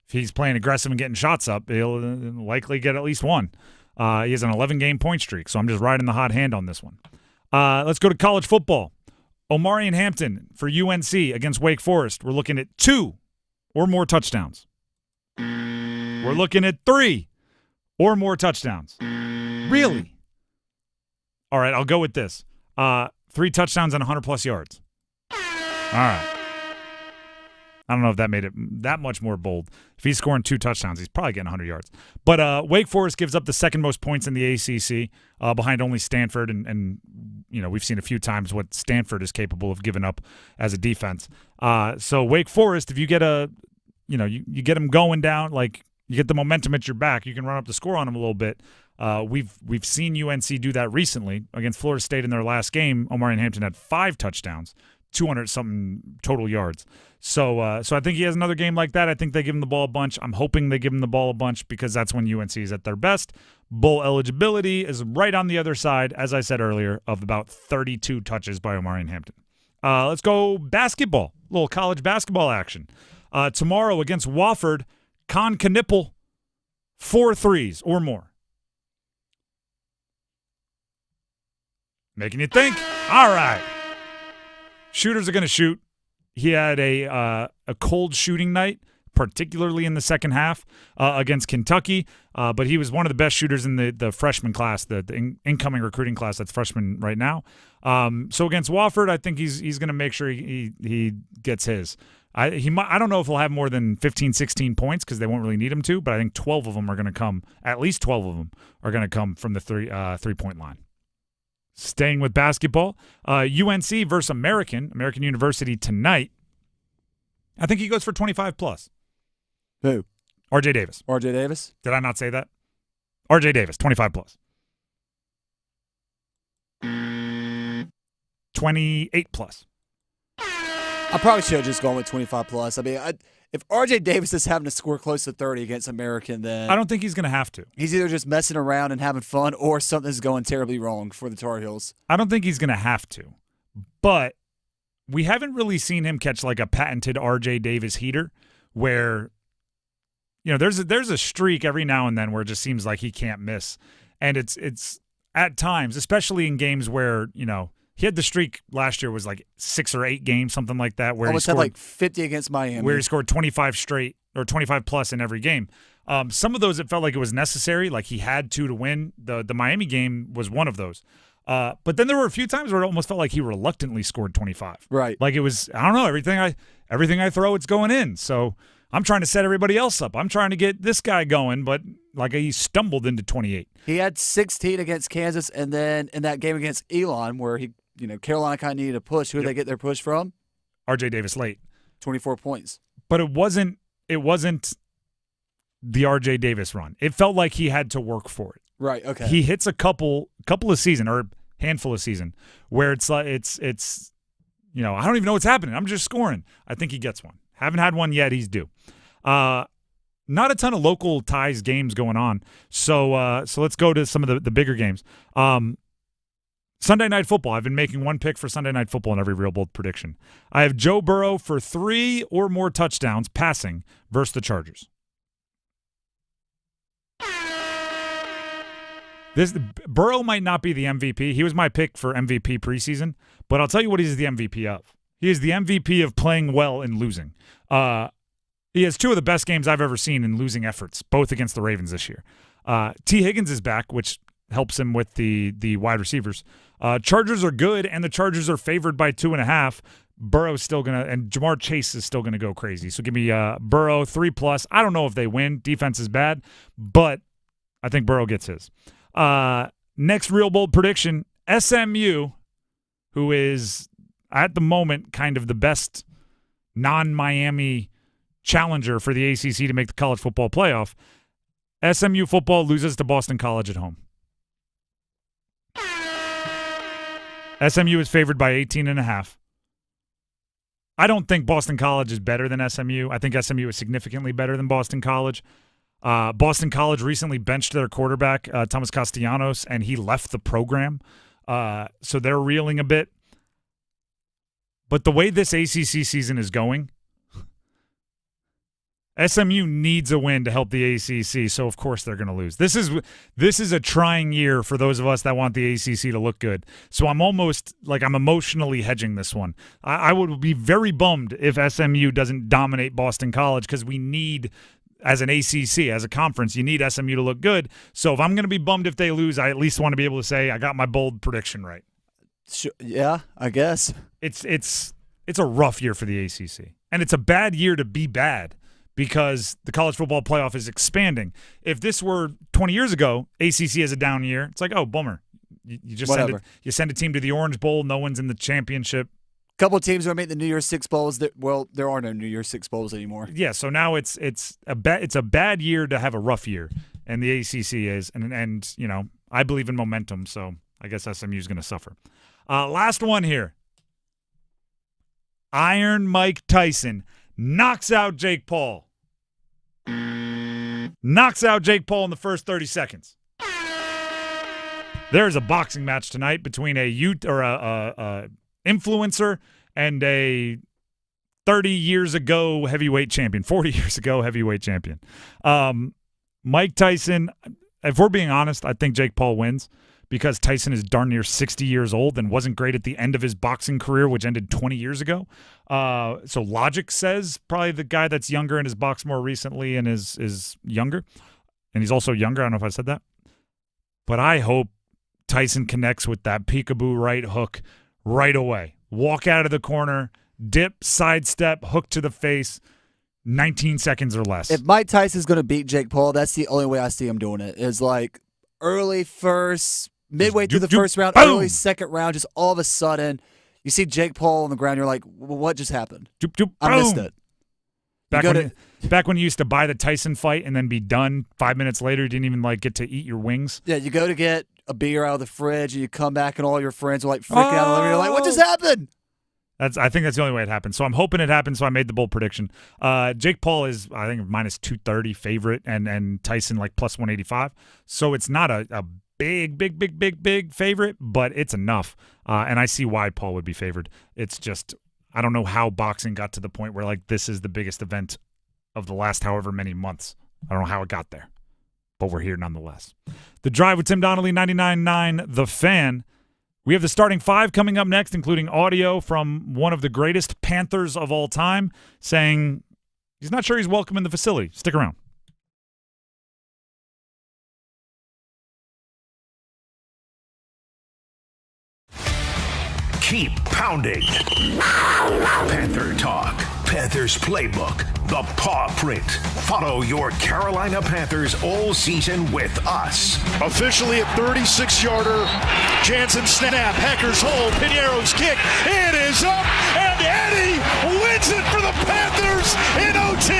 if he's playing aggressive and getting shots up, he'll likely get at least one. He has an 11-game point streak, so I'm just riding the hot hand on this one. Let's go to college football. Omarion Hampton for UNC against Wake Forest. We're looking at 2 or more touchdowns. We're looking at 3 or more touchdowns. Really? All right, I'll go with this. 3 touchdowns and 100-plus yards. All right. I don't know if that made it that much more bold. If he's scoring 2 touchdowns, he's probably getting 100 yards. But Wake Forest gives up the second most points in the ACC, behind only Stanford. And we've seen a few times what Stanford is capable of giving up as a defense. So Wake Forest, if you get you get them going down, like you get the momentum at your back, you can run up the score on them a little bit. We've seen UNC do that recently against Florida State in their last game. Omarion Hampton had 5 touchdowns, 200-something total yards. So I think he has another game like that. I think they give him the ball a bunch. I'm hoping they give him the ball a bunch because that's when UNC is at their best. Bowl eligibility is right on the other side, as I said earlier, of about 32 touches by Omarion Hampton. Let's go basketball, a little college basketball action. Tomorrow against Wofford, Con Knipple, 4 threes or more. Making you think. All right. Shooters are going to shoot. He had a cold shooting night, particularly in the second half against Kentucky, but he was one of the best shooters in the freshman class, the incoming recruiting class that's freshman right now. So against Wofford, I think he's going to make sure he gets his. I don't know if he'll have more than 15, 16 points because they won't really need him to, but I think 12 of them are going to come, at least 12 of them are going to come from the three-point line. Staying with basketball, UNC versus American University tonight. I think he goes for 25+. Who? RJ Davis. RJ Davis? Did I not say that? RJ Davis, 25+. 28+. I probably should have just gone with 25+. I mean, if RJ Davis is having to score close to 30 against American, then I don't think he's going to have to. He's either just messing around and having fun or something's going terribly wrong for the Tar Heels. I don't think he's going to have to. But we haven't really seen him catch like a patented RJ Davis heater where, there's a streak every now and then where it just seems like he can't miss. And it's at times, especially in games where, he had the streak last year was like 6 or 8 games, something like that. Where almost he scored, had like 50 against Miami. Where he scored 25 straight or 25+ in every game. Some of those it felt like it was necessary, like he had to win. The Miami game was one of those. But then there were a few times where it almost felt like he reluctantly scored 25. Right. Like it was, I don't know, everything I throw, it's going in. So I'm trying to set everybody else up. I'm trying to get this guy going, but like he stumbled into 28. He had 16 against Kansas, and then in that game against Elon where he Carolina kind of needed a push. Who did they get their push from? RJ Davis late. 24 points. But it wasn't the RJ Davis run. It felt like he had to work for it. Right, okay. He hits a couple of season or handful of season where it's like it's I don't even know what's happening. I'm just scoring. I think he gets one. Haven't had one yet. He's due. Not a ton of local ties games going on. So let's go to some of the bigger games. Sunday Night Football. I've been making one pick for Sunday Night Football in every Real Bold prediction. I have Joe Burrow for 3 or more touchdowns passing versus the Chargers. Burrow might not be the MVP. He was my pick for MVP preseason, but I'll tell you what he's the MVP of. He is the MVP of playing well and losing. He has 2 of the best games I've ever seen in losing efforts, both against the Ravens this year. T. Higgins is back, which helps him with the wide receivers. Chargers are good, and the Chargers are favored by 2.5. Burrow's still going to – and Jamar Chase is still going to go crazy. So give me Burrow 3+. I don't know if they win. Defense is bad, but I think Burrow gets his. Next Real Bold prediction, SMU, who is at the moment kind of the best non-Miami challenger for the ACC to make the college football playoff. SMU football loses to Boston College at home. SMU is favored by 18.5. I don't think Boston College is better than SMU. I think SMU is significantly better than Boston College. Boston College recently benched their quarterback, Thomas Castellanos, and he left the program. So they're reeling a bit. But the way this ACC season is going, SMU needs a win to help the ACC, so of course they're going to lose. This is a trying year for those of us that want the ACC to look good. So I'm emotionally hedging this one. I would be very bummed if SMU doesn't dominate Boston College, because we need, as an ACC, as a conference, you need SMU to look good. So if I'm going to be bummed if they lose, I at least want to be able to say I got my bold prediction right. Sure, yeah, I guess. It's a rough year for the ACC, and it's a bad year to be bad, because the college football playoff is expanding. If this were 20 years ago, ACC has a down year, it's like, oh, bummer. You just send a team to the Orange Bowl, no one's in the championship. A couple of teams are making the New Year's Six Bowls. There are no New Year's Six Bowls anymore. Yeah, so now it's a bad year to have a rough year, and the ACC is, and you know, I believe in momentum, so I guess SMU is going to suffer. Last one here. Iron Mike Tyson knocks out Jake Paul. Knocks out Jake Paul in the first 30 seconds. There's a boxing match tonight between a influencer and a 40 years ago heavyweight champion. Mike Tyson, if we're being honest, I think Jake Paul wins, because Tyson is darn near 60 years old and wasn't great at the end of his boxing career, which ended 20 years ago. So logic says probably the guy that's younger and has boxed more recently and is younger. And he's also younger. I don't know if I said that. But I hope Tyson connects with that peekaboo right hook right away. Walk out of the corner, dip, sidestep, hook to the face, 19 seconds or less. If Mike Tyson's going to beat Jake Paul, that's the only way I see him doing it, is like early first, midway through the first round, boom. Early second round, just all of a sudden you see Jake Paul on the ground, you're like, what just happened? I missed it. Back when you used to buy the Tyson fight and then be done 5 minutes later, you didn't even get to eat your wings. Yeah, you go to get a beer out of the fridge and you come back and all your friends are like freaking out. And you're like, what just happened? I think that's the only way it happens. So I'm hoping it happens, so I made the bold prediction. Jake Paul is, I think, minus 230 favorite, and Tyson plus 185. So it's not a big favorite, but it's enough. And I see why Paul would be favored. It's just, I don't know how boxing got to the point where this is the biggest event of the last however many months. I don't know how it got there, but we're here nonetheless. The Drive with Tim Donnelly, 99.9 The Fan. We have the starting five coming up next, including audio from one of the greatest Panthers of all time saying he's not sure he's welcome in the facility. Stick around. Keep pounding. Panther Talk. Panthers Playbook. The Paw Print. Follow your Carolina Panthers all season with us. Officially a 36-yarder. Jansen snap. Hackers hold. Pinero's kick. It is up. And Eddie wins it for the Panthers in OT.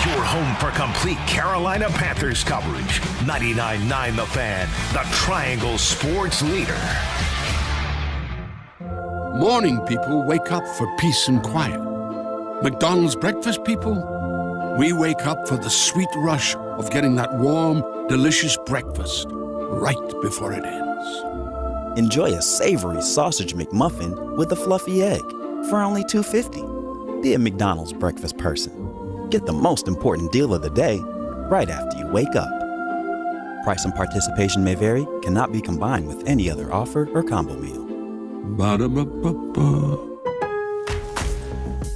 Your home for complete Carolina Panthers coverage. 99.9 The Fan. The Triangle Sports Leader. Morning people wake up for peace and quiet. McDonald's breakfast people, we wake up for the sweet rush of getting that warm, delicious breakfast right before it ends. Enjoy a savory sausage McMuffin with a fluffy egg for only $2.50. Be a McDonald's breakfast person. Get the most important deal of the day right after you wake up. Price and participation may vary, cannot be combined with any other offer or combo meal. Ba-da-ba-ba-ba.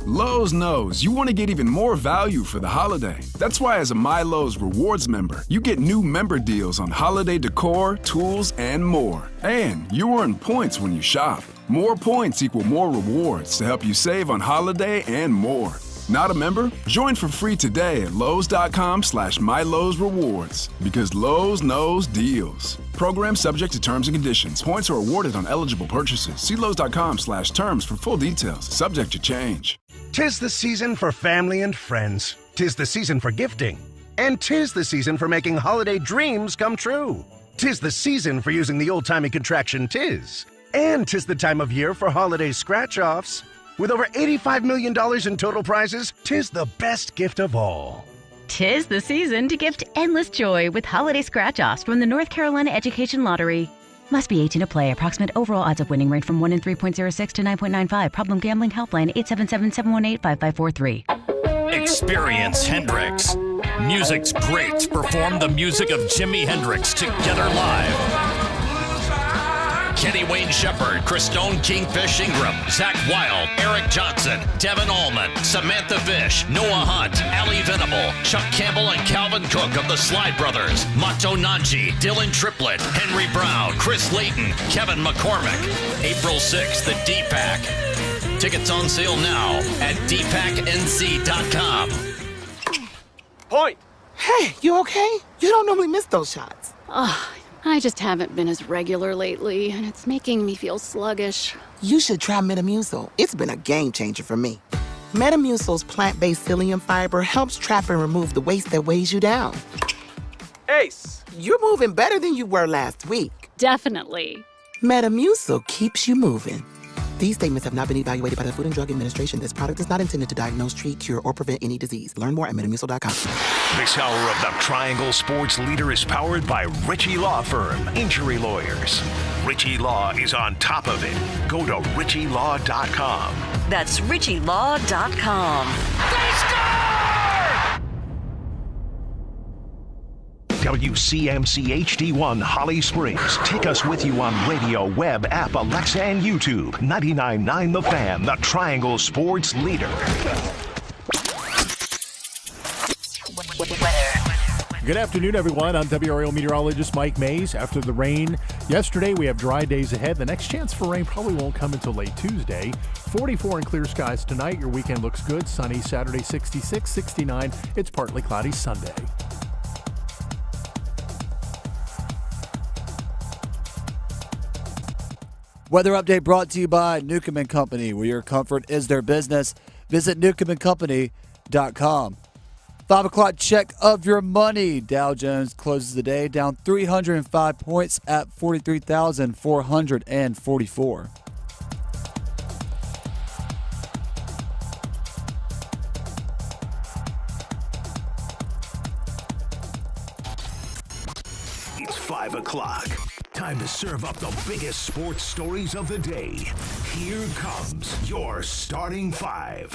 Lowe's knows you want to get even more value for the holiday. That's why as a MyLowe's Rewards member, you get new member deals on holiday decor, tools, and more. And you earn points when you shop. More points equal more rewards to help you save on holiday and more. Not a member? Join for free today at Lowe's.com/MyLowe'sRewards. Because Lowe's knows deals. Program subject to terms and conditions. Points are awarded on eligible purchases. See Lowe's.com/terms for full details. Subject to change. 'Tis the season for family and friends. 'Tis the season for gifting. And 'tis the season for making holiday dreams come true. 'Tis the season for using the old-timey contraction 'tis. And 'tis the time of year for holiday scratch-offs. With over $85 million in total prizes, 'tis the best gift of all. 'Tis the season to gift endless joy with holiday scratch-offs from the North Carolina Education Lottery. Must be 18 to play. Approximate overall odds of winning range from 1 in 3.06 to 9.95. Problem gambling helpline 877-718-5543. Experience Hendrix. Music's great. Perform the music of Jimi Hendrix together live. Kenny Wayne Shepherd, Christone Kingfish Ingram, Zach Wilde, Eric Johnson, Devin Allman, Samantha Fish, Noah Hunt, Ali Venable, Chuck Campbell and Calvin Cook of the Slide Brothers, Mato Nanji, Dylan Triplett, Henry Brown, Chris Layton, Kevin McCormick. April 6th, the D-Pack. Tickets on sale now at dpacknc.com. Point! Hey, you okay? You don't normally miss those shots. I just haven't been as regular lately, and it's making me feel sluggish. You should try Metamucil. It's been a game changer for me. Metamucil's plant-based psyllium fiber helps trap and remove the waste that weighs you down. Ace! You're moving better than you were last week. Definitely. Metamucil keeps you moving. These statements have not been evaluated by the Food and Drug Administration. This product is not intended to diagnose, treat, cure, or prevent any disease. Learn more at metamucil.com. This hour of the Triangle Sports Leader is powered by Ritchie Law Firm, Injury Lawyers. Ritchie Law is on top of it. Go to ritchielaw.com. That's ritchielaw.com. They score! WCMC HD1 Holly Springs. Take us with you on radio, web, app, Alexa, and YouTube. 99.9 The Fan, the Triangle Sports Leader. Good afternoon, everyone. I'm WRAL meteorologist Mike Mays. After the rain yesterday, we have dry days ahead. The next chance for rain probably won't come until late Tuesday. 44 and clear skies tonight. Your weekend looks good. Sunny Saturday, 66, 69. It's partly cloudy Sunday. Weather update brought to you by Newcomb & Company, where your comfort is their business. Visit newcombandcompany.com. 5 o'clock check of your money. Dow Jones closes the day down 305 points at 43,444. It's 5 o'clock. Time to serve up the biggest sports stories of the day. Here comes your starting five.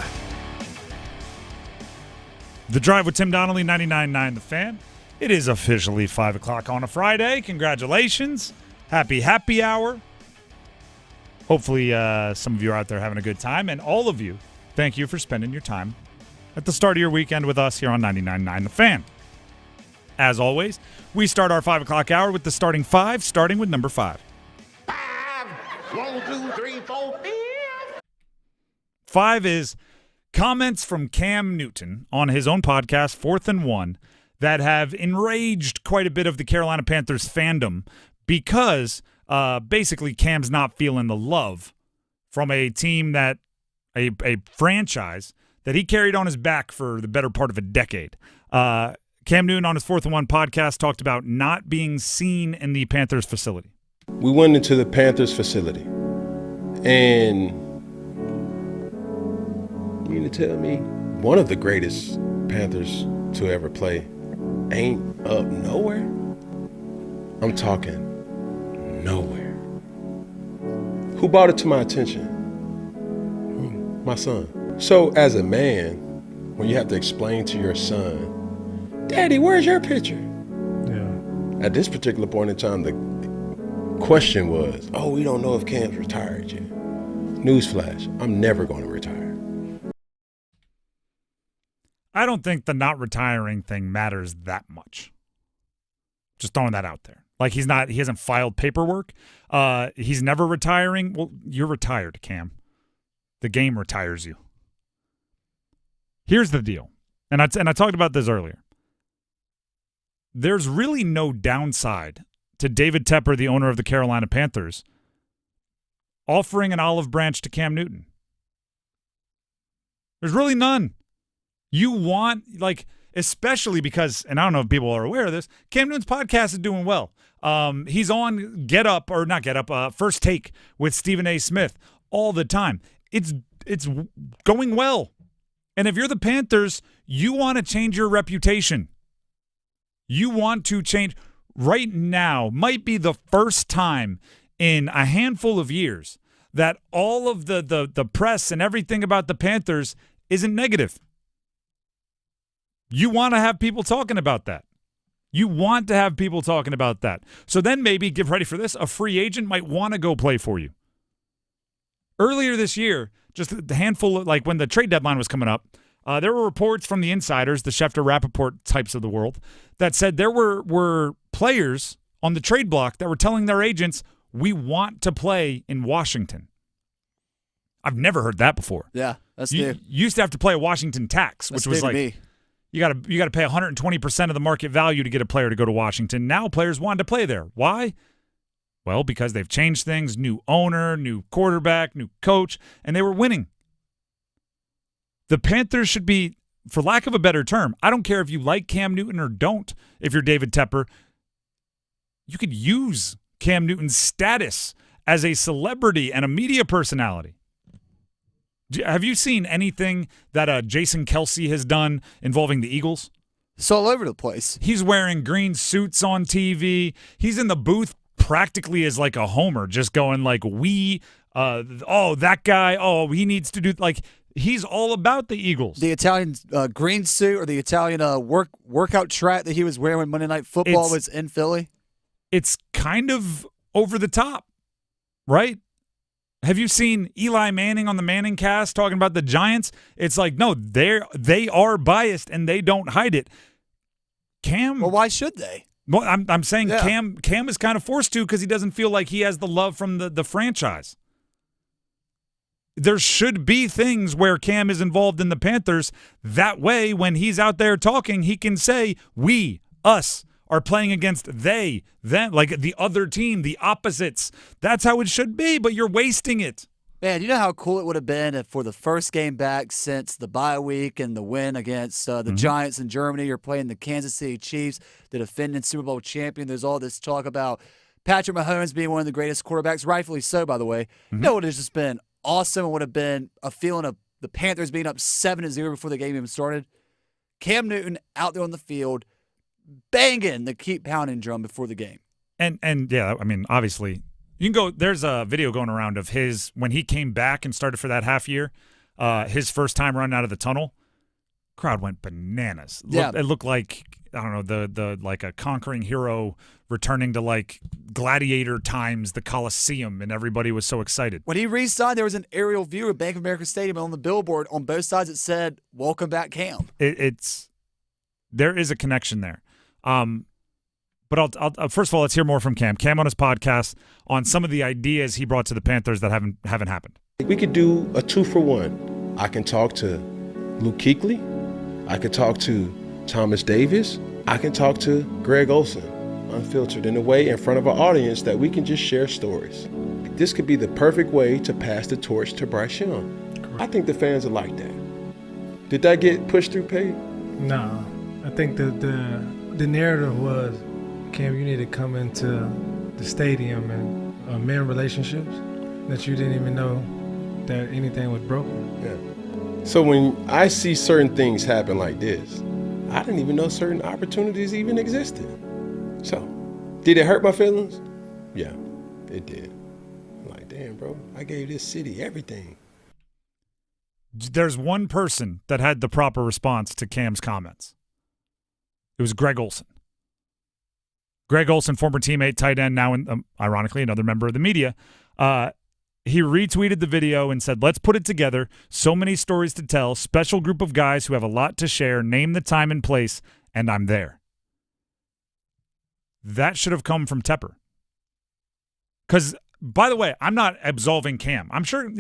The Drive with Tim Donnelly, 99.9 The Fan. It is officially 5 o'clock on a Friday. Congratulations. Happy hour. Hopefully some of you are out there having a good time. And all of you, thank you for spending your time at the start of your weekend with us here on 99.9 The Fan. As always, we start our 5 o'clock hour with the starting five, starting with number 5. 1, 2, 3, 4, 5. 5 is comments from Cam Newton on his own podcast, 4th and 1, that have enraged quite a bit of the Carolina Panthers fandom because basically Cam's not feeling the love from a team that a franchise that he carried on his back for the better part of a decade. Cam Newton on his 4th and 1 podcast talked about not being seen in the Panthers facility. We went into the Panthers facility, and you mean to tell me one of the greatest Panthers to ever play ain't up nowhere? I'm talking nowhere. Who brought it to my attention? My son. So as a man, when you have to explain to your son, Daddy, where's your picture? Yeah. At this particular point in time, the question was, we don't know if Cam's retired yet. Newsflash, I'm never going to retire. I don't think the not retiring thing matters that much. Just throwing that out there. Like he hasn't filed paperwork. He's never retiring. Well, you're retired, Cam. The game retires you. Here's the deal. And I talked about this earlier. There's really no downside to David Tepper, the owner of the Carolina Panthers, offering an olive branch to Cam Newton. There's really none. You want, especially because, and I don't know if people are aware of this, Cam Newton's podcast is doing well. He's on First Take with Stephen A. Smith all the time. It's going well. And if you're the Panthers, you want to change your reputation. You want to change. Right now might be the first time in a handful of years that all of the press and everything about the Panthers isn't negative. You want to have people talking about that. You want to have people talking about that. So then maybe, get ready for this, a free agent might want to go play for you. Earlier this year, just a handful of, like when the trade deadline was coming up, there were reports from the insiders, the Schefter Rappaport types of the world, that said there were players on the trade block that were telling their agents, we want to play in Washington. I've never heard that before. Yeah, that's new. You used to have to play a Washington tax, which was like me. you got to pay 120% of the market value to get a player to go to Washington. Now players want to play there. Why? Well, because they've changed things, new owner, new quarterback, new coach, and they were winning. The Panthers should be, for lack of a better term, I don't care if you like Cam Newton or don't, if you're David Tepper, you could use Cam Newton's status as a celebrity and a media personality. Have you seen anything that Jason Kelce has done involving the Eagles? It's all over the place. He's wearing green suits on TV. He's in the booth practically as like a homer, just going like, that guy, he needs to do, like, he's all about the Eagles. The Italian green suit or the Italian workout track that he was wearing when Monday Night Football was in Philly? It's kind of over the top, right? Have you seen Eli Manning on the Manning cast talking about the Giants? It's like, no, they are biased and they don't hide it. Cam. Well, why should they? Well, I'm saying Cam is kind of forced to because he doesn't feel like he has the love from the franchise. There should be things where Cam is involved in the Panthers. That way, when he's out there talking, he can say, we, us, are playing against they, them, like the other team, the opposites. That's how it should be, but you're wasting it. Man, you know how cool it would have been if for the first game back since the bye week and the win against the Giants in Germany, you're playing the Kansas City Chiefs, the defending Super Bowl champion. There's all this talk about Patrick Mahomes being one of the greatest quarterbacks, rightfully so, by the way. You know, it would have just been awesome. It would have been a feeling of the Panthers being up 7-0 before the game even started. Cam Newton out there on the field, banging the keep pounding drum before the game. And yeah, I mean, obviously, you can go. There's a video going around of his when he came back and started for that half year. His first time running out of the tunnel, crowd went bananas. It looked like, I don't know, the like a conquering hero returning to like gladiator times, the Coliseum, and everybody was so excited. When he re-signed, there was an aerial view of Bank of America Stadium, and on the billboard on both sides it said, "Welcome back, Cam." There is a connection there. But I'll first of all, let's hear more from Cam. Cam on his podcast on some of the ideas he brought to the Panthers that haven't happened. We could do a 2-for-1. I can talk to Luke Kuechly. I could talk to Thomas Davis. I can talk to Greg Olsen, unfiltered, in a way in front of an audience that we can just share stories. This could be the perfect way to pass the torch to Bryce Young. Correct. I think the fans are like that. Did that get pushed through, Pate? No. I think the narrative was, Cam, you need to come into the stadium and mend relationships that you didn't even know that anything was broken. Yeah. So when I see certain things happen like this, I didn't even know certain opportunities even existed. So, did it hurt my feelings? Yeah, it did. I'm like, damn, bro, I gave this city everything. There's one person that had the proper response to Cam's comments. It was Greg Olsen. Greg Olsen, former teammate, tight end, now ironically another member of the media. He retweeted the video and said, "Let's put it together. So many stories to tell. Special group of guys who have a lot to share. Name the time and place, and I'm there." That should have come from Tepper. Because, by the way, I'm not absolving Cam. I'm sure,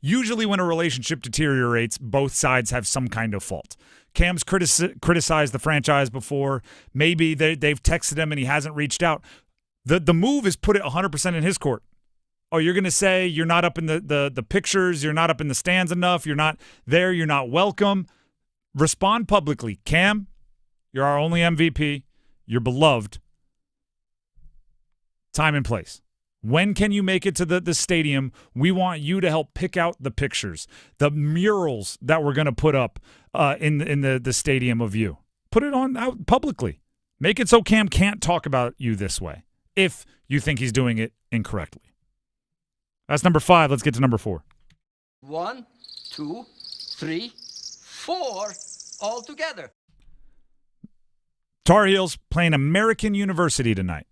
usually when a relationship deteriorates, both sides have some kind of fault. Cam's criticized the franchise before. Maybe they've texted him and he hasn't reached out. The move is put it 100% in his court. Oh, you're going to say you're not up in the pictures, you're not up in the stands enough, you're not there, you're not welcome. Respond publicly. Cam, you're our only MVP. You're beloved. Time and place. When can you make it to the stadium? We want you to help pick out the pictures, the murals that we're going to put up in the stadium of you. Put it on out publicly. Make it so Cam can't talk about you this way if you think he's doing it incorrectly. That's number 5. Let's get to number 4. 1, 2, 3, 4 all together. Tar Heels playing American University tonight.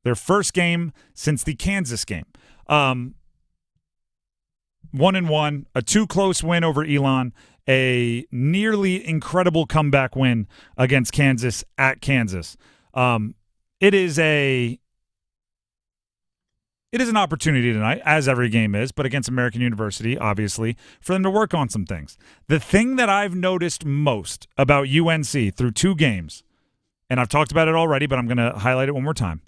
Their first game since the Kansas game. 1-1, a too close win over Elon, a nearly incredible comeback win against Kansas at Kansas. It is an opportunity tonight, as every game is, but against American University, obviously, for them to work on some things. The thing that I've noticed most about UNC through 2 games, and I've talked about it already, but I'm going to highlight it one more time,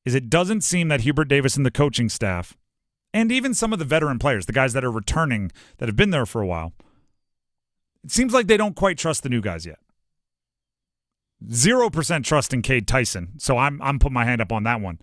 is it doesn't seem that Hubert Davis and the coaching staff, and even some of the veteran players, the guys that are returning, that have been there for a while, it seems like they don't quite trust the new guys yet. 0% trust in Cade Tyson, so I'm putting my hand up on that one.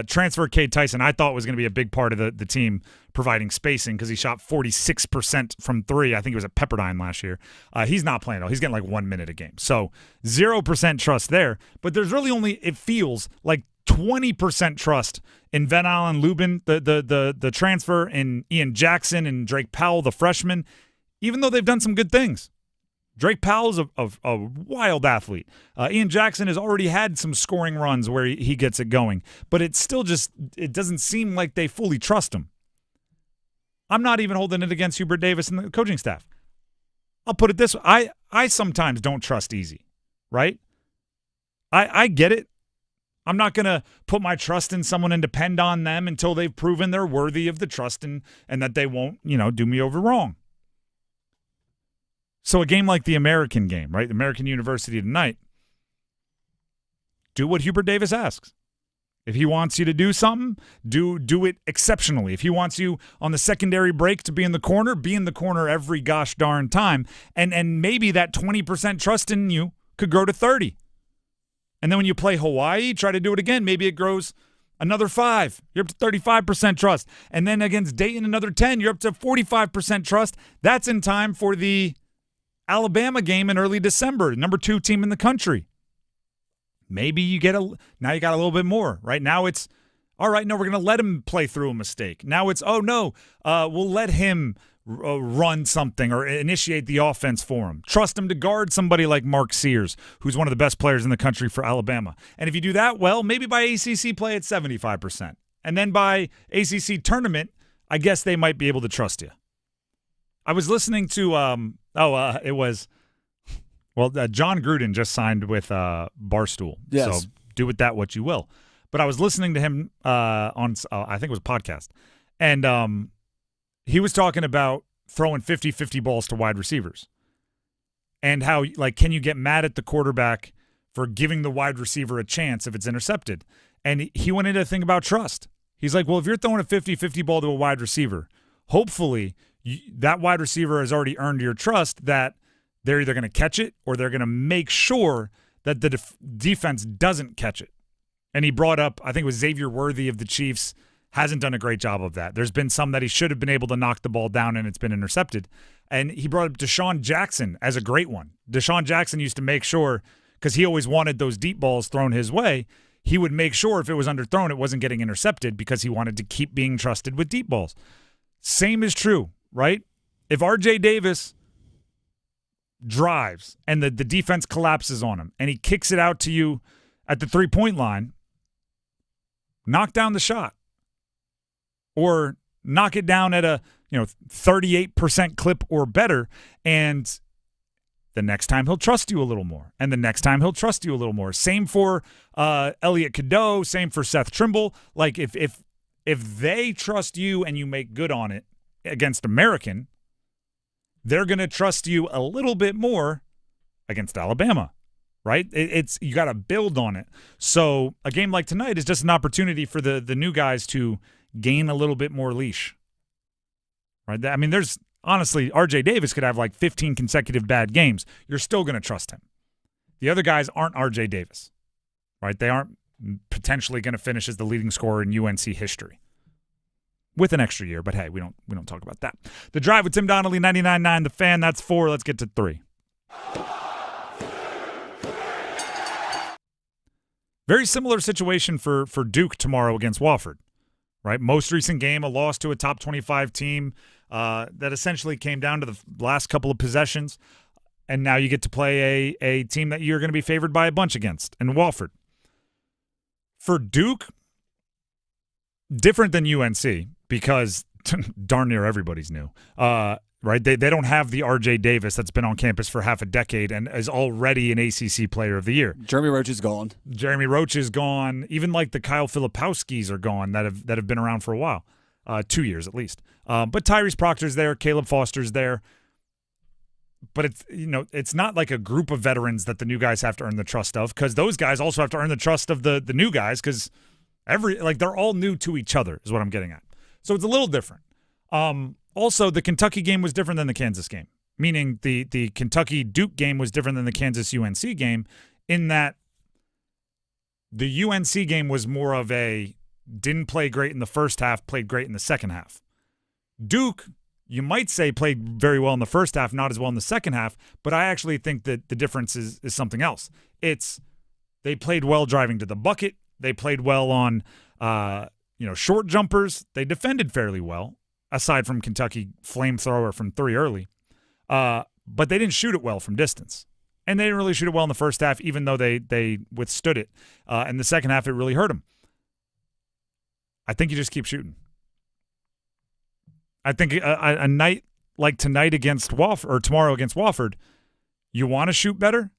Transfer Cade Tyson, I thought was going to be a big part of the team providing spacing because he shot 46% from 3. I think he was at Pepperdine last year. He's not playing at all. He's getting like 1 minute a game. So 0% trust there, but there's really only, it feels like 20% trust in Van Allen Lubin, the transfer, and Ian Jackson and Drake Powell, the freshman, even though they've done some good things. Drake Powell's a wild athlete. Ian Jackson has already had some scoring runs where he gets it going, but it's still just, it doesn't seem like they fully trust him. I'm not even holding it against Hubert Davis and the coaching staff. I'll put it this way. I sometimes don't trust easy, right? I get it. I'm not going to put my trust in someone and depend on them until they've proven they're worthy of the trust and that they won't, do me over wrong. So a game like the American game, right? American University tonight, do what Hubert Davis asks. If he wants you to do something, do it exceptionally. If he wants you on the secondary break to be in the corner every gosh darn time. And maybe that 20% trust in you could grow to 30. And then when you play Hawaii, try to do it again. Maybe it grows another 5. You're up to 35% trust. And then against Dayton, another 10. You're up to 45% trust. That's in time for the Alabama game in early December, number 2 team in the country. Maybe you got a little bit more. Right now it's, all right, no, we're going to let him play through a mistake. Now it's, oh, no, we'll let him run something or initiate the offense for him. Trust him to guard somebody like Mark Sears, who's one of the best players in the country for Alabama. And if you do that well, maybe by ACC play at 75%. And then by ACC tournament, I guess they might be able to trust you. I was listening to, John Gruden just signed with Barstool. Yes. So do with that what you will. But I was listening to him on, I think it was a podcast, and he was talking about throwing 50-50 balls to wide receivers and how, can you get mad at the quarterback for giving the wide receiver a chance if it's intercepted? And he went into a thing about trust. He's like, well, if you're throwing a 50-50 ball to a wide receiver, hopefully that wide receiver has already earned your trust that they're either going to catch it or they're going to make sure that the defense doesn't catch it. And he brought up, I think it was Xavier Worthy of the Chiefs, hasn't done a great job of that. There's been some that he should have been able to knock the ball down and it's been intercepted. And he brought up Deshaun Jackson as a great one. Deshaun Jackson used to make sure, because he always wanted those deep balls thrown his way, he would make sure if it was underthrown, it wasn't getting intercepted because he wanted to keep being trusted with deep balls. Same is true, right? If RJ Davis drives and the defense collapses on him and he kicks it out to you at the 3-point line, knock down the shot. Or knock it down at a 38% clip or better, and the next time he'll trust you a little more, and the next time he'll trust you a little more. Same for Elliot Cadeau, same for Seth Trimble. Like if they trust you and you make good on it against American, they're going to trust you a little bit more against Alabama, right? It's you got to build on it. So a game like tonight is just an opportunity for the new guys to gain a little bit more leash, right? I mean, there's honestly, RJ Davis could have like 15 consecutive bad games. You're still going to trust him. The other guys aren't RJ Davis, right? They aren't potentially going to finish as the leading scorer in UNC history with an extra year, but hey, we don't talk about that. The Drive with Tim Donnelly, 99.9 The Fan. That's 4. Let's get to 3. Very similar situation for Duke tomorrow against Wofford. Right, most recent game, a loss to a top 25 team that essentially came down to the last couple of possessions. And now you get to play a team that you're going to be favored by a bunch against, and Wofford. For Duke, different than UNC because darn near everybody's new, right? They don't have the R.J. Davis that's been on campus for half a decade and is already an ACC Player of the Year. Jeremy Roach is gone. Even like the Kyle Filipowskis are gone that have been around for a while, 2 years at least. But Tyrese Proctor's there, Caleb Foster's there. But it's not like a group of veterans that the new guys have to earn the trust of, because those guys also have to earn the trust of the new guys, because they're all new to each other is what I'm getting at. So it's a little different. Also, the Kentucky game was different than the Kansas game, meaning the Kentucky Duke game was different than the Kansas UNC game, in that the UNC game was more of a didn't play great in the first half, played great in the second half. Duke, you might say, played very well in the first half, not as well in the second half, but I actually think that the difference is something else. It's they played well driving to the bucket. They played well on short jumpers. They defended fairly well, aside from Kentucky flamethrower from 3 early. But they didn't shoot it well from distance. And they didn't really shoot it well in the first half, even though they withstood it. In the second half, it really hurt them. I think you just keep shooting. I think a night like tonight against Wofford, or tomorrow against Wofford, you want to shoot better,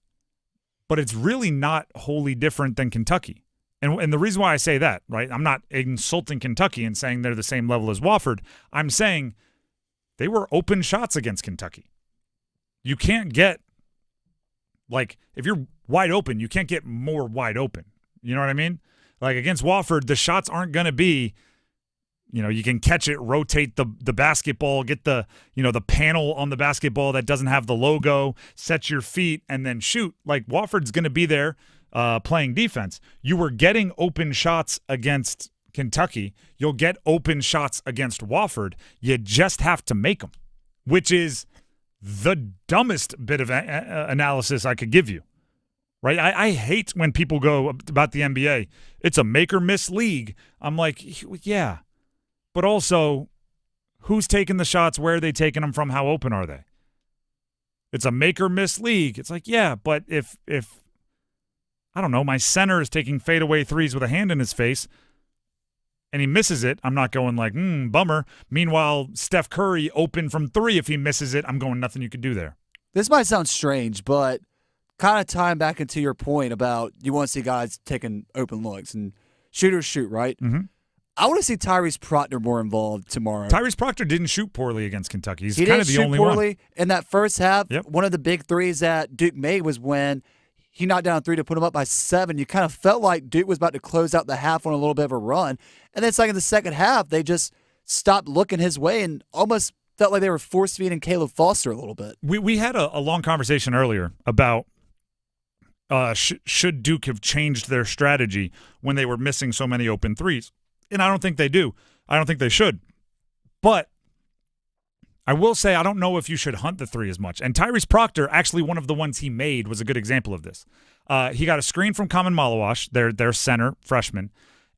but it's really not wholly different than Kentucky. And the reason why I say that, right, I'm not insulting Kentucky and saying they're the same level as Wofford. I'm saying they were open shots against Kentucky. You can't get, if you're wide open, you can't get more wide open. You know what I mean? Like against Wofford, the shots aren't going to be, you can catch it, rotate the basketball, get the panel on the basketball that doesn't have the logo, set your feet, and then shoot. Like Wofford's going to be there playing defense. You were getting open shots against Kentucky. You'll get open shots against Wofford. You just have to make them, which is the dumbest bit of analysis I could give you. Right? I hate when people go about the NBA. It's a make or miss league. I'm like, yeah. But also, who's taking the shots? Where are they taking them from? How open are they? It's a make or miss league. It's like, yeah, but if I don't know, my center is taking fadeaway threes with a hand in his face and he misses it, I'm not going like, bummer. Meanwhile, Steph Curry open from 3, if he misses it, I'm going, nothing you could do there. This might sound strange, but kind of tying back into your point about you want to see guys taking open looks and shooters shoot, right? Mm-hmm. I want to see Tyrese Proctor more involved tomorrow. Tyrese Proctor didn't shoot poorly against Kentucky. He's he kind of the only one. Poorly in that first half. Yep. One of the big threes that Duke made was when he knocked down a 3 to put him up by 7. You kind of felt like Duke was about to close out the half on a little bit of a run. And then it's like in the second half, they just stopped looking his way and almost felt like they were force-feeding Caleb Foster a little bit. We had a long conversation earlier about should Duke have changed their strategy when they were missing so many open threes. And I don't think they do. I don't think they should. But I will say I don't know if you should hunt the 3 as much. And Tyrese Proctor, actually one of the ones he made, was a good example of this. He got a screen from Kaman Malawash, their center, freshman,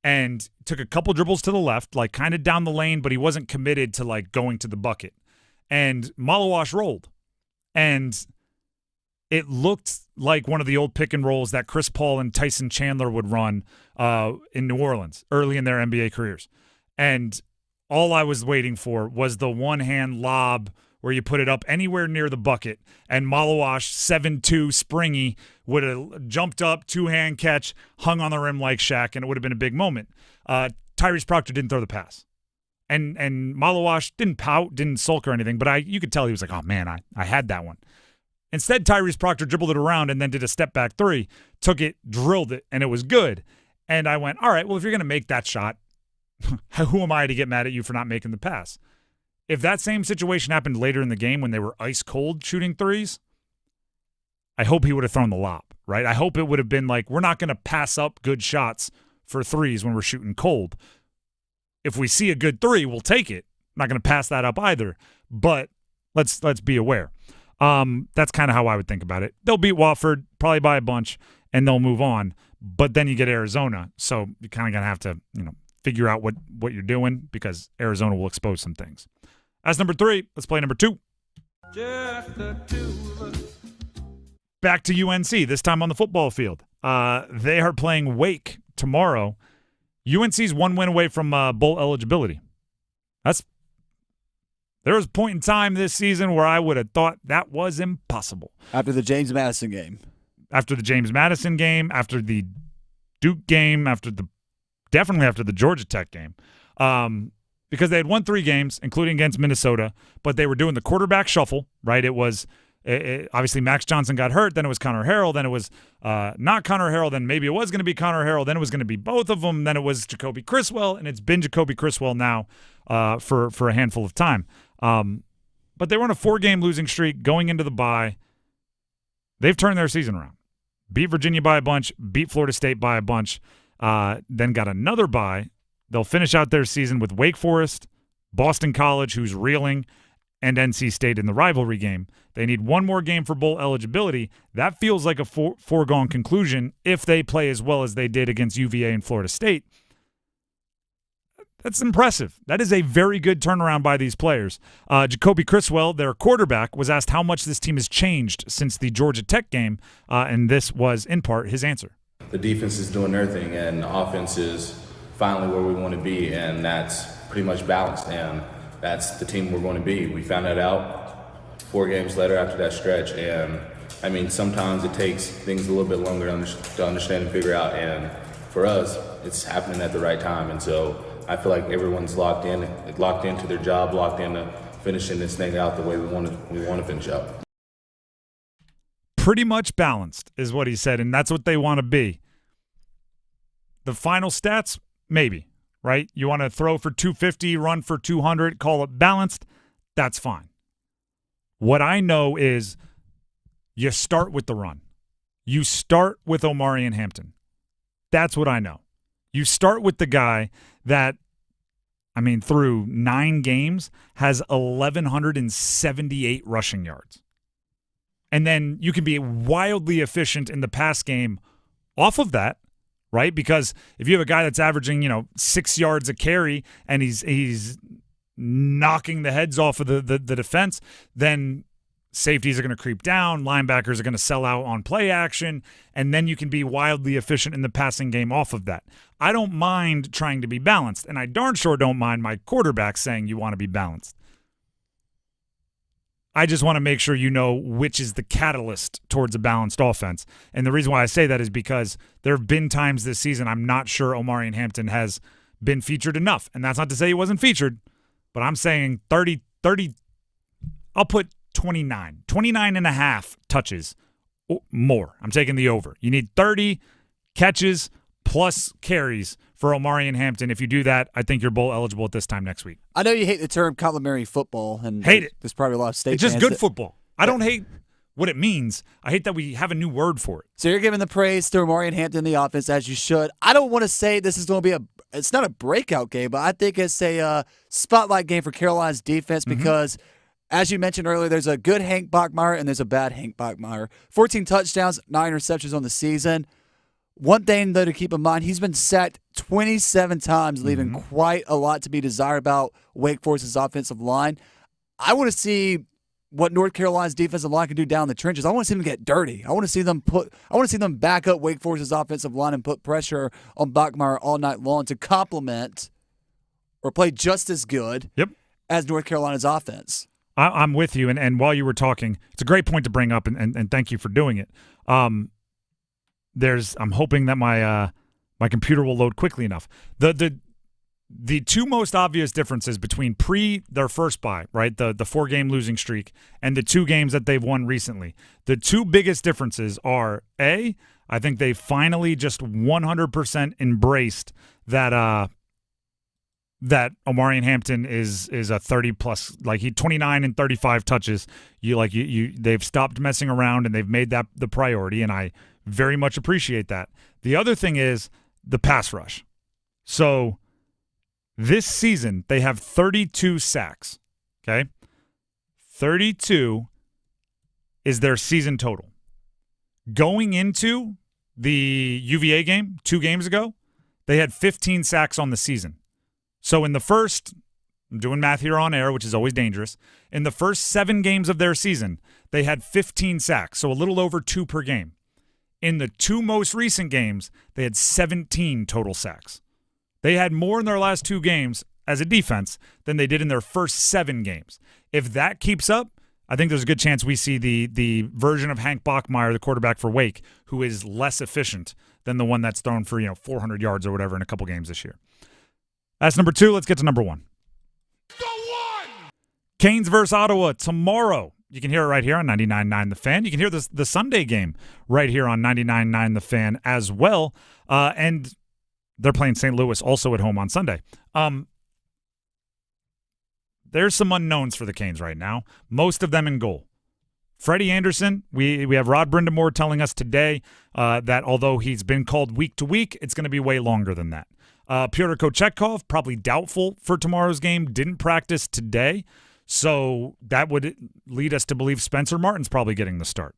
and took a couple dribbles to the left, like kind of down the lane, but he wasn't committed to like going to the bucket. And Malawash rolled. And it looked like one of the old pick and rolls that Chris Paul and Tyson Chandler would run in New Orleans early in their NBA careers. And all I was waiting for was the one-hand lob where you put it up anywhere near the bucket, and Malawash, 7'2", springy, would have jumped up, two-hand catch, hung on the rim like Shaq, and it would have been a big moment. Tyrese Proctor didn't throw the pass. And Malawash didn't pout, didn't sulk or anything, but you could tell he was like, oh, man, I had that one. Instead, Tyrese Proctor dribbled it around and then did a step-back 3, took it, drilled it, and it was good. And I went, all right, well, if you're going to make that shot, who am I to get mad at you for not making the pass? If that same situation happened later in the game when they were ice-cold shooting threes, I hope he would have thrown the lob, right? I hope it would have been like, we're not going to pass up good shots for threes when we're shooting cold. If we see a good 3, we'll take it. I'm not going to pass that up either, but let's be aware. That's kind of how I would think about it. They'll beat Wofford probably by a bunch, and they'll move on. But then you get Arizona, so you kind of gonna have to figure out what you're doing, because Arizona will expose some things. That's number 3. Let's play number 2. Just the two of us back to UNC, this time on the football field. They are playing Wake tomorrow. UNC's one win away from bowl eligibility. There was a point in time this season where I would have thought that was impossible. After the James Madison game. After the James Madison game, after the Duke game, definitely after the Georgia Tech game. Because they had won 3 games, including against Minnesota, but they were doing the quarterback shuffle, right? It was obviously Max Johnson got hurt, then it was Connor Harrell, then it was not Connor Harrell, then maybe it was going to be Connor Harrell, then it was going to be both of them, then it was Jacoby Criswell, and it's been Jacoby Criswell now for a handful of time. But they were on a 4-game losing streak going into the bye. They've turned their season around. Beat Virginia by a bunch, beat Florida State by a bunch, then got another bye. They'll finish out their season with Wake Forest, Boston College, who's reeling, and NC State in the rivalry game. They need one more game for bowl eligibility. That feels like a foregone conclusion if they play as well as they did against UVA and Florida State. That's impressive. That is a very good turnaround by these players. Jacoby Criswell, their quarterback, was asked how much this team has changed since the Georgia Tech game, and this was, in part, his answer. The defense is doing their thing, and the offense is finally where we want to be, and that's pretty much balanced, and that's the team we're going to be. We found that out 4 games later after that stretch, and I mean, sometimes it takes things a little bit longer to understand and figure out, and for us, it's happening at the right time, and so I feel like everyone's locked into their job, locked into finishing this thing out the way we want to finish out. Pretty much balanced is what he said, and that's what they want to be. The final stats, maybe, right? You want to throw for 250, run for 200, call it balanced, that's fine. What I know is you start with the run. You start with Omarion Hampton. That's what I know. You start with the guy that, I mean, through 9 games, has 1,178 rushing yards. And then you can be wildly efficient in the pass game off of that, right? Because if you have a guy that's averaging, 6 yards a carry and he's knocking the heads off of the defense, then safeties are going to creep down, linebackers are going to sell out on play action, and then you can be wildly efficient in the passing game off of that. I don't mind trying to be balanced, and I darn sure don't mind my quarterback saying you want to be balanced. I just want to make sure you know which is the catalyst towards a balanced offense. And the reason why I say that is because there have been times this season I'm not sure Omarion Hampton has been featured enough. And that's not to say he wasn't featured, but I'm saying 30, I'll put 29 and a half touches more. I'm taking the over. You need 30 catches plus carries for Omarion Hampton. If you do that, I think you're bowl eligible at this time next week. I know you hate the term complimentary football. And hate it. There's probably a lot of state It's just fans good football. I don't hate what it means. I hate that we have a new word for it. So you're giving the praise to Omarion Hampton in the offense, as you should. I don't want to say this is going to be it's not a breakout game, but I think it's a spotlight game for Carolina's defense because as you mentioned earlier, there's a good Hank Bachmeier and there's a bad Hank Bachmeier. 14 touchdowns, 9 interceptions on the season. One thing, though, to keep in mind, he's been sacked 27 times, leaving quite a lot to be desired about Wake Forest's offensive line. I want to see what North Carolina's defensive line can do down in the trenches. I want to see them get dirty. I want to see them back up Wake Forest's offensive line and put pressure on Bachmeier all night long to complement or play just as good as North Carolina's offense. I'm with you, and while you were talking, it's a great point to bring up, and thank you for doing it. I'm hoping that my computer will load quickly enough. The two most obvious differences between their first bye, right, the 4-game losing streak, and the 2 games that they've won recently, the 2 biggest differences are, I think they finally just 100% embraced that Omarion Hampton is a 30-plus, like he 29 and 35 touches. They've stopped messing around and they've made that the priority, and I very much appreciate that. The other thing is the pass rush. So this season they have 32 sacks. Okay, 32 is their season total. Going into the UVA game 2 games ago, they had 15 sacks on the season. So in the first, I'm doing math here on air, which is always dangerous, in the first 7 games of their season, they had 15 sacks, so a little over 2 per game. In the 2 most recent games, they had 17 total sacks. They had more in their last 2 games as a defense than they did in their first 7 games. If that keeps up, I think there's a good chance we see the version of Hank Bachmeier, the quarterback for Wake, who is less efficient than the one that's thrown for 400 yards or whatever in a couple games this year. That's number 2. Let's get to number 1. Canes versus Ottawa tomorrow. You can hear it right here on 99.9 The Fan. You can hear the Sunday game right here on 99.9 The Fan as well. And they're playing St. Louis also at home on Sunday. There's some unknowns for the Canes right now, most of them in goal. Freddie Anderson, we have Rod Brindamore telling us today that although he's been called week to week, it's going to be way longer than that. Pyotr Kochetkov, probably doubtful for tomorrow's game, didn't practice today. So that would lead us to believe Spencer Martin's probably getting the start.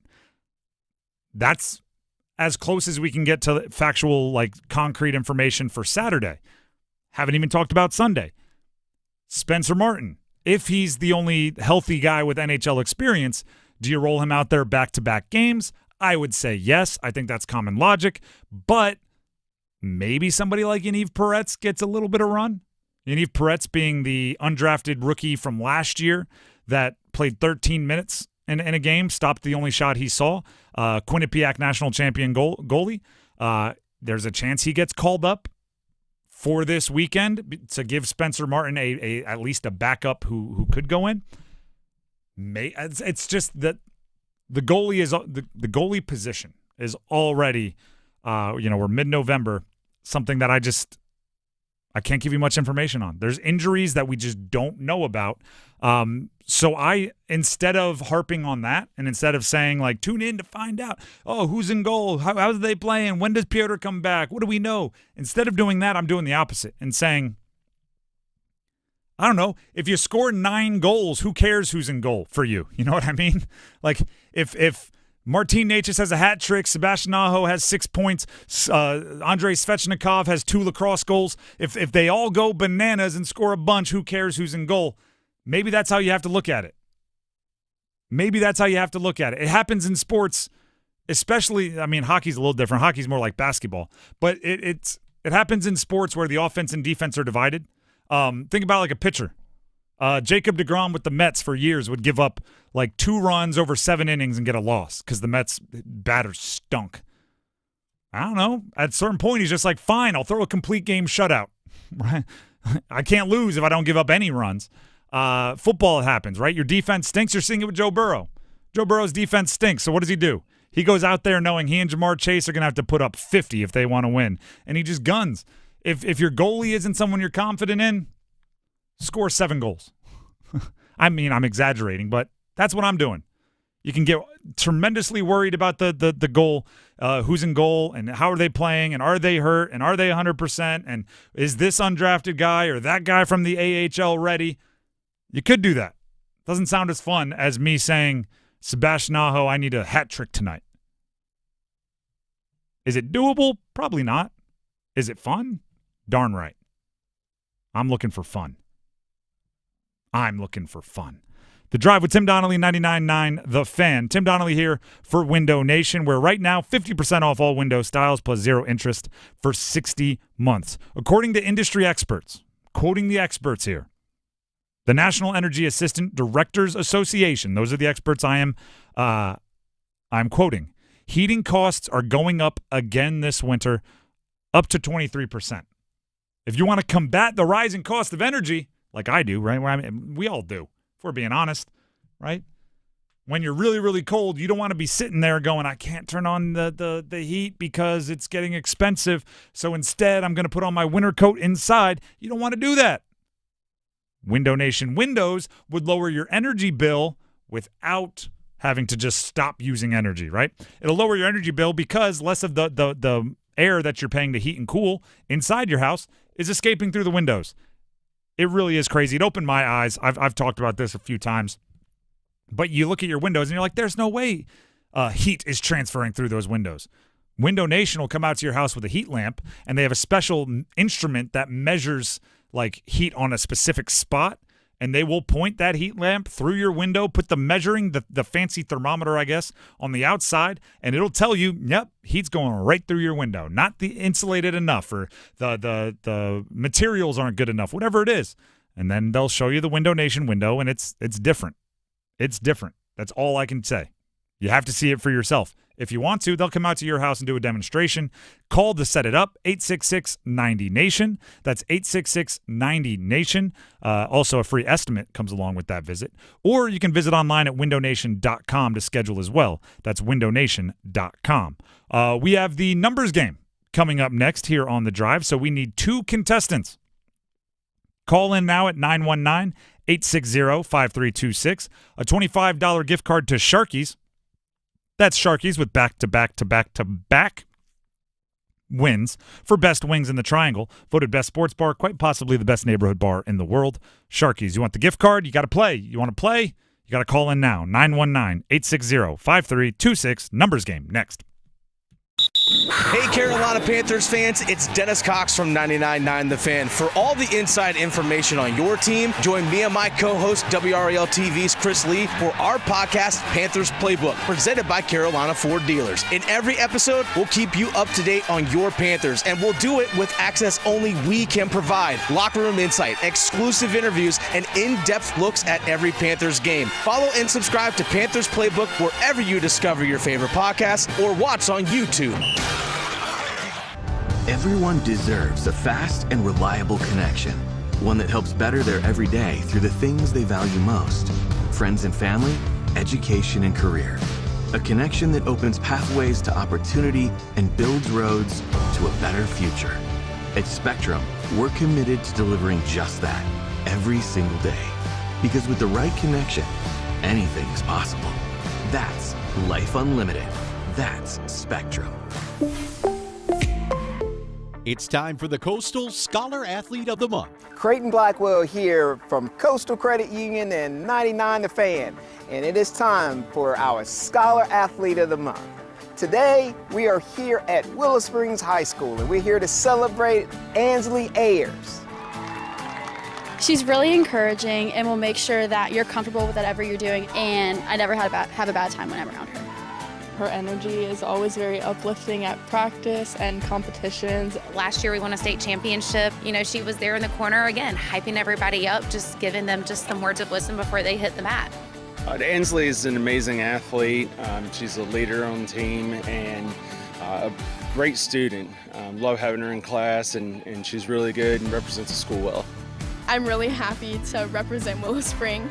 That's as close as we can get to factual, concrete information for Saturday. Haven't even talked about Sunday. Spencer Martin, if he's the only healthy guy with NHL experience, do you roll him out there back-to-back games? I would say yes. I think that's common logic. But maybe somebody like Yaniv Peretz gets a little bit of run. Yaniv Peretz being the undrafted rookie from last year that played 13 minutes in a game, stopped the only shot he saw. Quinnipiac national champion goalie. There's a chance he gets called up for this weekend to give Spencer Martin at least a backup who could go in. It's just that the goalie position is already, we're mid-November, something that I can't give you much information on. There's injuries that we just don't know about. So instead of harping on that and instead of saying, tune in to find out, who's in goal? How are they playing? When does Pyotr come back? What do we know? Instead of doing that, I'm doing the opposite and saying, I don't know, if you score 9 goals, who cares who's in goal for you? You know what I mean? If Martin Necas has a hat trick, Sebastian Aho has 6 points, Andrei Svechnikov has 2 lacrosse goals. If they all go bananas and score a bunch, who cares who's in goal? Maybe that's how you have to look at it. It happens in sports, especially, hockey's a little different. Hockey's more like basketball. But it happens in sports where the offense and defense are divided. Think about a pitcher. Jacob deGrom with the Mets for years would give up 2 runs over 7 innings and get a loss because the Mets batters stunk. I don't know. At a certain point, he's just fine, I'll throw a complete game shutout. Right? I can't lose if I don't give up any runs. Football, it happens, right? Your defense stinks. You're seeing it with Joe Burrow. Joe Burrow's defense stinks. So what does he do? He goes out there knowing he and Jamar Chase are going to have to put up 50 if they want to win. And he just guns. If your goalie isn't someone you're confident in, score 7 goals. I'm exaggerating, but that's what I'm doing. You can get tremendously worried about the goal, who's in goal, and how are they playing, and are they hurt, and are they 100%, and is this undrafted guy or that guy from the AHL ready? You could do that. Doesn't sound as fun as me saying, Sebastian Aho, I need a hat trick tonight. Is it doable? Probably not. Is it fun? Darn right. I'm looking for fun. The Drive with Tim Donnelly, 99.9 The Fan. Tim Donnelly here for Window Nation, where right now 50% off all window styles plus 0 interest for 60 months. According to industry experts, quoting the experts here, the National Energy Assistant Directors Association, those are the experts I'm quoting, heating costs are going up again this winter, up to 23%. If you want to combat the rising cost of energy, like I do, right? We all do, if we're being honest, right? When you're really, really cold, you don't want to be sitting there going, I can't turn on the heat because it's getting expensive, so instead I'm going to put on my winter coat inside. You don't want to do that. Window Nation windows would lower your energy bill without having to just stop using energy, right? It'll lower your energy bill because less of the air that you're paying to heat and cool inside your house is escaping through the windows. It really is crazy. It opened my eyes. I've talked about this a few times. But you look at your windows and you're like, there's no way heat is transferring through those windows. Window Nation will come out to your house with a heat lamp, and they have a special instrument that measures heat on a specific spot, and they will point that heat lamp through your window, put the measuring, the fancy thermometer, I guess, on the outside, and it'll tell you, yep, heat's going right through your window. Not the insulated enough, or the materials aren't good enough, whatever it is. And then they'll show you the Window Nation window, and it's different. It's different. That's all I can say. You have to see it for yourself. If you want to, they'll come out to your house and do a demonstration. Call to set it up, 866-90-NATION. That's 866-90-NATION. Also, a free estimate comes along with that visit. Or you can visit online at windownation.com to schedule as well. That's windownation.com. We have the numbers game coming up next here on The Drive, so we need 2 contestants. Call in now at 919-860-5326. A $25 gift card to Sharky's. That's Sharky's with back-to-back-to-back-to-back wins for best wings in the Triangle. Voted best sports bar, quite possibly the best neighborhood bar in the world. Sharky's. You want the gift card? You got to play. You want to play? You got to call in now. 919-860-5326. Numbers game next. Hey, Carolina Panthers fans, it's Dennis Cox from 99.9 The Fan. For all the inside information on your team, join me and my co-host, WRAL TV's Chris Lee, for our podcast, Panthers Playbook, presented by Carolina Ford Dealers. In every episode, we'll keep you up to date on your Panthers, and we'll do it with access only we can provide. Locker room insight, exclusive interviews, and in-depth looks at every Panthers game. Follow and subscribe to Panthers Playbook wherever you discover your favorite podcasts or watch on YouTube. Everyone deserves a fast and reliable connection, one that helps better their everyday through the things they value most: friends and family, education and career. A connection that opens pathways to opportunity and builds roads to a better future. At Spectrum, we're committed to delivering just that every single day. Because with the right connection, anything is possible. That's Life Unlimited. That's Spectrum. It's time for the Coastal Scholar Athlete of the Month. Creighton Blackwell here from Coastal Credit Union and 99 The Fan, and it is time for our Scholar Athlete of the Month. Today, we are here at Willow Springs High School, and we're here to celebrate Ansley Ayers. She's really encouraging and will make sure that you're comfortable with whatever you're doing, and I never have a bad time when I'm around her. Her energy is always very uplifting at practice and competitions. Last year we won a state championship. You know, she was there in the corner again, hyping everybody up, just giving them just some words of wisdom before they hit the mat. Ansley is an amazing athlete. She's a leader on the team and a great student. Love having her in class, and she's really good and represents the school well. I'm really happy to represent Willow Spring.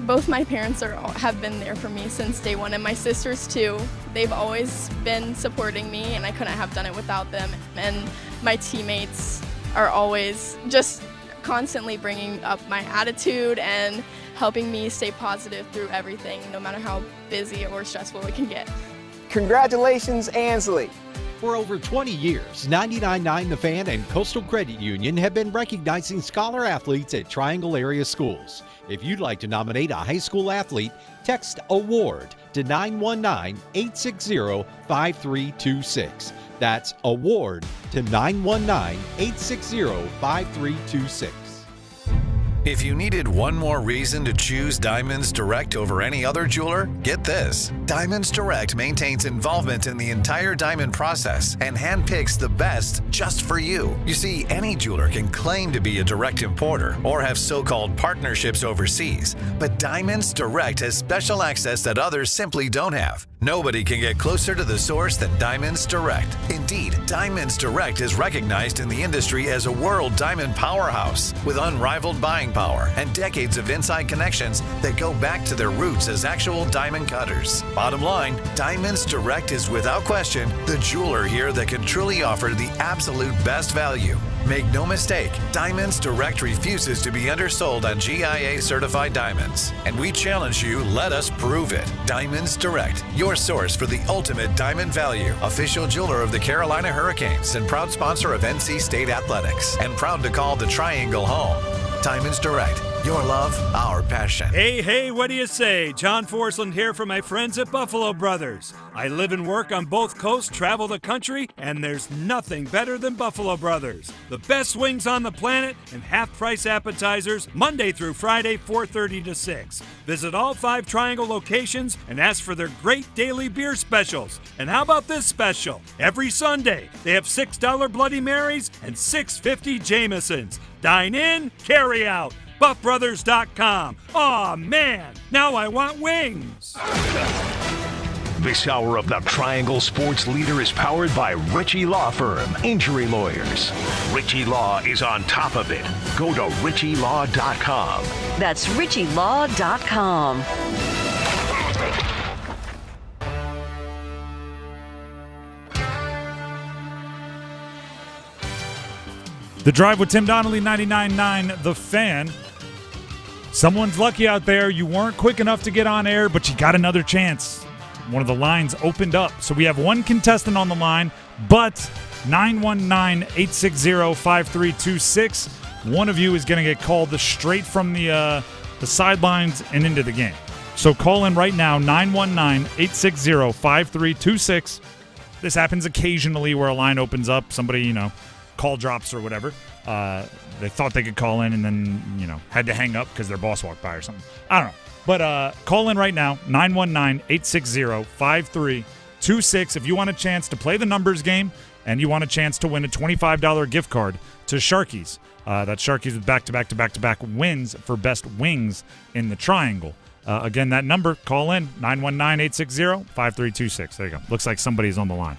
Both my parents have been there for me since day one, and my sisters too. They've always been supporting me, and I couldn't have done it without them. And my teammates are always just constantly bringing up my attitude and helping me stay positive through everything, no matter how busy or stressful it can get. Congratulations, Ansley. For over 20 years, 99.9 The Fan and Coastal Credit Union have been recognizing scholar athletes at Triangle area schools. If you'd like to nominate a high school athlete, text AWARD to 919-860-5326. That's AWARD to 919-860-5326. If you needed one more reason to choose Diamonds Direct over any other jeweler, get this. Diamonds Direct maintains involvement in the entire diamond process and handpicks the best just for you. You see, any jeweler can claim to be a direct importer or have so-called partnerships overseas, but Diamonds Direct has special access that others simply don't have. Nobody can get closer to the source than Diamonds Direct. Indeed, Diamonds Direct is recognized in the industry as a world diamond powerhouse with unrivaled buying power and decades of inside connections that go back to their roots as actual diamond cutters. Bottom line, Diamonds Direct is without question the jeweler here that can truly offer the absolute best value. Make no mistake, Diamonds Direct refuses to be undersold on GIA certified diamonds. And we challenge you, let us prove it. Diamonds Direct, your source for the ultimate diamond value. Official jeweler of the Carolina Hurricanes and proud sponsor of NC State Athletics. And proud to call the Triangle home. Diamonds Direct, Your love, our passion. Hey, what do you say? John Forsland here from my friends at Buffalo Brothers. I live and work on both coasts, travel the country, and there's nothing better than Buffalo Brothers. The best wings on the planet and half-price appetizers, Monday through Friday, 4:30 to 6. Visit all 5 Triangle locations and ask for their great daily beer specials. And how about this special? Every Sunday, they have $6 Bloody Marys and $6.50 Jamesons. Dine in, carry out. BuffBrothers.com. Aw, man, now I want wings. This hour of the Triangle Sports Leader is powered by Ritchie Law Firm, injury lawyers. Ritchie Law is on top of it. Go to RitchieLaw.com. That's RitchieLaw.com. The Drive with Tim Donnelly, 99.9 The Fan. Someone's lucky out there. You weren't quick enough to get on air, but you got another chance. One of the lines opened up. So we have one contestant on the line, but 919-860-5326. One of you is going to get called straight from the sidelines and into the game. So call in right now, 919-860-5326. This happens occasionally where a line opens up. Somebody, call drops or whatever. They thought they could call in and then, had to hang up because their boss walked by or something. I don't know. But call in right now, 919-860-5326. If you want a chance to play the numbers game and you want a chance to win a $25 gift card to Sharky's. That's Sharky's with back-to-back wins for best wings in the Triangle. Again, that number, call in, 919-860-5326. There you go. Looks like somebody's on the line.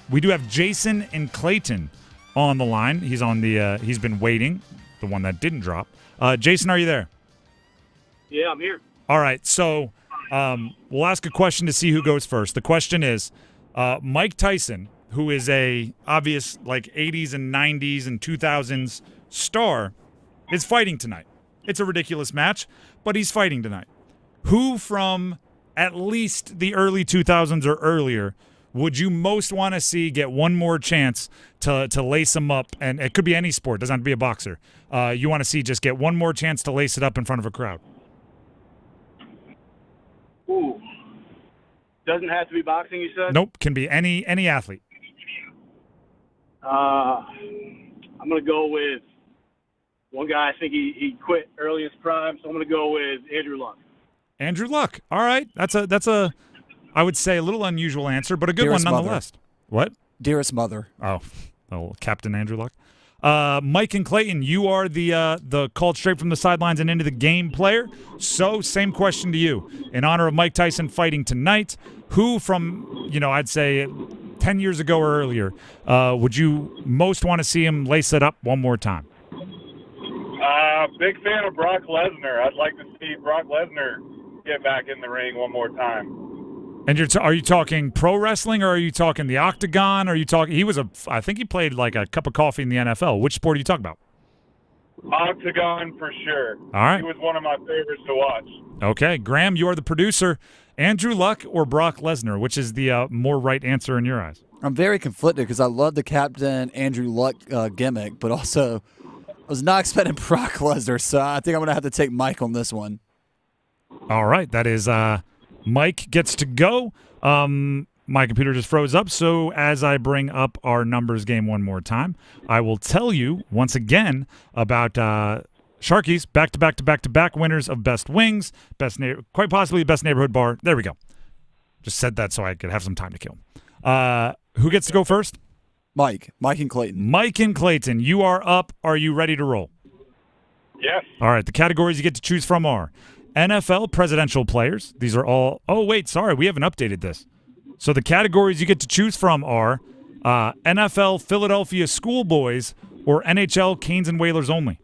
We do have Jason and Clayton on the line. He's on the. He's been waiting, the one that didn't drop. Jason, are you there? Yeah, I'm here. All right, so we'll ask a question to see who goes first. The question is, Mike Tyson, who is a obvious 80s and 90s and 2000s star, is fighting tonight. It's a ridiculous match, but he's fighting tonight. Who from at least the early 2000s or earlier would you most want to see get one more chance to lace him up? And it could be any sport. It doesn't have to be a boxer. You want to see just get one more chance to lace it up in front of a crowd. Ooh. Doesn't have to be boxing, you said? Nope. Can be any athlete. I'm going to go with one guy. I think he quit early in his prime, so I'm going to go with Andrew Luck. Andrew Luck. All right. That's a I would say a little unusual answer, but a good Dearest one nonetheless. mother. What? Dearest mother. Oh, Captain Andrew Luck. Mike and Clayton, you are the called straight from the sidelines and into the game player. So same question to you. In honor of Mike Tyson fighting tonight, who from, I'd say 10 years ago or earlier, would you most want to see him lace it up one more time? Big fan of Brock Lesnar. I'd like to see Brock Lesnar get back in the ring one more time. And are you talking pro wrestling, or are you talking the octagon? Are you talking? I think he played like a cup of coffee in the NFL. Which sport are you talking about? Octagon for sure. All right. He was one of my favorites to watch. Okay, Graham, you are the producer. Andrew Luck or Brock Lesnar, which is the more right answer in your eyes? I'm very conflicted because I love the Captain Andrew Luck gimmick, but also I was not expecting Brock Lesnar, so I think I'm going to have to take Mike on this one. All right, that is Mike gets to go. My computer just froze up, so as I bring up our numbers game one more time, I will tell you once again about Sharky's back-to-back winners of Best Wings, quite possibly Best Neighborhood Bar. There we go. Just said that so I could have some time to kill. Who gets to go first? Mike and Clayton. Mike and Clayton, you are up. Are you ready to roll? Yes. All right, the categories you get to choose from are NFL presidential players. These are all – oh, wait, sorry, we haven't updated this. So the categories you get to choose from are NFL Philadelphia Schoolboys or NHL Canes and Whalers only.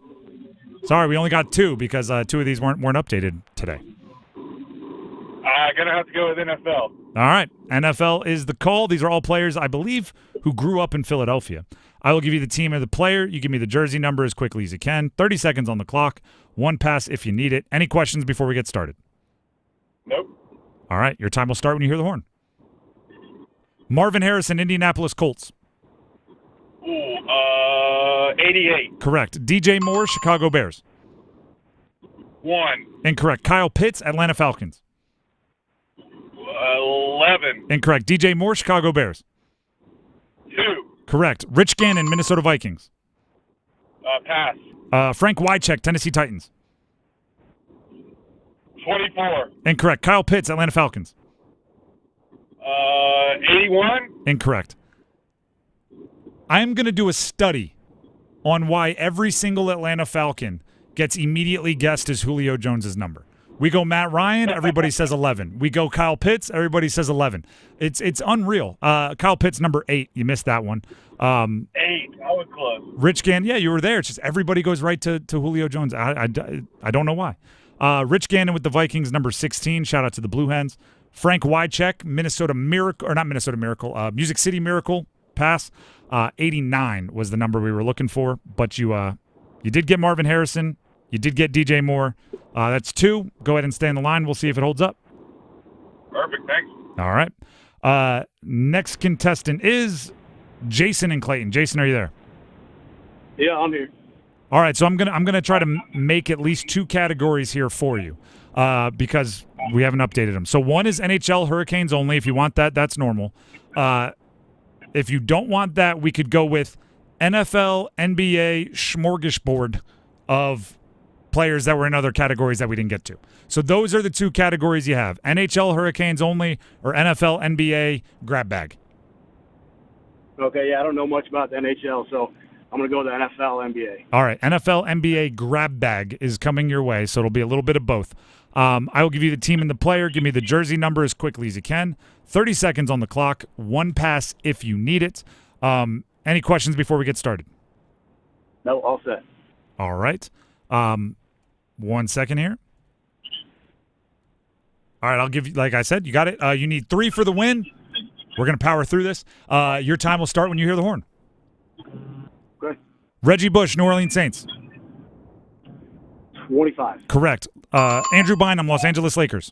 Sorry, we only got two because two of these weren't updated today. Going to have to go with NFL. All right, NFL is the call. These are all players, I believe, who grew up in Philadelphia. I will give you the team or the player. You give me the jersey number as quickly as you can. 30 seconds on the clock. One pass if you need it. Any questions before we get started? Nope. All right, your time will start when you hear the horn. Marvin Harrison, Indianapolis Colts. Ooh, 88. Correct. DJ Moore, Chicago Bears. 1. Incorrect. Kyle Pitts, Atlanta Falcons. 11. Incorrect. DJ Moore, Chicago Bears. 2. Correct. Rich Gannon, Minnesota Vikings. Pass. Frank Wycheck, Tennessee Titans. 24. Incorrect. Kyle Pitts, Atlanta Falcons. 81. Incorrect. I'm going to do a study on why every single Atlanta Falcon gets immediately guessed as Julio Jones' number. We go Matt Ryan, everybody says 11. We go Kyle Pitts, everybody says 11. It's unreal. Kyle Pitts, number 8. You missed that one. 8. I was close. Rich Gannon, yeah, you were there. It's just everybody goes right to Julio Jones. I don't know why. Rich Gannon with the Vikings, number 16. Shout out to the Blue Hens. Frank Wycheck, Minnesota Miracle, or not Minnesota Miracle, Music City Miracle, pass. 89 was the number we were looking for, but you did get Marvin Harrison. You did get DJ Moore. That's 2. Go ahead and stay on the line. We'll see if it holds up. Perfect, thanks. All right. Next contestant is Jason in Clayton. Jason, are you there? Yeah, I'm here. All right, so I'm gonna try to make at least 2 categories here for you because we haven't updated them. So one is NHL Hurricanes only. If you want that, that's normal. If you don't want that, we could go with NFL, NBA smorgasbord of players that were in other categories that we didn't get to. So those are the 2 categories you have: NHL Hurricanes only or NFL, NBA grab bag. Okay, yeah, I don't know much about the NHL, so I'm going to go with the NFL, NBA. All right, NFL, NBA grab bag is coming your way, so it'll be a little bit of both. I will give you the team and the player. Give me the jersey number as quickly as you can. 30 seconds on the clock. 1 pass if you need it. Any questions before we get started? No, all set. All right. 1 second here. All right, I'll give you, like I said, you got it. You need 3 for the win. We're going to power through this. Your time will start when you hear the horn. Okay. Reggie Bush, New Orleans Saints. 25. Correct. Andrew Bynum, Los Angeles Lakers.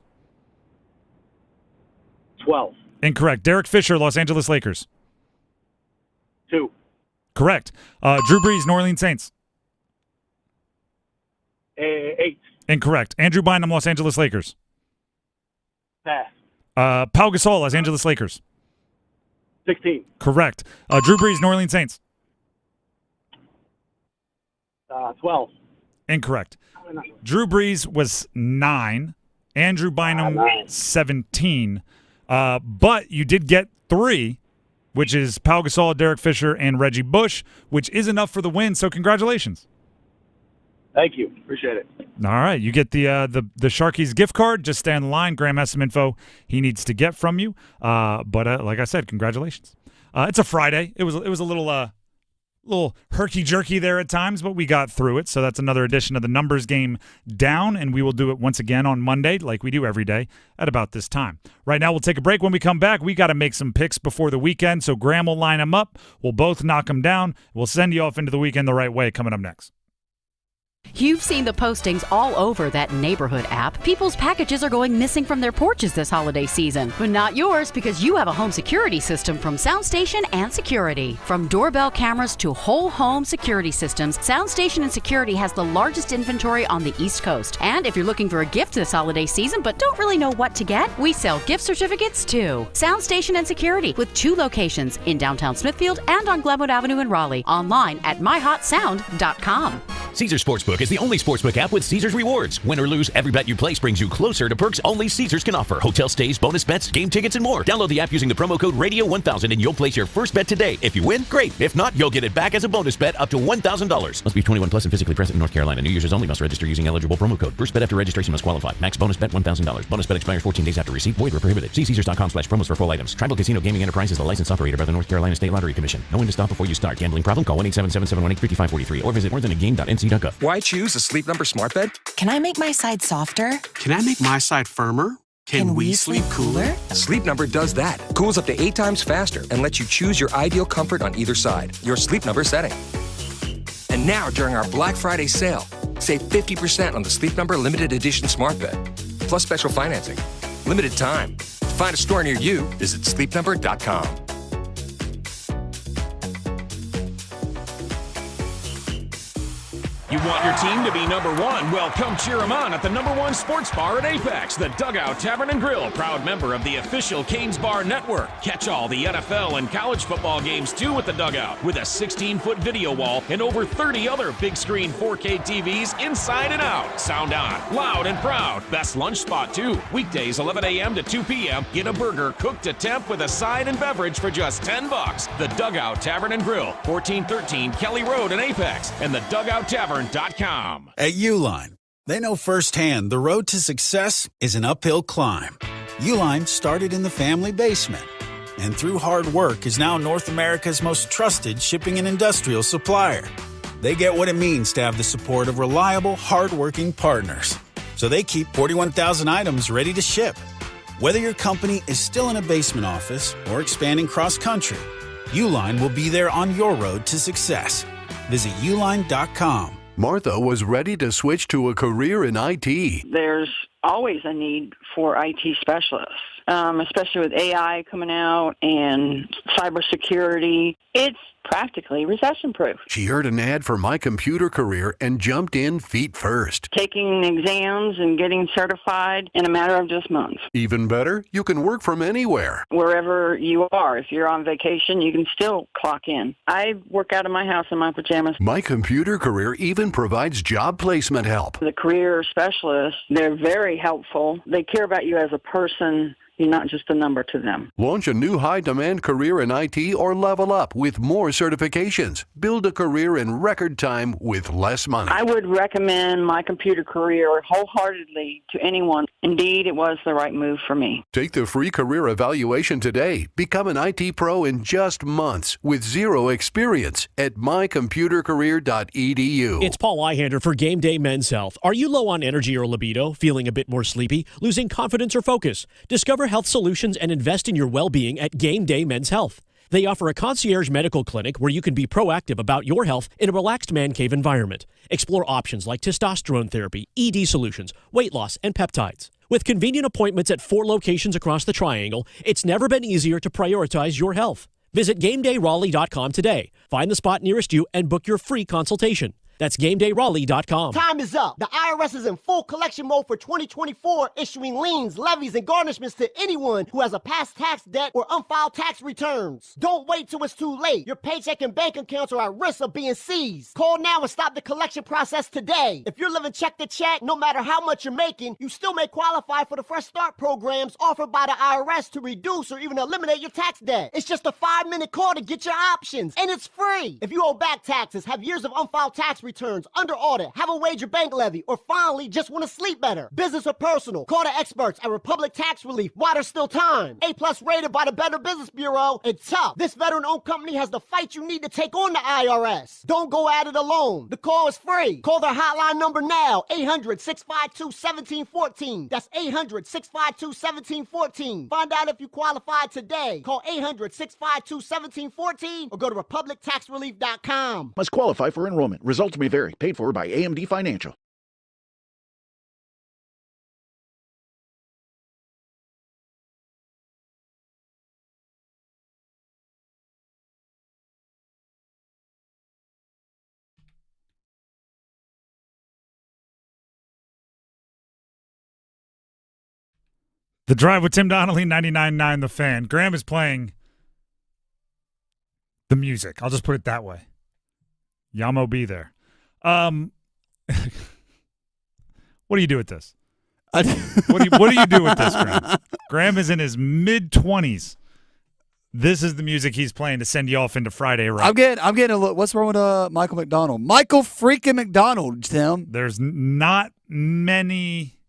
12. Incorrect. Derek Fisher, Los Angeles Lakers. 2. Correct. Drew Brees, New Orleans Saints. 8. Incorrect. Andrew Bynum, Los Angeles Lakers. Pass. Pau Gasol, Los Angeles Lakers. 16. Correct. Drew Brees, New Orleans Saints. 12. Incorrect. Drew Brees was 9. Andrew Bynum, 17. But you did get 3, which is Pau Gasol, Derek Fisher, and Reggie Bush, which is enough for the win. So congratulations. Thank you. Appreciate it. All right. You get the Sharkies gift card. Just stay on the line. Graham has some info he needs to get from you. But like I said, congratulations. It's a Friday. It was a little herky-jerky there at times, but we got through it. So that's another edition of the Numbers Game Down, and we will do it once again on Monday like we do every day at about this time. Right now we'll take a break. When we come back, we got to make some picks before the weekend, so Graham will line them up. We'll both knock them down. We'll send you off into the weekend the right way coming up next. You've seen the postings all over that neighborhood app. People's packages are going missing from their porches this holiday season. But not yours, because you have a home security system from SoundStation and Security. From doorbell cameras to whole home security systems, SoundStation and Security has the largest inventory on the East Coast. And if you're looking for a gift this holiday season but don't really know what to get, we sell gift certificates too. SoundStation and Security, with 2 locations in downtown Smithfield and on Glenwood Avenue in Raleigh. Online at myhotsound.com. Caesars Sportsbook is the only sportsbook app with Caesars rewards. Win or lose, every bet you place brings you closer to perks only Caesars can offer. Hotel stays, bonus bets, game tickets, and more. Download the app using the promo code Radio1000 and you'll place your first bet today. If you win, great. If not, you'll get it back as a bonus bet up to $1,000. Must be 21 plus and physically present in North Carolina. New users only must register using eligible promo code. First bet after registration must qualify. Max bonus bet $1,000. Bonus bet expires 14 days after receipt. Void where prohibited. See Caesars.com/promos for full items. Tribal Casino Gaming Enterprise is a licensed operator by the North Carolina State Lottery Commission. Know when to stop before you start. Gambling problem? Call 1-877-718-5543 or visit morethanagame.nc.gov. Why choose a Sleep Number smart bed? Can I make my side softer? Can I make my side firmer? Can we sleep cooler? Sleep Number does that. Cools up to 8 times faster and lets you choose your ideal comfort on either side. Your Sleep Number setting. And now, during our Black Friday sale, save 50% on the Sleep Number limited edition smart bed, plus special financing. Limited time. To find a store near you, visit sleepnumber.com. You want your team to be number one? Well, come cheer them on at the number one sports bar at Apex, the Dugout Tavern and Grill, proud member of the official Canes Bar Network. Catch all the NFL and college football games too at the Dugout, with a 16-foot video wall and over 30 other big screen 4K TVs inside and out. Sound on, loud and proud. Best lunch spot too. Weekdays 11 a.m. to 2 p.m. Get a burger cooked to temp with a side and beverage for just $10. The Dugout Tavern and Grill, 1413 Kelly Road in Apex, and the DugoutTavern.com. At Uline, they know firsthand the road to success is an uphill climb. Uline started in the family basement, and through hard work is now North America's most trusted shipping and industrial supplier. They get what it means to have the support of reliable, hard-working partners. So they keep 41,000 items ready to ship. Whether your company is still in a basement office or expanding cross-country, Uline will be there on your road to success. Visit uline.com. Martha was ready to switch to a career in IT. There's always a need for IT specialists, especially with AI coming out and cybersecurity. It's practically recession-proof. She heard an ad for My Computer Career and jumped in feet first. Taking exams and getting certified in a matter of just months. Even better, you can work from anywhere. Wherever you are. If you're on vacation, you can still clock in. I work out of my house in my pajamas. My Computer Career even provides job placement help. The career specialists, they're very helpful. They care about you as a person. You're not just a number to them. Launch a new high-demand career in IT or level up with more certifications. Build a career in record time with less money. I would recommend My Computer Career wholeheartedly to anyone. Indeed, it was the right move for me. Take the free career evaluation today. Become an IT pro in just months with zero experience at mycomputercareer.edu. It's Paul Eihander for Game Day Men's Health. Are you low on energy or libido? Feeling a bit more sleepy? Losing confidence or focus? Discover health solutions and invest in your well-being at Game Day Men's Health. They offer a concierge medical clinic where you can be proactive about your health in a relaxed man cave environment. Explore options like testosterone therapy, ED solutions, weight loss, and peptides. With convenient appointments at 4 locations across the Triangle, it's never been easier to prioritize your health. Visit GameDayRaleigh.com today. Find the spot nearest you and book your free consultation. That's GameDayRaleigh.com. Time is up. The IRS is in full collection mode for 2024, issuing liens, levies, and garnishments to anyone who has a past tax debt or unfiled tax returns. Don't wait till it's too late. Your paycheck and bank accounts are at risk of being seized. Call now and stop the collection process today. If you're living check to check, no matter how much you're making, you still may qualify for the Fresh Start programs offered by the IRS to reduce or even eliminate your tax debt. It's just a 5-minute call to get your options, and it's free. If you owe back taxes, have years of unfiled tax returns, under audit, have a wage or bank levy, or finally just want to sleep better, business or personal, call the experts at Republic Tax Relief while there's still time. A+ rated by the Better Business Bureau, and tough. This veteran-owned company has the fight you need to take on the IRS. Don't go at it alone. The call is free. Call their hotline number now, 800-652-1714. That's 800-652-1714. Find out if you qualify today. Call 800-652-1714 or go to republictaxrelief.com. Must qualify for enrollment. Results may vary. Paid for by AMD Financial. The Drive with Tim Donnelly, 99.9 The Fan. Graham is playing the music. I'll just put it that way. Yamo be there. What do you do with this? What do you do with this, Graham? Graham is in his mid-20s. This is the music he's playing to send you off into Friday, right? I'm getting a look. What's wrong with Michael McDonald? Michael freaking McDonald, Tim. There's not many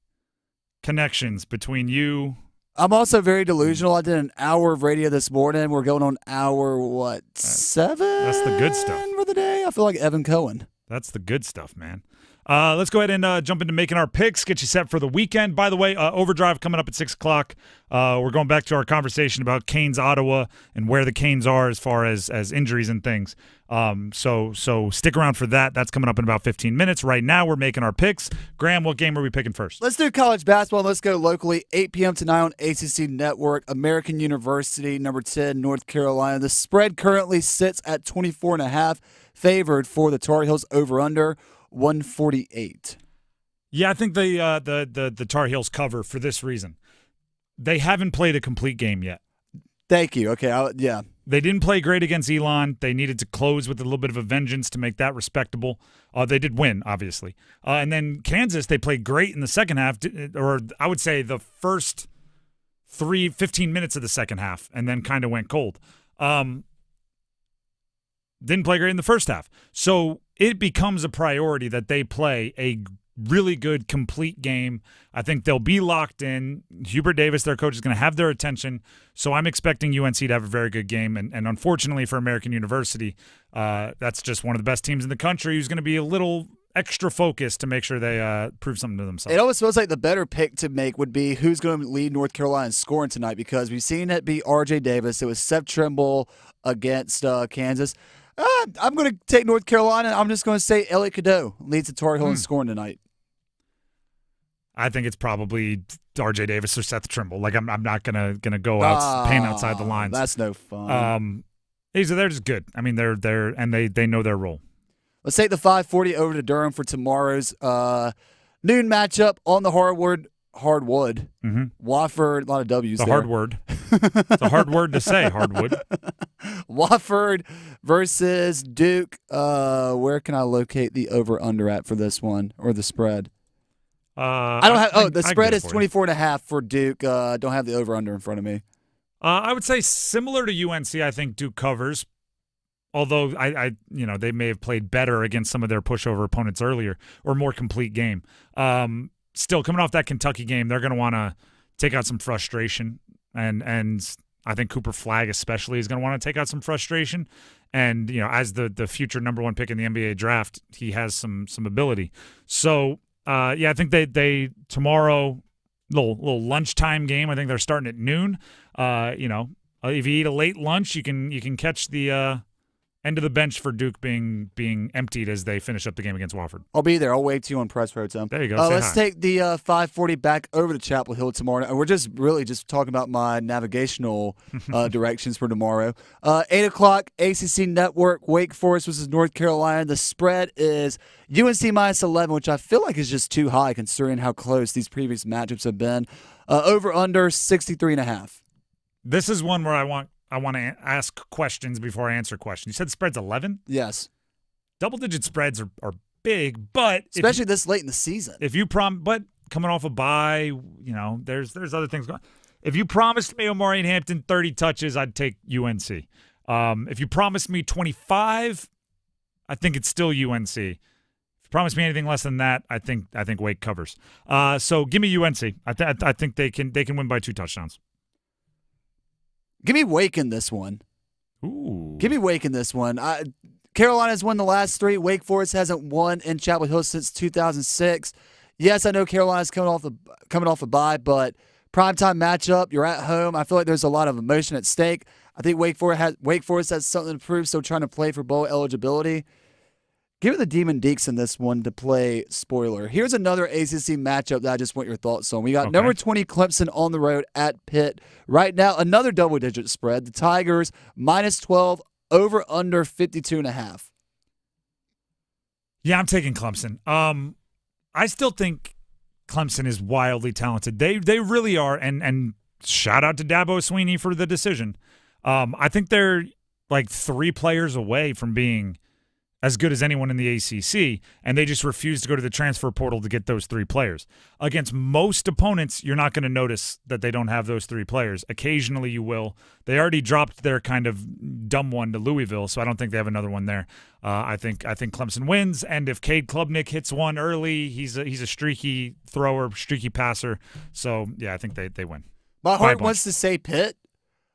connections between you. I'm also very delusional. I did an hour of radio this morning. We're going on hour, 7? That's the good stuff. For the day? I feel like Evan Cohen. That's the good stuff, man. Let's go ahead and jump into making our picks, get you set for the weekend. By the way, Overdrive coming up at 6 o'clock. We're going back to our conversation about Canes Ottawa and where the Canes are as far as injuries and things. So stick around for that. That's coming up in about 15 minutes. Right now, we're making our picks. Graham, what game are we picking first? Let's do college basketball. Let's go locally. 8 p.m. tonight on ACC Network. American University, number 10, North Carolina. The spread currently sits at 24.5, favored for the Tar Heels over-under. 148. Yeah, I think the Tar Heels cover for this reason. They haven't played a complete game yet. Thank you. Okay, yeah. They didn't play great against Elon. They needed to close with a little bit of a vengeance to make that respectable. They did win, obviously. And then Kansas, they played great in the second half, or I would say the first 15 minutes of the second half, and then kind of went cold. Didn't play great in the first half. So it becomes a priority that they play a really good, complete game. I think they'll be locked in. Hubert Davis, their coach, is going to have their attention. So I'm expecting UNC to have a very good game. And unfortunately for American University, that's just one of the best teams in the country who's going to be a little extra focused to make sure they prove something to themselves. It almost feels like the better pick to make would be who's going to lead North Carolina in scoring tonight, because we've seen it be R.J. Davis. It was Seth Trimble against Kansas. I'm going to take North Carolina. I'm just going to say Elliot Cadeau leads the Tar Heel in scoring tonight. I think it's probably R.J. Davis or Seth Trimble. Like I'm not gonna go out paint outside the lines. That's no fun. They're just good. I mean, they're and they know their role. Let's take the 540 over to Durham for tomorrow's noon matchup on the hardwood. Mm-hmm. Wofford, a lot of W's the there. hard word. It's a hard word to say, hardwood. Wofford versus Duke. Where can I locate the over-under at for this one, or the spread? I don't have. The spread is 24.5 for Duke. Don't have the over/under in front of me. I would say similar to UNC. I think Duke covers, although I they may have played better against some of their pushover opponents earlier, or more complete game. Still coming off that Kentucky game, they're going to want to take out some frustration, and I think Cooper Flagg especially is going to want to take out some frustration. And as the future number 1 pick in the NBA draft, he has some ability. So. I think they tomorrow, little lunchtime game. I think they're starting at noon. If you eat a late lunch, you can catch the end of the bench for Duke being emptied as they finish up the game against Wofford. I'll be there. I'll wait to you on press row, Tim. There you go. Let's take the 540 back over to Chapel Hill tomorrow. And we're just talking about my navigational directions for tomorrow. 8 o'clock, ACC Network, Wake Forest versus North Carolina. The spread is UNC -11, which I feel like is just too high considering how close these previous matchups have been. Over/under 63.5. This is one where I want to ask questions before I answer questions. You said the spread's 11? Yes. Double-digit spreads are big, but especially this late in the season. But coming off a bye, there's other things going on. If you promised me Omari and Hampton 30 touches, I'd take UNC. If you promised me 25, I think it's still UNC. If you promised me anything less than that, I think Wake covers. So give me UNC. I think they can win by 2 touchdowns. Give me Wake in this one. Ooh. Give me Wake in this one. Carolina's won the last 3. Wake Forest hasn't won in Chapel Hill since 2006. Yes, I know Carolina's coming off a bye, but primetime matchup, you're at home. I feel like there's a lot of emotion at stake. I think Wake Forest has something to prove, still trying to play for bowl eligibility. Give it the Demon Deeks in this one to play spoiler. Here's another ACC matchup that I just want your thoughts on. We got number 20 Clemson on the road at Pitt. Right now, another double-digit spread. The Tigers -12, over/under 52.5. Yeah, I'm taking Clemson. I still think Clemson is wildly talented. They really are, and shout out to Dabo Swinney for the decision. I think they're like 3 players away from being as good as anyone in the ACC, and they just refuse to go to the transfer portal to get those 3 players. Against most opponents, you're not going to notice that they don't have those 3 players. Occasionally you will. They already dropped their kind of dumb one to Louisville, so I don't think they have another one there. I think Clemson wins, and if Cade Klubnik hits one early, he's a streaky thrower, streaky passer. So, yeah, I think they win. My heart wants to say Pitt,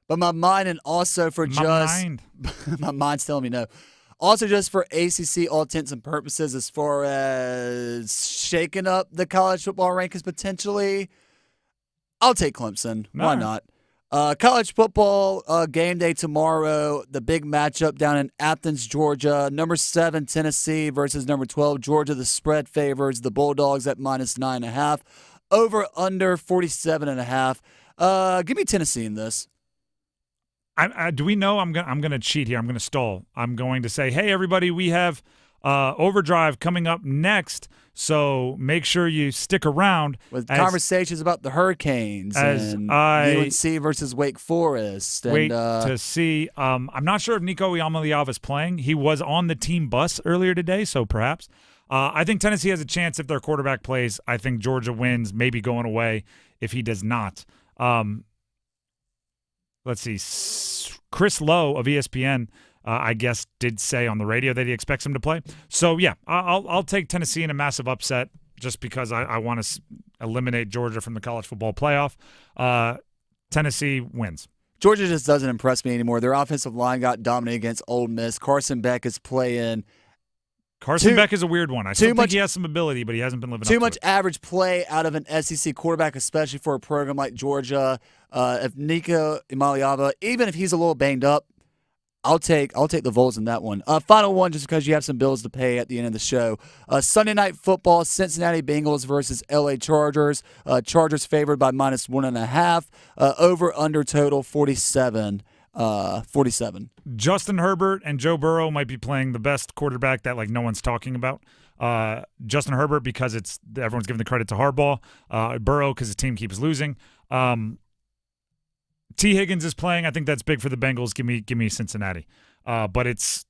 but my mind and also for my mind's telling me no. Also, just for ACC, all intents and purposes, as far as shaking up the college football rankings potentially, I'll take Clemson. Why not? College football game day tomorrow. The big matchup down in Athens, Georgia. Number 7, Tennessee versus number 12, Georgia. The spread favors the Bulldogs at -9.5. Over/under 47.5. Give me Tennessee in this. Do we know? I'm going to cheat here. I'm going to stall. I'm going to say, hey, everybody, we have Overdrive coming up next. So make sure you stick around. With conversations about the Hurricanes and UNC versus Wake Forest. Wait to see. I'm not sure if Nico Iamaleava is playing. He was on the team bus earlier today, so perhaps. I think Tennessee has a chance if their quarterback plays. I think Georgia wins, maybe going away if he does not. Let's see. Chris Lowe of ESPN, I guess, did say on the radio that he expects him to play. So, yeah, I'll take Tennessee in a massive upset just because I want to eliminate Georgia from the college football playoff. Tennessee wins. Georgia just doesn't impress me anymore. Their offensive line got dominated against Ole Miss. Carson Beck is playing. Carson Beck is a weird one. I still think he has some ability, but he hasn't been living up to it. Too much average play out of an SEC quarterback, especially for a program like Georgia. If Nico Iamaleava, even if he's a little banged up, I'll take the Vols in that one. Final one, just because you have some bills to pay at the end of the show. Sunday Night Football, Cincinnati Bengals versus LA Chargers. Chargers favored by -1.5. Over under total 47. 47. Justin Herbert and Joe Burrow might be playing the best quarterback that no one's talking about. Justin Herbert because everyone's giving the credit to Harbaugh. Burrow because his team keeps losing. T. Higgins is playing. I think that's big for the Bengals. Give me Cincinnati. But it's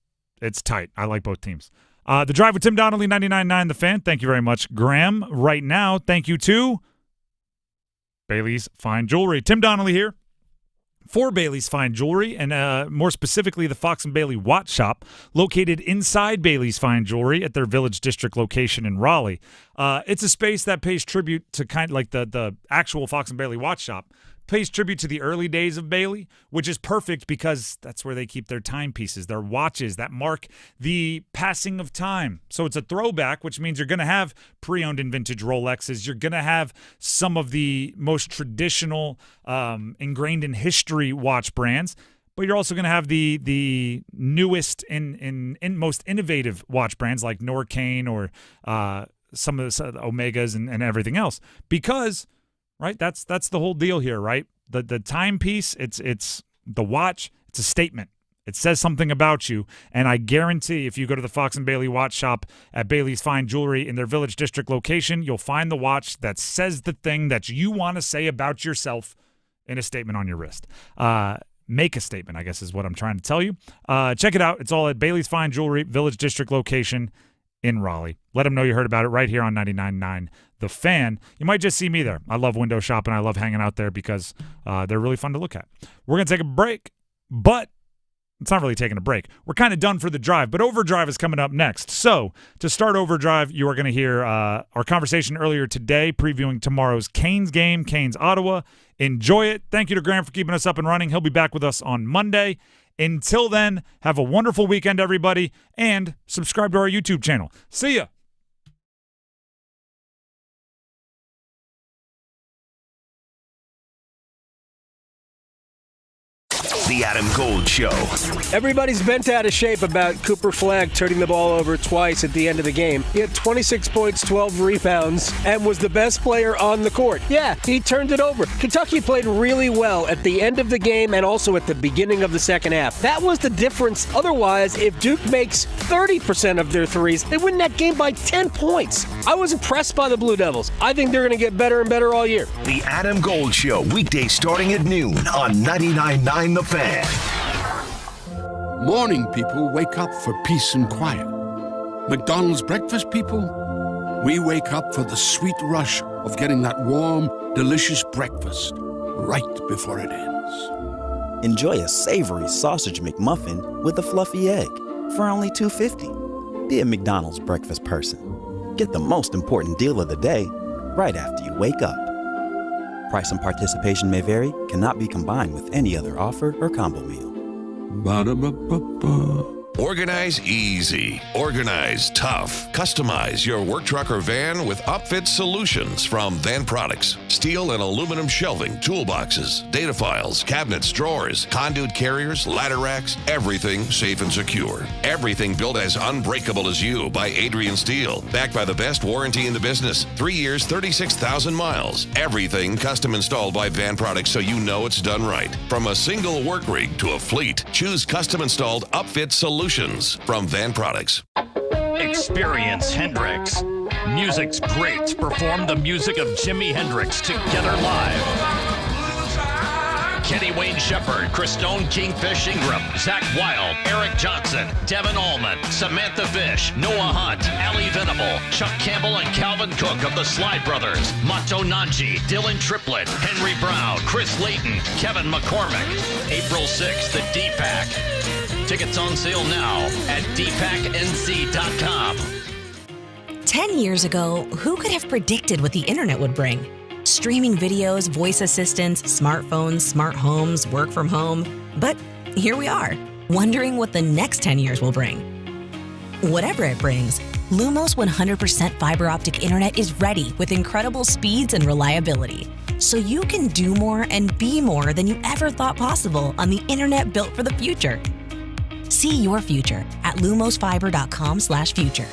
tight. I like both teams. The Drive with Tim Donnelly, 99.9 The Fan. Thank you very much, Graham. Right now, thank you to Bailey's Fine Jewelry. Tim Donnelly here for Bailey's Fine Jewelry, and more specifically the Fox & Bailey Watch Shop, located inside Bailey's Fine Jewelry at their Village District location in Raleigh. It's a space that pays tribute to kind of like the actual Fox & Bailey Watch Shop, pays tribute to the early days of Bailey, which is perfect because that's where they keep their timepieces, their watches that mark the passing of time. So it's a throwback, which means you're going to have pre-owned and vintage Rolexes. You're going to have some of the most traditional, ingrained in history watch brands, but you're also going to have the newest and most innovative watch brands like Norcane or some of the Omegas and everything else, because right, that's the whole deal here, right? The timepiece, it's the watch, it's a statement. It says something about you, and I guarantee if you go to the Fox & Bailey Watch Shop at Bailey's Fine Jewelry in their Village District location, you'll find the watch that says the thing that you want to say about yourself in a statement on your wrist. Make a statement, I guess is what I'm trying to tell you. Check it out. It's all at Bailey's Fine Jewelry, Village District location in Raleigh. Let them know you heard about it right here on 99.9 The Fan. You might just see me there. I love window shopping. I love hanging out there because they're really fun to look at. We're going to take a break, but it's not really taking a break. We're kind of done for the drive, but Overdrive is coming up next. So to start Overdrive, you are going to hear our conversation earlier today previewing tomorrow's Canes game, Canes-Ottawa. Enjoy it. Thank you to Graham for keeping us up and running. He'll be back with us on Monday. Until then, have a wonderful weekend, everybody, and subscribe to our YouTube channel. See ya. The Adam Gold Show. Everybody's bent out of shape about Cooper Flagg turning the ball over twice at the end of the game. He had 26 points, 12 rebounds, and was the best player on the court. Yeah, he turned it over. Kentucky played really well at the end of the game and also at the beginning of the second half. That was the difference. Otherwise, if Duke makes 30% of their threes, they win that game by 10 points. I was impressed by the Blue Devils. I think they're going to get better and better all year. The Adam Gold Show, weekdays starting at noon on 99.9 The Fan. Morning people wake up for peace and quiet. McDonald's breakfast people, we wake up for the sweet rush of getting that warm, delicious breakfast right before it ends. Enjoy a savory sausage McMuffin with a fluffy egg for only $2.50. Be a McDonald's breakfast person. Get the most important deal of the day right after you wake up. Price and participation may vary, cannot be combined with any other offer or combo meal. Ba-da-ba-ba-ba. Organize easy. Organize tough. Customize your work truck or van with upfit solutions from Van Products. Steel and aluminum shelving, toolboxes, data files, cabinets, drawers, conduit carriers, ladder racks, everything safe and secure. Everything built as unbreakable as you by Adrian Steel. Backed by the best warranty in the business. 3 years, 36,000 miles. Everything custom installed by Van Products so you know it's done right. From a single work rig to a fleet, choose custom installed upfit solutions from Van Products. Experience Hendrix. Music's great. Perform the music of Jimi Hendrix together live. Kenny Wayne Shepherd, Christone Kingfish Ingram, Zach Wilde, Eric Johnson, Devin Allman, Samantha Fish, Noah Hunt, Ali Venable, Chuck Campbell and Calvin Cook of the Slide Brothers, Mato Nanji, Dylan Triplett, Henry Brown, Chris Layton, Kevin McCormick. April 6th at DPAC. Tickets on sale now at dpacnc.com. 10 years ago, who could have predicted what the internet would bring? Streaming videos, voice assistants, smartphones, smart homes, work from home. But here we are, wondering what the next 10 years will bring. Whatever it brings, Lumos 100% fiber optic internet is ready with incredible speeds and reliability. So you can do more and be more than you ever thought possible on the internet built for the future. See your future at lumosfiber.com/future.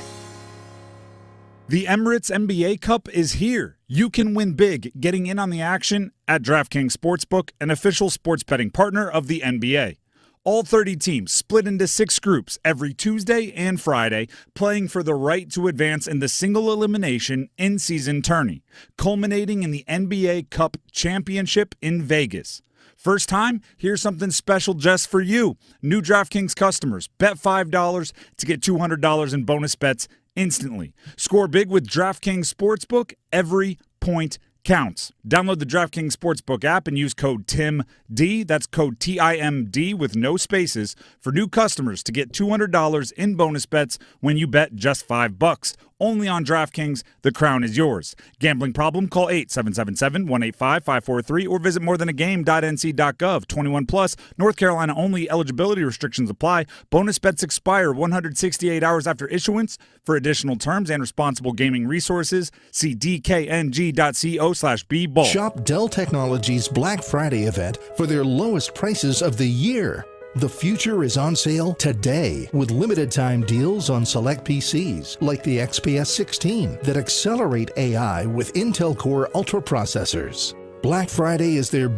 The Emirates NBA Cup is here. You can win big getting in on the action at DraftKings Sportsbook, an official sports betting partner of the NBA. All 30 teams split into 6 groups every Tuesday and Friday, playing for the right to advance in the single elimination in-season tourney, culminating in the NBA Cup Championship in Vegas. First time? Here's something special just for you. New DraftKings customers, bet $5 to get $200 in bonus bets instantly. Score big with DraftKings Sportsbook. Every point counts. Download the DraftKings Sportsbook app and use code TIMD, that's code TIMD with no spaces, for new customers to get $200 in bonus bets when you bet just $5. Only on DraftKings, the crown is yours. Gambling problem? Call 877-185-543 or visit morethanagame.nc.gov. 21 plus, North Carolina only. Eligibility restrictions apply. Bonus bets expire 168 hours after issuance. For additional terms and responsible gaming resources, see dkng.co/bball. Shop Dell Technologies Black Friday event for their lowest prices of the year. The future is on sale today with limited time deals on select PCs like the XPS 16 that accelerate AI with Intel Core Ultra processors. Black Friday is their